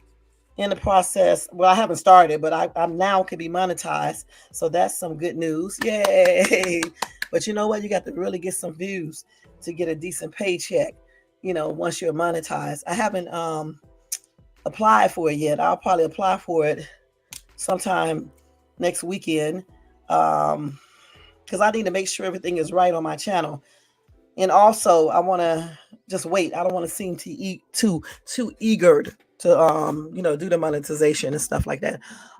in the process. Well, I haven't started, but I'm now can be monetized. So that's some good news. Yay. But you know what? You got to really get some views to get a decent paycheck, once you're monetized. I haven't applied for it yet. I'll probably apply for it sometime next weekend because I need to make sure everything is right on my channel. And also, I want to just wait. I don't want to seem too eager to do the monetization and stuff like that.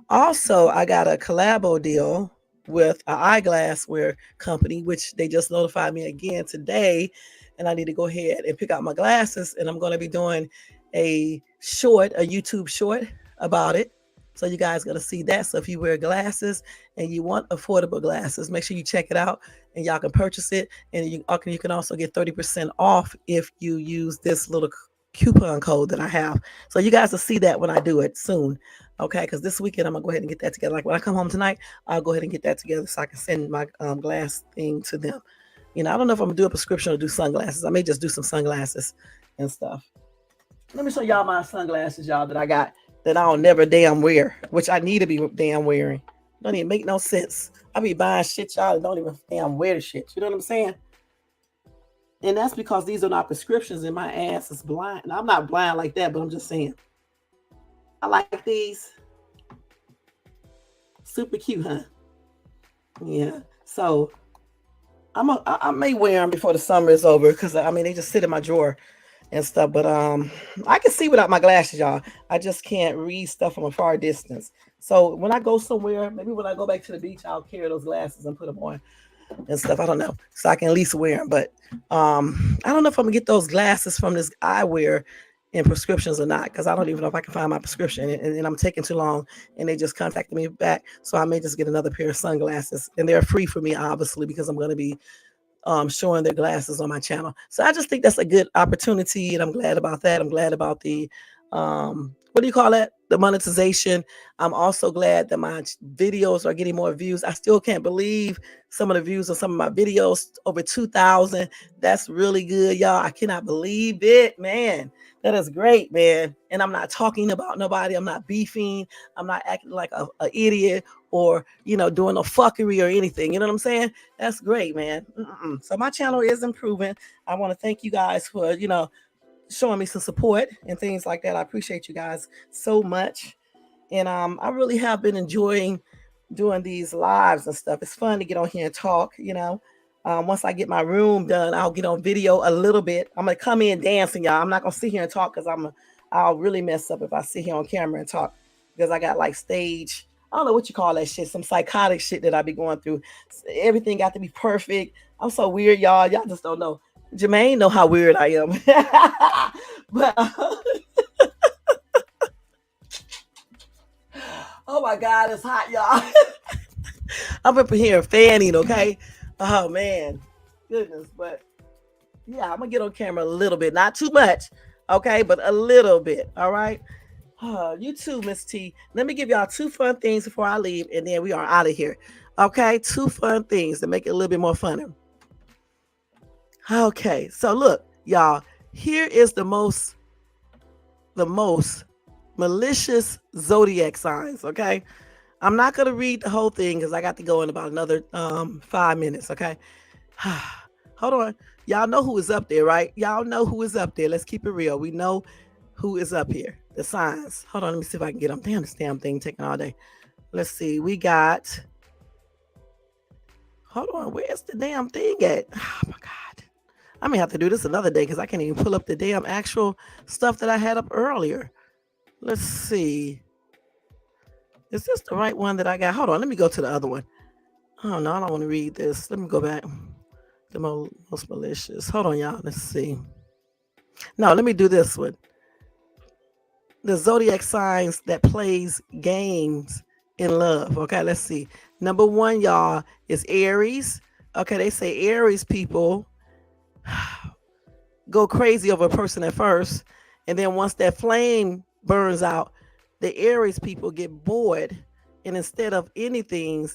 Also, I got a collabo deal with an eyeglassware company, which they just notified me again today, and I need to go ahead and pick out my glasses. And I'm going to be doing a YouTube short about it. So you guys going to see that. So if you wear glasses and you want affordable glasses, make sure you check it out and y'all can purchase it. And you can also get 30% off if you use this little coupon code that I have. So you guys will see that when I do it soon. Okay, because this weekend I'm going to go ahead and get that together. Like when I come home tonight, I'll go ahead and get that together so I can send my glass thing to them. I don't know if I'm going to do a prescription or do sunglasses. I may just do some sunglasses and stuff. Let me show y'all my sunglasses, y'all, that I got that I don't never damn wear, which I need to be damn wearing. Don't even make no sense. I be buying shit, y'all, that don't even damn wear the shit. You know what I'm saying? And that's because these are not prescriptions and my ass is blind. And I'm not blind like that, but I'm just saying. I like these. Super cute, huh? Yeah. So I may wear them before the summer is over because they just sit in my drawer and stuff. But I can see without my glasses, y'all. I just can't read stuff from a far distance. So when I go somewhere, maybe when I go back to the beach, I'll carry those glasses and put them on and stuff. I don't know. So I can at least wear them. But I don't know if I'm gonna get those glasses from this eyewear in prescriptions or not, because I don't even know if I can find my prescription. And I'm taking too long and they just contacted me back. So I may just get another pair of sunglasses. And they're free for me, obviously, because I'm gonna be showing their glasses on my channel. So I just think that's a good opportunity, and I'm glad about that. I'm glad about the what do you call that? The monetization. I'm also glad that my videos are getting more views. I still can't believe some of the views on some of my videos, over 2,000. That's really good, y'all. I cannot believe it, man. That is great, man. And I'm not talking about nobody. I'm not beefing. I'm not acting like a idiot or, doing no fuckery or anything. You know what I'm saying? That's great, man. Mm-mm. So my channel is improving. I want to thank you guys for, showing me some support and things like that. I appreciate you guys so much. And I really have been enjoying doing these lives and stuff. It's fun to get on here and talk. Once I get my room done, I'll get on video a little bit. I'm gonna come in dancing, y'all. I'm not gonna sit here and talk because I'll really mess up if I sit here on camera and talk, because I got like stage, I don't know what you call that shit, some psychotic shit that I be going through. Everything got to be perfect. I'm so weird, y'all. Y'all just don't know. Jermaine know how weird I am. But oh my God, it's hot, y'all. I'm up in here fanning, okay? Oh man, goodness. But yeah, I'm gonna get on camera a little bit, not too much, okay, but a little bit. All right. You too, Miss T. Let me give y'all two fun things before I leave, and then we are out of here. Okay, two fun things to make it a little bit more funner. Okay, so look, y'all. Here is the most malicious zodiac signs. Okay, I'm not gonna read the whole thing because I got to go in about another 5 minutes. Okay, hold on. Y'all know who is up there, right? Y'all know who is up there. Let's keep it real. We know who is up here. The signs. Hold on, let me see if I can get them. Damn, this damn thing taking all day. Let's see. We got. Hold on, where's the damn thing at? Oh my God. I may have to do this another day because I can't even pull up the damn actual stuff that I had up earlier. Let's see. Is this the right one that I got? Hold on, let me go to the other one. Oh no, I don't want to read this. Let me go back. The most malicious. Hold on, y'all. Let's see. No, let me do this one. The zodiac signs that plays games in love. Okay, let's see. Number one, y'all, is Aries. Okay, they say Aries people go crazy over a person at first, and then once that flame burns out, the Aries people get bored, and instead of anything,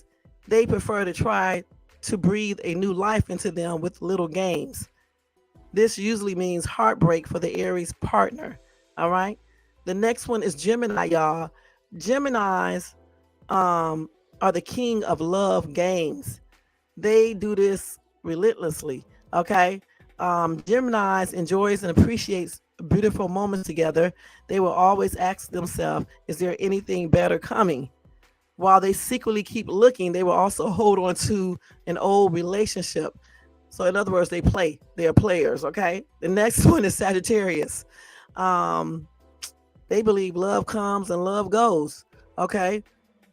they prefer to try to breathe a new life into them with little games. This usually means heartbreak for the Aries partner. All right. The next one is Gemini, y'all. Geminis are the king of love games. They do this relentlessly. Okay. Geminis enjoys and appreciates beautiful moments together. They will always ask themselves, is there anything better coming? While they secretly keep looking, they will also hold on to an old relationship. So in other words, they are players. Okay. The next one is Sagittarius. They believe love comes and love goes. Okay.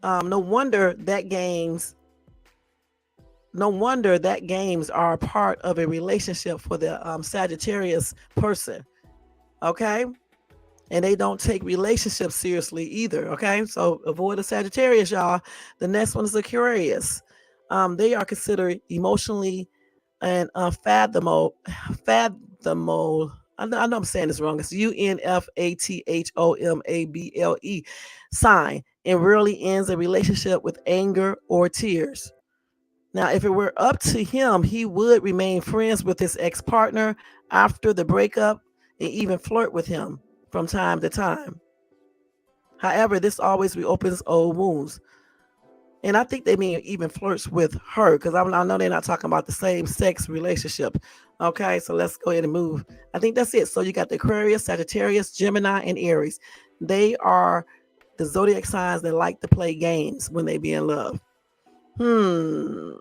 No wonder that games are a part of a relationship for the Sagittarius person. Okay. And they don't take relationships seriously either. Okay. So avoid the Sagittarius, y'all. The next one is Aquarius. They are considered emotionally and fathomable. I know I'm saying this wrong. It's UNFATHOMABLE sign, and rarely ends a relationship with anger or tears. Now, if it were up to him, he would remain friends with his ex partner after the breakup and even flirt with him from time to time. However, this always reopens old wounds. And I think they mean even flirts with her, because I know they're not talking about the same sex relationship. Okay, so let's go ahead and move. I think that's it. So you got the Aquarius, Sagittarius, Gemini, and Aries. They are the zodiac signs that like to play games when they be in love. And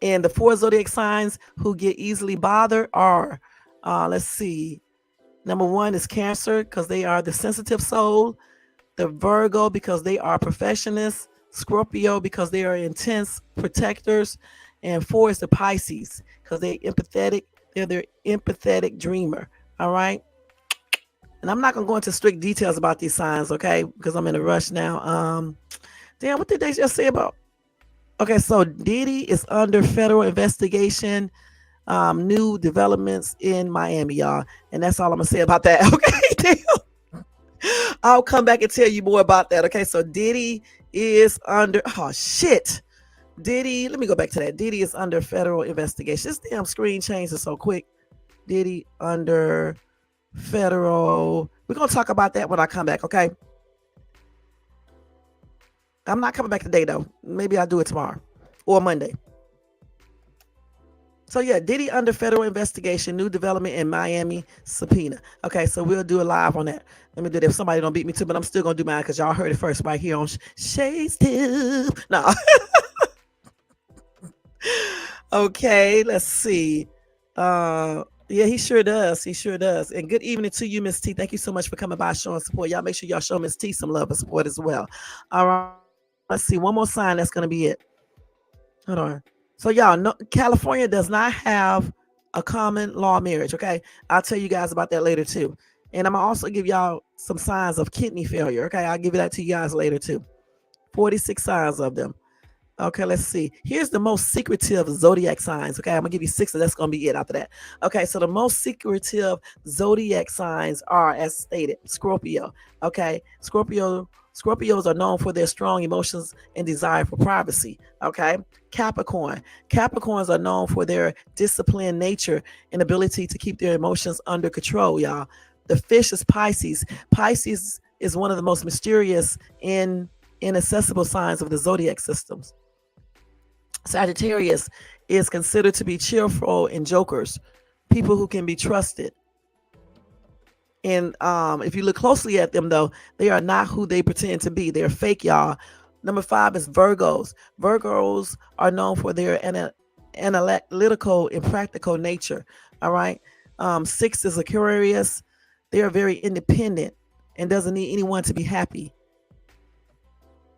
the four zodiac signs who get easily bothered are, let's see. Number one is Cancer, because they are the sensitive soul. The Virgo, because they are perfectionists. Scorpio, because they are intense protectors. And four is the Pisces, because they're empathetic. They're their empathetic dreamer. All right. And I'm not gonna go into strict details about these signs, okay? Because I'm in a rush now. Damn, what did they just say about? Okay, so Diddy is under federal investigation. New developments in Miami, y'all. And that's all I'm gonna say about that. Okay. Damn. I'll come back and tell you more about that. Okay, so Diddy is under, oh shit. Diddy, let me go back to that. Diddy is under federal investigation. This damn screen changes so quick. Diddy under federal. We're gonna talk about that when I come back, okay? I'm not coming back today though. Maybe I'll do it tomorrow or Monday. So yeah, Diddy under federal investigation, new development in Miami subpoena. Okay, so we'll do a live on that. Let me do that if somebody don't beat me too, but I'm still gonna do mine because y'all heard it first right here on Shay's Tube. No. Okay, let's see. Yeah, he sure does. He sure does. And good evening to you, Miss T. Thank you so much for coming by, showing support. Y'all make sure y'all show Miss T some love and support as well. All right. Let's see. One more sign. That's gonna be it. Hold on. So y'all know California does not have a common law marriage. Okay. I'll tell you guys about that later too. And I'm gonna also give y'all some signs of kidney failure. Okay. I'll give that to you guys later too. 46 signs of them. Okay, let's see. Here's the most secretive zodiac signs. Okay, I'm gonna give you six, and that's gonna be it after that. Okay, so the most secretive zodiac signs are, as stated, Scorpio. Okay, Scorpios are known for their strong emotions and desire for privacy. Okay, Capricorn. Capricorns are known for their disciplined nature and ability to keep their emotions under control. Y'all, the fish is Pisces. Pisces is one of the most mysterious and inaccessible signs of the zodiac systems. Sagittarius is considered to be cheerful and jokers, people who can be trusted. And if you look closely at them, though, they are not who they pretend to be. They're fake, y'all. Number 5 is Virgos. Virgos are known for their analytical and practical nature. All right. 6 is Aquarius. They are very independent and doesn't need anyone to be happy.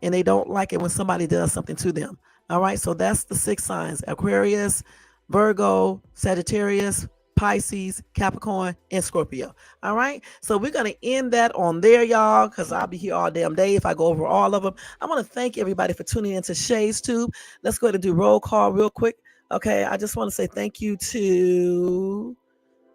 And they don't like it when somebody does something to them. All right, so that's the 6 signs: Aquarius, Virgo, Sagittarius, Pisces, Capricorn, and Scorpio. All right, so we're going to end that on there, y'all, because I'll be here all damn day if I go over all of them. I want to thank everybody for tuning into Shay's Tube. Let's go ahead and do roll call real quick. Okay, I just want to say thank you to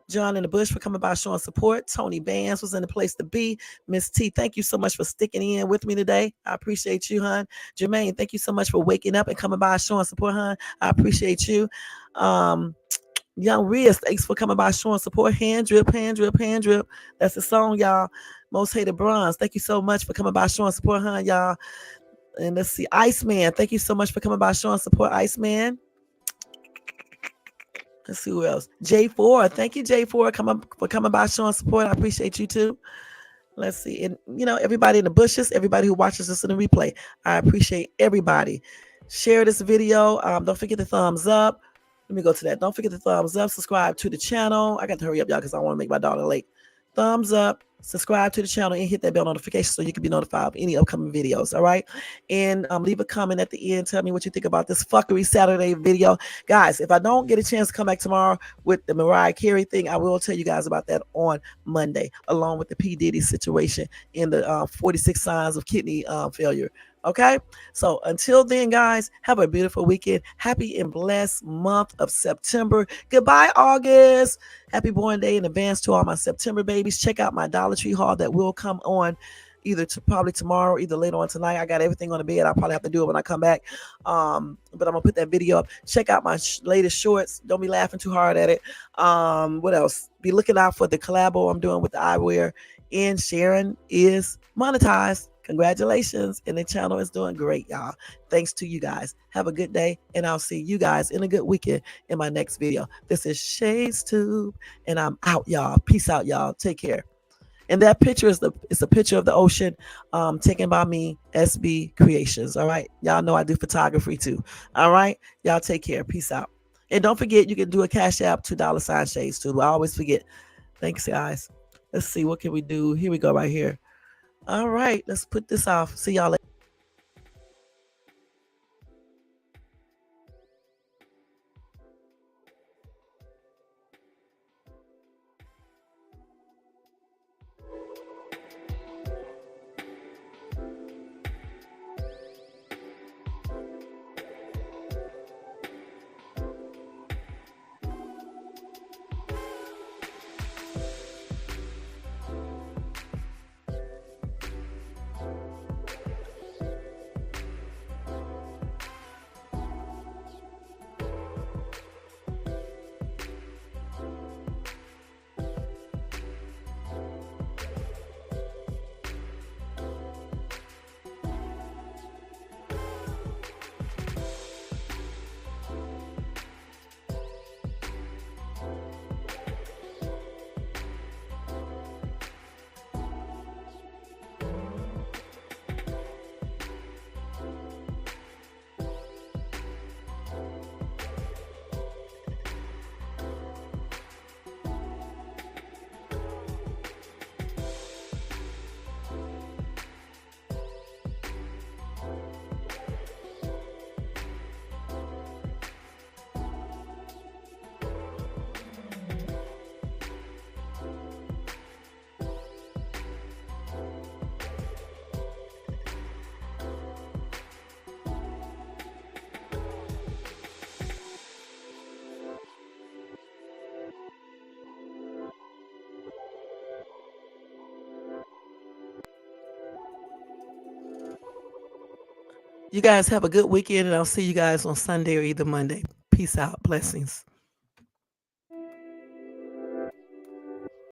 John in the Bush for coming by, showing support. Tony Bands was in the place to be. Miss T, thank you so much for sticking in with me today. I appreciate you, hon. Jermaine, thank you so much for waking up and coming by, showing support, hon. I appreciate you. Young Riz, thanks for coming by, showing support. Hand drip, hand drip, hand drip. That's the song, y'all. Most Hated Bronze, thank you so much for coming by, showing support, hon, y'all. And let's see, Iceman, thank you so much for coming by, showing support, Iceman. Let's see who else. J4. Thank you, J4, for coming by, showing support. I appreciate you too. Let's see. And everybody in the bushes, everybody who watches this in the replay, I appreciate everybody. Share this video. Don't forget the thumbs up. Let me go to that. Don't forget the thumbs up. Subscribe to the channel. I got to hurry up, y'all, because I want to make my daughter late. Thumbs up. Subscribe to the channel and hit that bell notification so you can be notified of any upcoming videos. All right. And leave a comment at the end. Tell me what you think about this fuckery Saturday video. Guys, if I don't get a chance to come back tomorrow with the Mariah Carey thing, I will tell you guys about that on Monday, along with the P. Diddy situation and the 46 signs of kidney failure. Okay, so until then, guys, have a beautiful weekend. Happy and blessed month of September. Goodbye, August. Happy born day in advance to all my September babies. Check out my Dollar Tree haul that will come on probably tomorrow, either later on tonight. I got everything on the bed. I'll probably have to do it when I come back. But I'm gonna put that video up. Check out my latest shorts. Don't be laughing too hard at it. What else? Be looking out for the collabo I'm doing with the eyewear. And Sharon is monetized. Congratulations. And the channel is doing great, y'all. Thanks to you guys. Have a good day. And I'll see you guys in a good weekend in my next video. This is Shay's Tube. And I'm out, y'all. Peace out, y'all. Take care. And that picture is a picture of the ocean taken by me, SB Creations. All right. Y'all know I do photography too. All right. Y'all take care. Peace out. And don't forget, you can do a Cash App, $2 Shay's Tube. I always forget. Thanks, guys. Let's see. What can we do? Here we go right here. All right, let's put this off. See y'all later. You guys have a good weekend, and I'll see you guys on Sunday or either Monday. Peace out. Blessings.